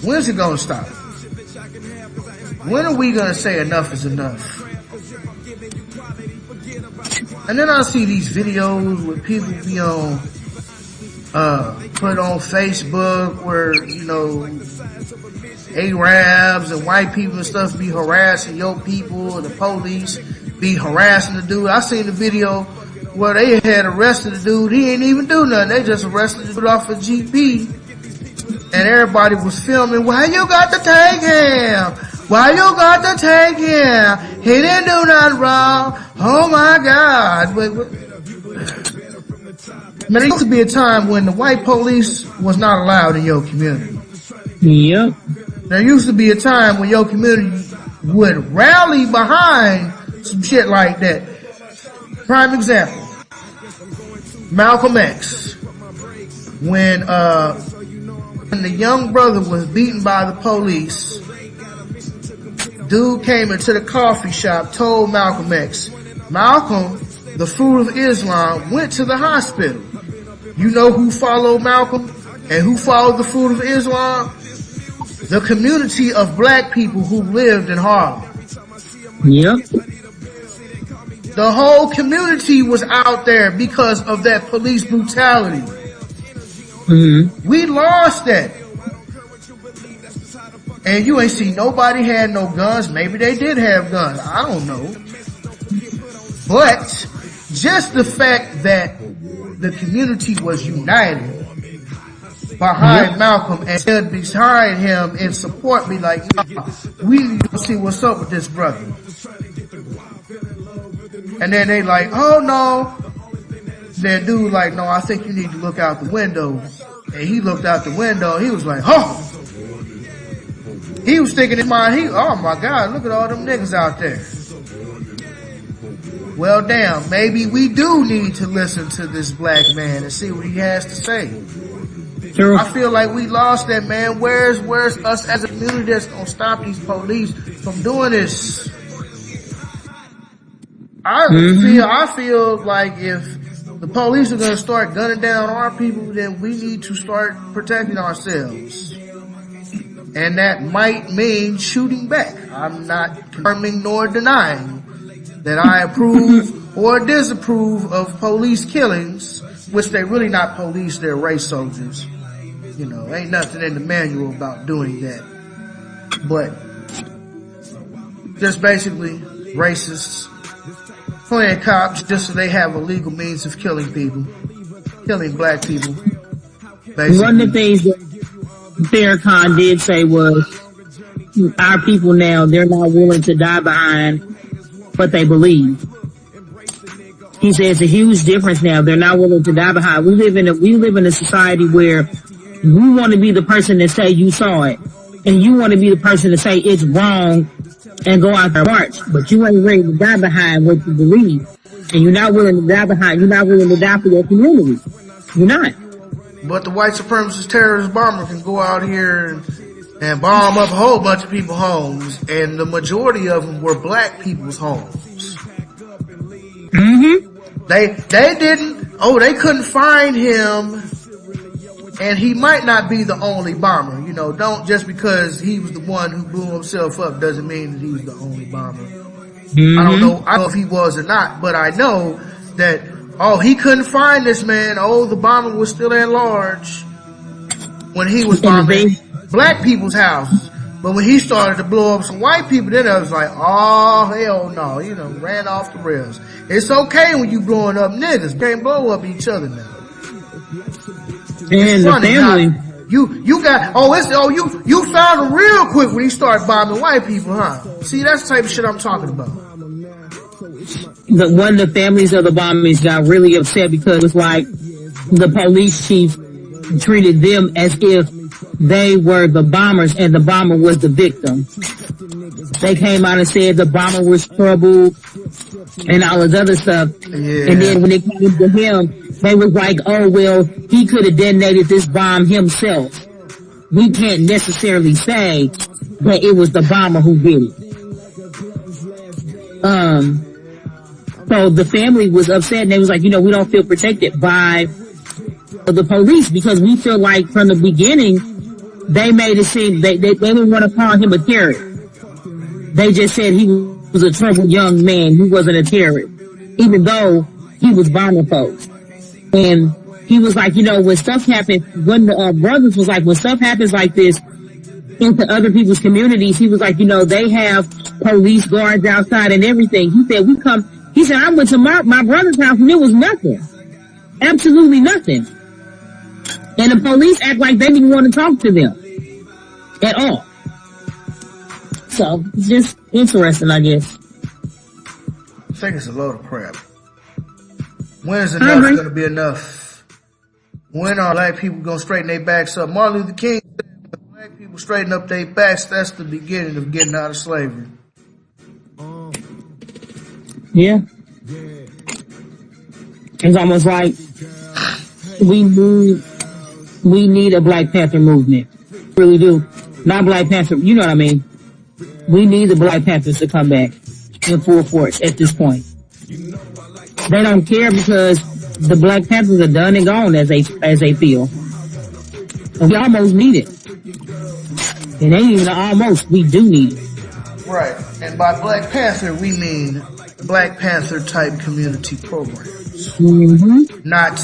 When's it gonna stop? When are we gonna say enough is enough? And then I see these videos where people be on, put on Facebook where, you know, Arabs and white people and stuff be harassing your people, and the police be harassing the dude. I seen the video where they had arrested the dude. He didn't even do nothing. They just arrested the dude off a GP. And everybody was filming, why you got to take him? Why you got to take him? He didn't do nothing wrong. Oh my God. Man, there used to be a time when the white police was not allowed in your community. Yep. There used to be a time when your community would rally behind some shit like that. Prime example, Malcolm X. When the young brother was beaten by the police, dude came into the coffee shop, told Malcolm X. Malcolm, the fruit of Islam, went to the hospital. You know who followed Malcolm and who followed the fruit of Islam? The community of black people who lived in Harlem. Yep. The whole community was out there because of that police brutality. Mm-hmm. We lost that. And you ain't see nobody had no guns. Maybe they did have guns. I don't know. But just the fact that the community was united behind Malcolm and stood behind him and support me, like, nah, we need to see what's up with this brother. And then they like, oh no. Then dude like, no, I think you need to look out the window. And he looked out the window. He was like, oh. He was thinking in his mind, oh my God, look at all them niggas out there. Well, damn, maybe we do need to listen to this black man and see what he has to say. Sure. I feel like we lost that, man. Where's us as a community that's gonna stop these police from doing this? I feel like if the police are gonna start gunning down our people, then we need to start protecting ourselves. And that might mean shooting back. I'm not confirming nor denying that I approve or disapprove of police killings, which they're really not police, they're race soldiers. You know, ain't nothing in the manual about doing that. But just basically racists playing cops just so they have a legal means of killing people, killing black people. Basically. One of the things that Farrakhan did say was, our people now, they're not willing to die behind what they believe. He says it's a huge difference now. They're not willing to die behind. We live in a society where you want to be the person to say you saw it, and you want to be the person to say it's wrong and go out there and march, but you ain't ready to die behind what you believe, and you're not willing to die behind. You're not willing to die for your community. You're not. But the white supremacist terrorist bomber can go out here and bomb up a whole bunch of people's homes, and the majority of them were black people's homes. Mm-hmm. They couldn't find him, and he might not be the only bomber. You know, don't just because he was the one who blew himself up doesn't mean that he was the only bomber. Mm-hmm. I don't know if he was or not, but I know that, he couldn't find this man. The bomber was still at large when he was bombing black people's houses. But when he started to blow up some white people, then I was like, oh, hell no, ran off the rails. It's okay when you blowing up niggas. Can't blow up each other now. And the family. You found him real quick when he started bombing white people, huh? See, that's the type of shit I'm talking about. One of the families of the bombers got really upset because it was like the police chief treated them as if they were the bombers and the bomber was the victim. They came out and said the bomber was troubled and all this other stuff. Yeah. And then when it came to him, they was like, oh, well, he could have detonated this bomb himself. We can't necessarily say that it was the bomber who did it. So the family was upset and they was like, we don't feel protected by the police because we feel like from the beginning, they made it seem they didn't want to call him a terrorist. They just said he was a troubled young man. He wasn't a terrorist, even though he was bombing folks. And he was like, when stuff happened, when the brothers was like, when stuff happens like this into other people's communities, he was like, they have police guards outside and everything. He said, I went to my brother's house and there was nothing. Absolutely nothing. And the police act like they didn't want to talk to them at all. So, it's just interesting, I guess. I think it's a load of crap. When is enough going to be enough? When are black people going to straighten their backs up? Martin Luther King said, when black people straighten up their backs, that's the beginning of getting out of slavery. Yeah. It's almost like we need a Black Panther movement. Really do. Not Black Panther, you know what I mean? We need the Black Panthers to come back in full force at this point. They don't care because the Black Panthers are done and gone as they feel. And we almost need it. It ain't even almost, we do need it. Right. And by Black Panther, we mean Black Panther type community programs. Mm-hmm. Not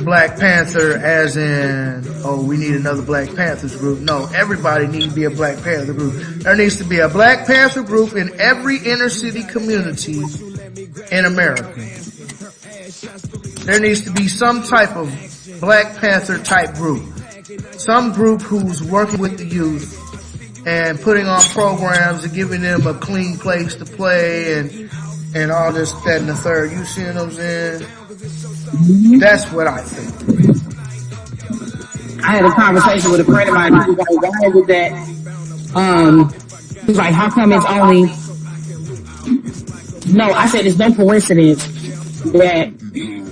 Black Panther as in, we need another Black Panthers group. No, everybody needs to be a Black Panther group. There needs to be a Black Panther group in every inner city community in America. There needs to be some type of Black Panther type group. Some group who's working with the youth and putting on programs and giving them a clean place to play and all this, that, and the third. You see what I'm saying? That's what I think. I had a conversation with a friend of mine. He was like, why is that? He was like, how come it's only... No, I said it's no coincidence that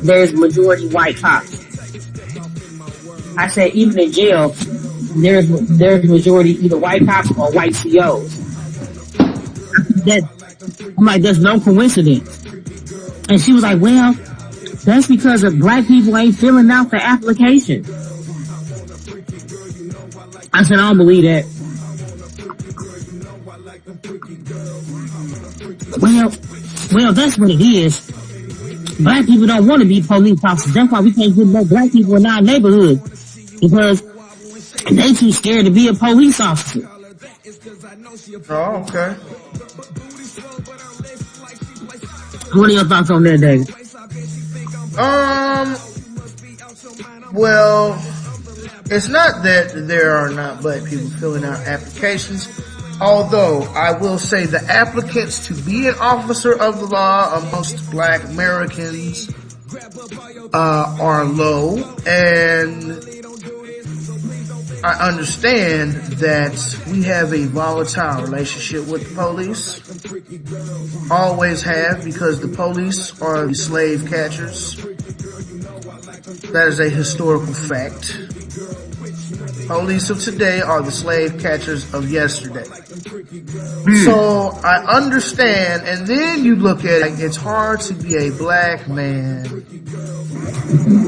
there's majority white cops. I said even in jail, there's majority either white cops or white COs. I'm like, there's no coincidence. And she was like, well, that's because of black people ain't filling out the application. I said, I don't believe that. Well, that's what it is. Black people don't want to be police officers. That's why we can't get no black people in our neighborhood. Because they too scared to be a police officer. Oh, okay. What are your thoughts on that, David? Well, It's not that there are not black people filling out applications, although I will say the applicants to be an officer of the law amongst black Americans are low, and I understand that we have a volatile relationship with the police. Always have, because the police are the slave catchers. That is a historical fact. Police of today are the slave catchers of yesterday. So I understand, and then you look at it, it's hard to be a black man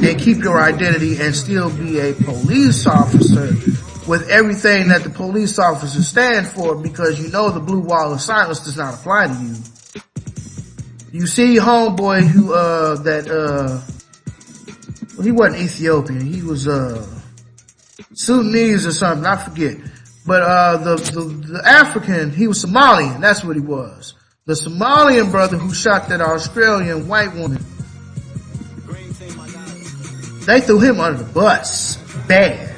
and keep your identity and still be a police officer with everything that the police officers stand for, because you know the blue wall of silence does not apply to you. You see homeboy who, well, he wasn't Ethiopian, he was, Sudanese or something, I forget. But, the African, he was Somalian, that's what he was. The Somalian brother who shot that Australian white woman, they threw him under the bus. Bad.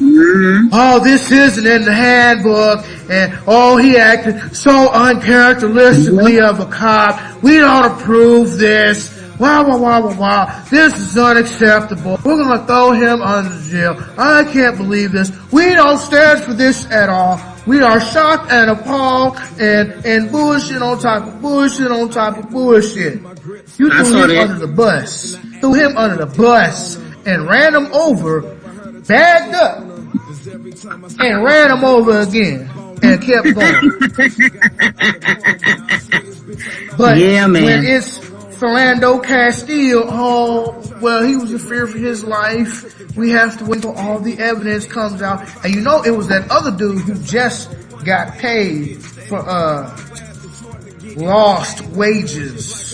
Oh, this isn't in the handbook, and oh, he acted so uncharacteristically of a cop. We don't approve this. Wow. This is unacceptable. We're gonna throw him under jail. I can't believe this. We don't stand for this at all. We are shocked and appalled and bullshit on top of bullshit on top of bullshit. You threw him under the bus. Threw him under the bus and ran him over, bagged up, and ran him over again and kept going. But yeah, man, when it's Philando Castile, oh, well, he was in fear for his life. We have to wait until all the evidence comes out. And you know, it was that other dude who just got paid for, lost wages.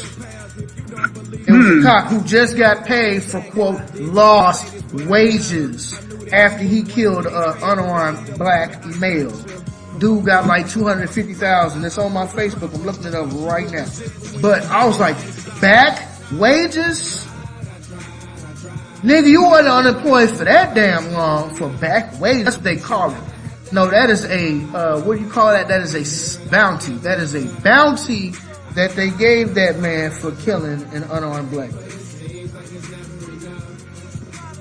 It was a cop who just got paid for, quote, lost wages after he killed an unarmed black male. Dude got like $250,000. It's on my Facebook. I'm looking it up right now. But I was like, back wages? Nigga, you wasn't unemployed for that damn long for back wages. That's what they call it. No, that is a, what do you call that? That is a bounty. That is a bounty that they gave that man for killing an unarmed black man.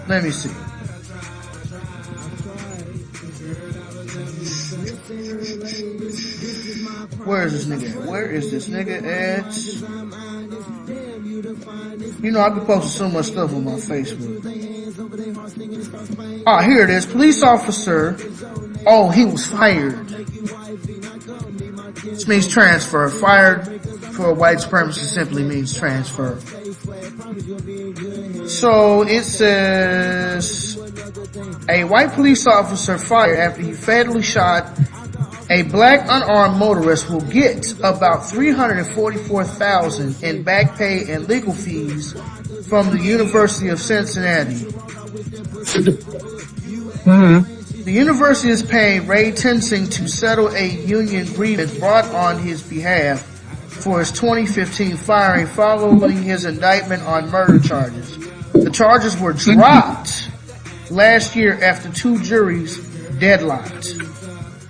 Let me see. Where is this nigga at? Where is this nigga at? You know, I've been posting so much stuff on my Facebook. Ah, here it is. Police officer. Oh, he was fired. This means transfer. Fired for white supremacy simply means transfer. So it says a white police officer fired after he fatally shot a black unarmed motorist will get about $344,000 in back pay and legal fees from the University of Cincinnati. The university is paying Ray Tensing to settle a union grievance brought on his behalf for his 2015 firing following his indictment on murder charges. The charges were dropped last year after two juries deadlocked.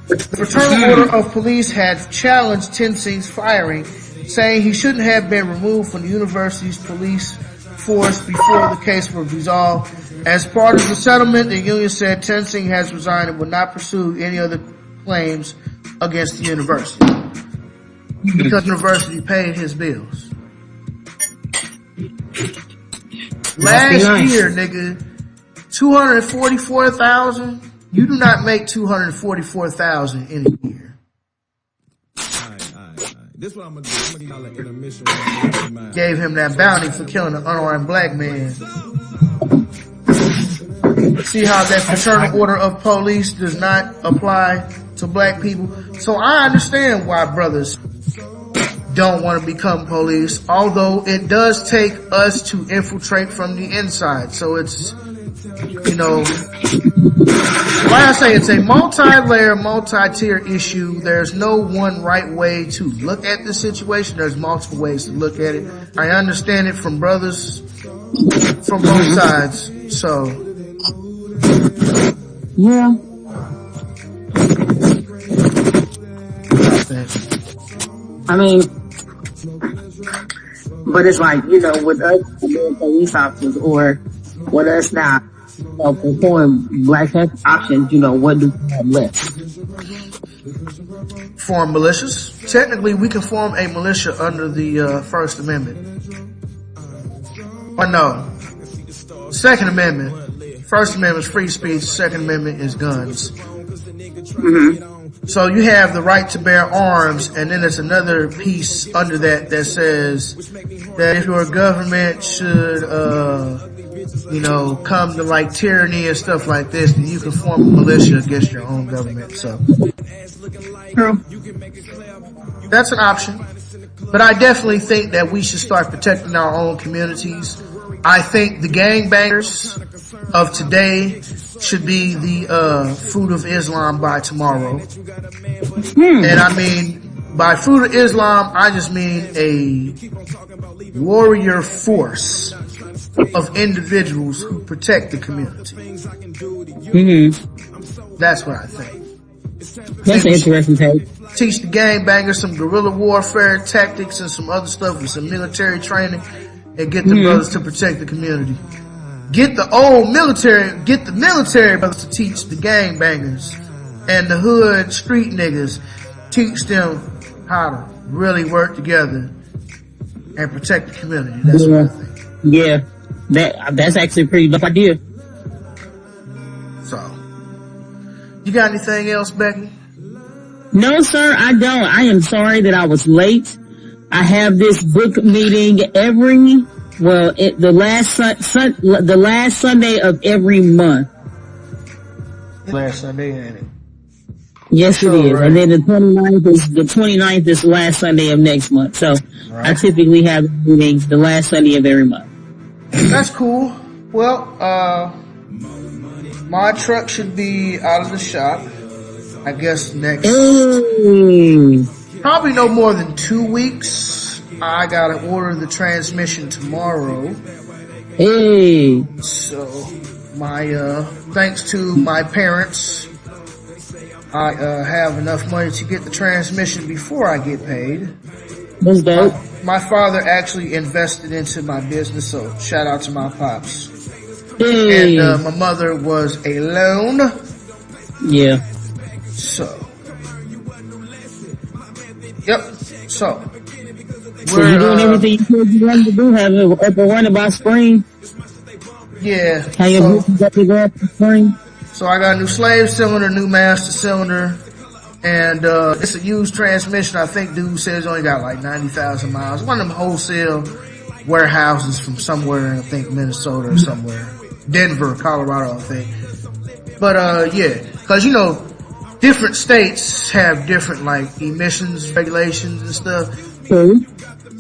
The Fraternal Order of Police had challenged Tensing's firing, saying he shouldn't have been removed from the university's police force before the case was resolved. As part of the settlement, the union said Tensing has resigned and will not pursue any other claims against the university because the university paid his bills. Last year, nigga, $244,000. You do not make $244,000 in a year. This what I'm gonna do. I'm gonna give y'all an intermission. Gave him that bounty for killing an unarmed black man. See how that Fraternal Order of Police does not apply to black people? So I understand why brothers don't want to become police, although it does take us to infiltrate from the inside. So it's, you know, like I say, it's a multi-layer, multi-tier issue. There's no one right way to look at the situation. There's multiple ways to look at it. I understand it from brothers from both sides. So Yeah. I mean, but it's like, you know, with us being police officers or with us now, performing black options, you know, what do we have left? Form militias. Technically, we can form a militia under the First Amendment. Or no, Second Amendment. First Amendment is free speech. Second Amendment is guns. Mm-hmm. So you have the right to bear arms, and then there's another piece under that says that if your government should, you know, come to like tyranny and stuff like this, then you can form a militia against your own government. So True. that's an option. But I definitely think that we should start protecting our own communities. I think the gangbangers of today should be the fruit of Islam by tomorrow. And I mean, by fruit of Islam, I just mean a warrior force of individuals who protect the community. Mm-hmm. That's what I think. That's an interesting take. Teach the gangbangers some guerrilla warfare tactics and some other stuff with some military training, and get the brothers to protect the community. Get the military brothers to teach the gangbangers and the hood street niggas, teach them how to really work together and protect the community. That's what I think. Yeah, that's actually a pretty dope idea. So, you got anything else, Becky? No, sir, I don't. I am sorry that I was late. I have this book meeting the last Sunday of every month. Last Sunday, ain't it? Yes, it is. Right. And then the 29th is the last Sunday of next month. So right. I typically have meetings the last Sunday of every month. That's cool. Well, my truck should be out of the shop, I guess probably no more than 2 weeks. I gotta order the transmission tomorrow. Hey. So, thanks to my parents, I have enough money to get the transmission before I get paid. That's dope. My father actually invested into my business, so shout out to my pops. Hey. And my mother was a loan. Yeah. So, yep. So you're doing everything you said you wanted to do, have it up and running by spring? Yeah. How your business up to go up in spring? So I got a new slave cylinder, new master cylinder, and it's a used transmission. I think dude says only got like 90,000 miles. One of them wholesale warehouses from somewhere, I think Minnesota or somewhere. Denver, Colorado, I think. But yeah, cause you know, different states have different like emissions regulations and stuff.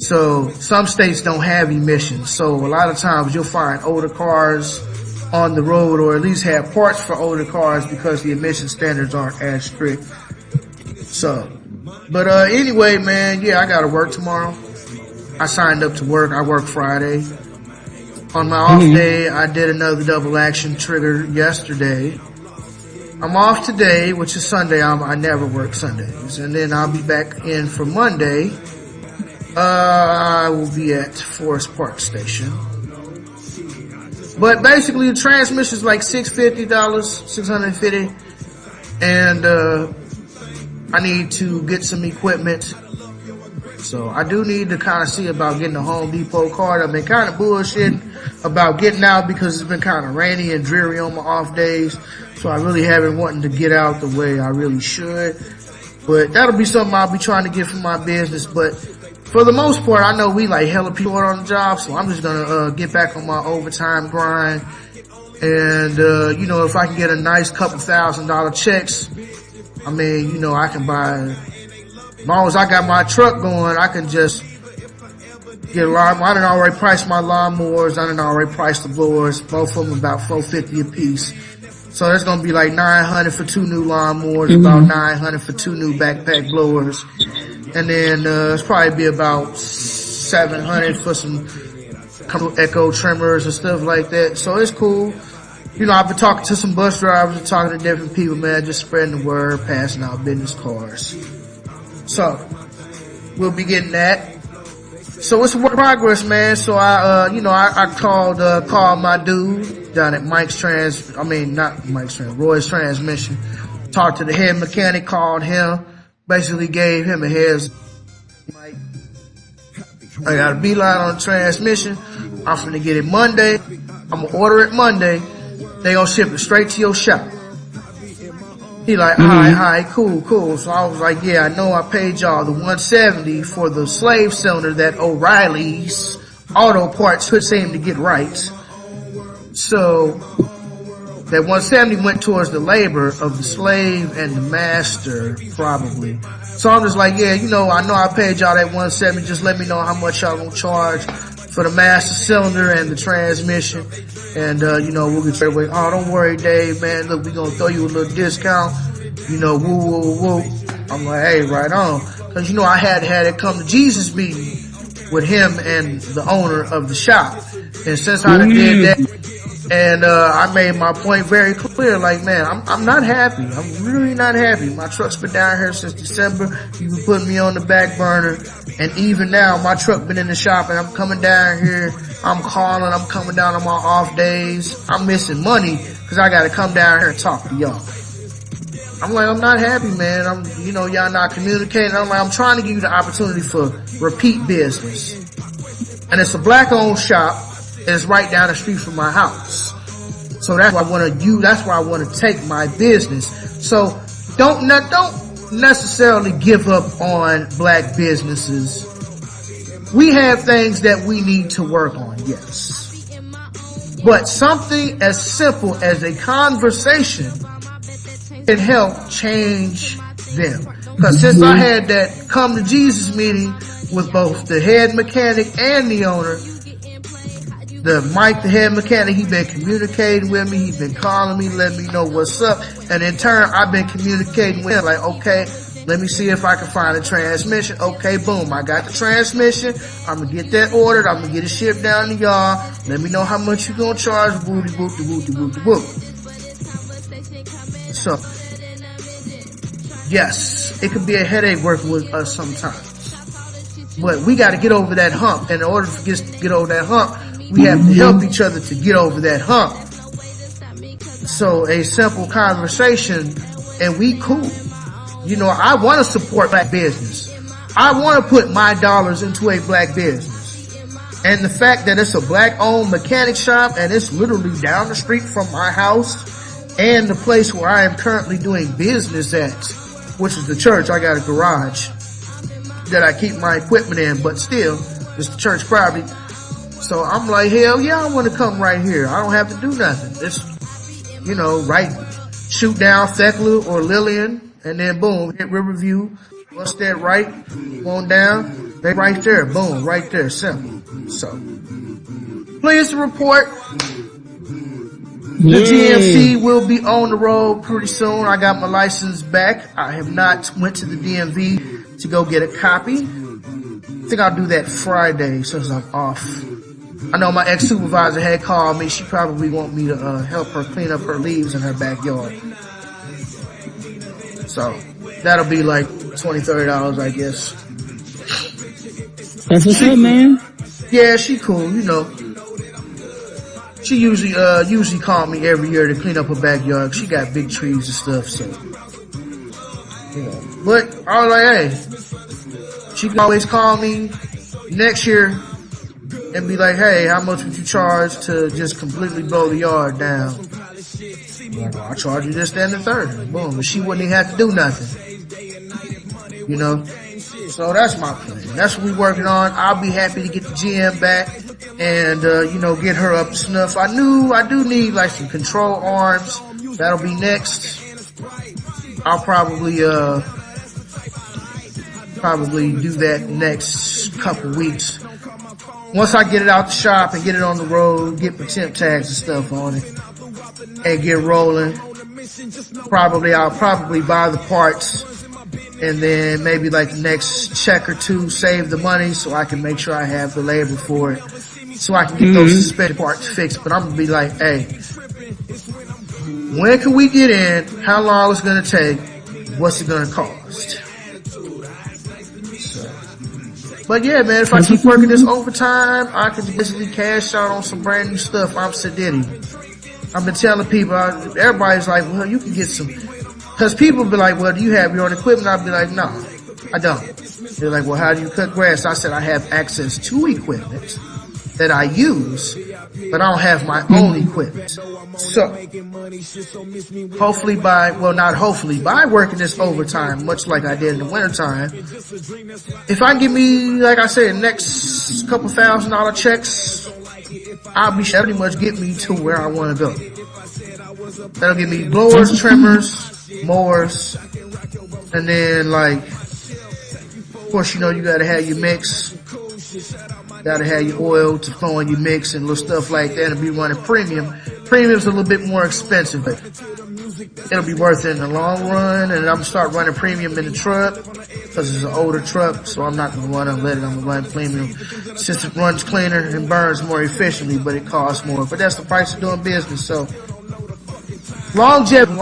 So some states don't have emissions. So a lot of times you'll find older cars on the road, or at least have parts for older cars because the emission standards aren't as strict. So, but anyway, man, yeah, I gotta work tomorrow. I signed up to work. I work Friday. On my off day, I did another double action trigger yesterday. I'm off today, which is Sunday. I never work Sundays. And then I'll be back in for Monday. I will be at Forest Park Station. But basically, the transmission is like $650, $650. And I need to get some equipment. So I do need to kind of see about getting a Home Depot card. I've been kind of bullshitting about getting out because it's been kind of rainy and dreary on my off days. So I really haven't wanted to get out the way I really should. But that'll be something I'll be trying to get from my business. But for the most part, I know we like hella people on the job. So I'm just going to get back on my overtime grind. And, you know, if I can get a nice couple $1,000 checks, I mean, you know, I can buy, as long as I got my truck going, I can just get a lawnmower. I done already priced my lawnmowers. I done already priced the blowers. Both of them about $450 a piece. So that's going to be like $900 for 2 new lawnmowers, about $900 for 2 new backpack blowers. And then, it's probably be about $700 for some couple echo trimmers and stuff like that. So it's cool. you know, I've been talking to some bus drivers and talking to different people, man, just spreading the word, passing out business cards. So, we'll be getting that. So it's a work in progress, man. So I called my dude down at Roy's Transmission. Talked to the head mechanic, called him, basically gave him a heads. I got a beeline on the transmission. I'm finna get it Monday. I'm gonna order it Monday. They gonna ship it straight to your shop. He like, all right, cool. So I was like, yeah, I know I paid y'all the $170 for the slave cylinder that O'Reilly's Auto Parts could seem to get right. So that $170 went towards the labor of the slave and the master, probably. So I'm just like, yeah, you know I paid y'all that $170. Just let me know how much y'all gonna charge for the master cylinder and the transmission. And, we'll get straight away. Oh, don't worry, Dave, man. Look, we gonna throw you a little discount. Woo. I'm like, hey, right on. Cause, I had it come to Jesus meeting with him and the owner of the shop. And since I done did that, and, I made my point very clear, like, man, I'm not happy. I'm really not happy. My truck's been down here since December. You've been putting me on the back burner. And even now, my truck been in the shop and I'm coming down here. I'm calling, I'm coming down on my off days. I'm missing money because I got to come down here and talk to y'all. I'm like, I'm not happy, man. Y'all not communicating. I'm like, I'm trying to give you the opportunity for repeat business. And it's a black owned shop and it's right down the street from my house. So that's why I want to take my business. So don't necessarily give up on black businesses. We have things that we need to work on, yes. But something as simple as a conversation can help change them. Because since I had that come to Jesus meeting with both the head mechanic and the owner, the head mechanic, he been communicating with me, he been calling me, letting me know what's up. And in turn, I've been communicating with him like, okay, let me see if I can find a transmission. Okay, boom, I got the transmission. I'm gonna get that ordered. I'm gonna get it shipped down to y'all. Let me know how much you gonna charge. Booty. So, yes, it could be a headache working with us sometimes. But we gotta get over that hump. And in order to get over that hump, we have to help each other to get over that hump. So a simple conversation and we cool. I want to support black business. I want to put my dollars into a black business. And the fact that it's a black owned mechanic shop and it's literally down the street from my house and the place where I am currently doing business at, which is the church. I got a garage that I keep my equipment in, but still, it's the church property. So I'm like, hell yeah, I want to come right here. I don't have to do nothing. It's, right, shoot down Thekla or Lillian. And then boom, hit Riverview. What's that right? On down. They right there. Boom, right there. Simple. So, pleased to report the GMC will be on the road pretty soon. I got my license back. I have not went to the DMV to go get a copy. I think I'll do that Friday since I'm off. I know my ex-supervisor had called me. She probably want me to help her clean up her leaves in her backyard. So that'll be like $20-$30, I guess. That's what's up, man. Yeah, she cool, She usually call me every year to clean up her backyard. She got big trees and stuff, so But I was like, hey, she can always call me next year and be like, hey, how much would you charge to just completely blow the yard down? I'll charge you this, that, and the third. Boom. But she wouldn't even have to do nothing. So that's my plan. That's what we're working on. I'll be happy to get the GM back and, get her up to snuff. I do need like some control arms. That'll be next. I'll probably do that next couple weeks. Once I get it out the shop and get it on the road, get my temp tags and stuff on it, and get rolling. I'll probably buy the parts and then maybe like the next check or two, save the money so I can make sure I have the labor for it. So I can get those suspended parts fixed. But I'm gonna be like, hey, when can we get in, how long it's going to take, what's it going to cost. But yeah, man, if I keep working this overtime, I can basically cash out on some brand new stuff. I'm Sedity. I've been telling people, everybody's like, well, you can get some, because people be like, well, do you have your own equipment? I'll be like, no, I don't. They're like, well, how do you cut grass? I said, I have access to equipment that I use, but I don't have my own equipment. So, hopefully by working this overtime, much like I did in the wintertime, if I give me, like I said, next couple $1,000 checks, I'll be pretty much get me to where I want to go. That'll give me blowers, trimmers, mowers, and then like, of course, you know, you gotta have your mix. Gotta have your oil to throw in your mix and little stuff like that, and be running premium. Premium's a little bit more expensive, but it'll be worth it in the long run. And I'm gonna start running premium in the truck because it's an older truck, so I'm not gonna run unleaded. I'm gonna run premium since it runs cleaner and burns more efficiently, but it costs more. But that's the price of doing business. So longevity.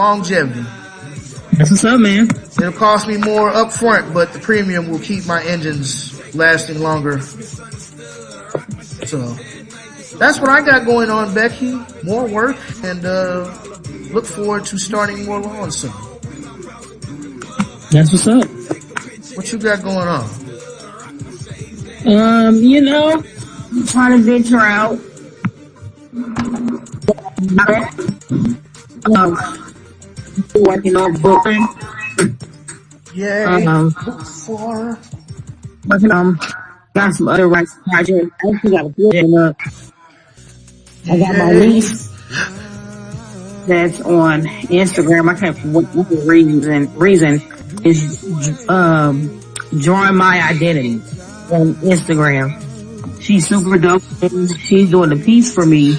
That's what's up, man. It'll cost me more up front, but the premium will keep my engines lasting longer. So that's what I got going on, Becky. More work, and look forward to starting more lawns soon. That's what's up. What you got going on? You know, I'm trying to venture out. Working on booking. Yeah. Working on. Got some other rights projects. I actually got a good one up. I got my niece that's on Instagram. I can't what reason is drawing my identity on Instagram. She's super dope. She's doing a piece for me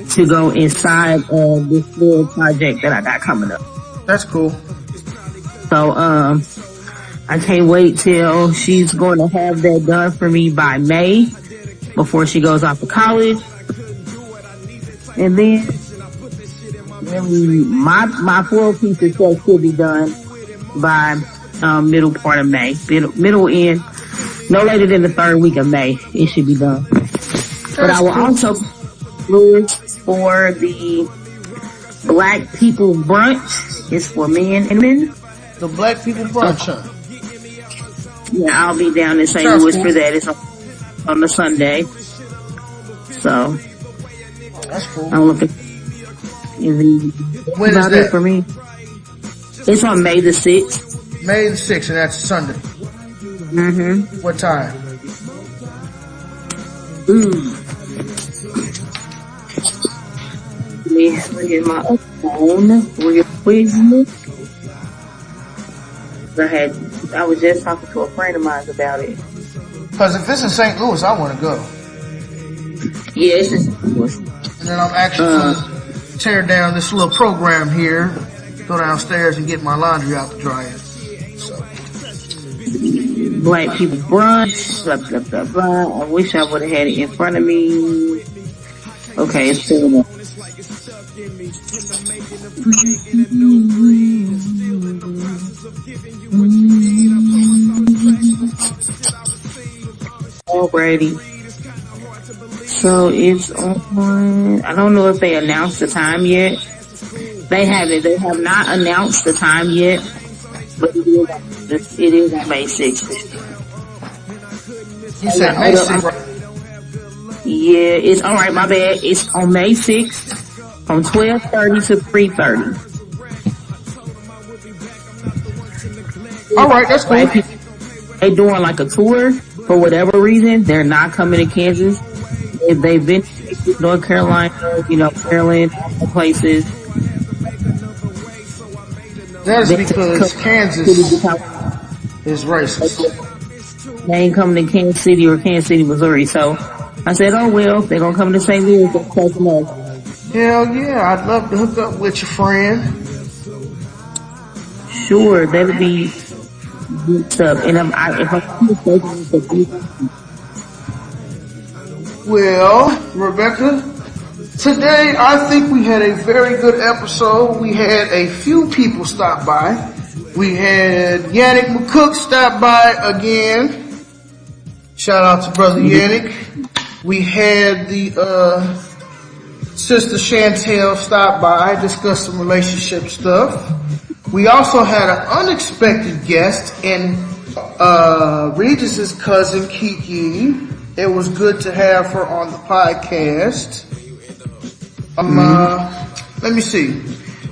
to go inside of this little project that I got coming up. That's cool. So I can't wait till she's going to have that done for me by May before she goes off to college. And then my full piece of stuff should be done by middle part of May. Middle end, no later than the third week of May, it should be done. But I will also look for the Black People Brunch. It's for men and women. The Black People Brunch, huh? Yeah, I'll be down in St. Louis for that. It's on the Sunday. So that's cool. I'm looking. When is that? It for me. It's on May the 6th. May the 6th, and that's Sunday. Mm-hmm. What time? Let me get my phone real quick. I was just talking to a friend of mine about it. Because if it's in St. Louis, I want to go. Yeah, it's in St. Louis. And then I'm actually going to tear down this little program here, go downstairs and get my laundry out the dryer. So. Black People Brunch, blah, blah, blah, blah. I wish I would have had it in front of me. Okay, it's still up. Alrighty. So it's on, I don't know if they announced the time yet. They have not announced the time yet, but it is on May 6th. You said May 6th? Yeah, it's alright, my bad. It's on May 6th from 12:30 to 3:30. Alright, that's cool. They doing like a tour for whatever reason. They're not coming to Kansas. They've been to North Carolina, Maryland, places. That's because Kansas is racist. They ain't coming to Kansas City or Kansas City, Missouri. So I said, oh well, they're gonna come to St. Louis. That's close enough. Hell yeah, I'd love to hook up with your friend. Sure, that'll be good stuff. And if I'm well, Rebecca, Today, I think we had a very good episode. We had a few people stop by. We had Yannick McCook stop by again. Shout out to brother Yannick. We had the sister Chantel stop by, discuss some relationship stuff. We also had an unexpected guest in Regis's cousin Kiki. It was good to have her on the podcast. Let me see.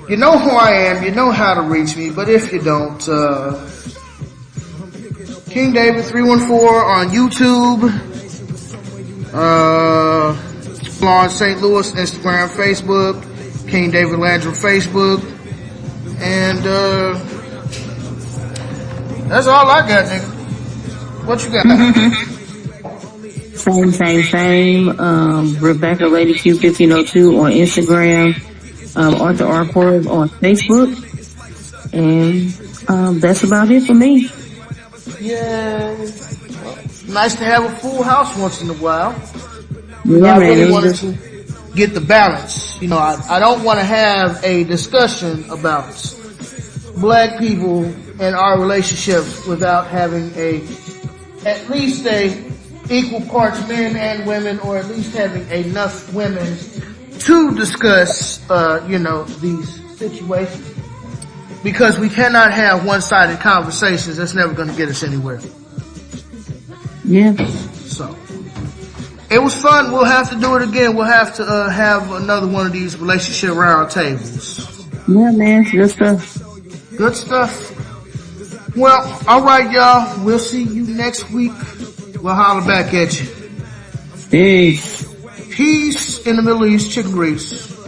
You know who I am. You know how to reach me. But if you don't, King David 314 on YouTube. On St. Louis, Instagram, Facebook. King David Landrum, Facebook. And that's all I got, nigga. What you got? Same. Rebecca Lady Q1502 on Instagram, Arthur R. Corb on Facebook, and that's about it for me. Yeah. Nice to have a full house once in a while. Yeah, I man. really wanted to get the balance. You know, I don't want to have a discussion about black people and our relationships without having at least equal parts men and women, or at least having enough women to discuss, these situations. Because we cannot have one-sided conversations. That's never going to get us anywhere. Yeah. So, it was fun. We'll have to do it again. We'll have to have another one of these relationship round tables. Yeah, man. Good stuff. Good stuff. Well, all right, y'all. We'll see you next week. We'll holler back at you. Peace. Peace in the Middle East, chicken grease.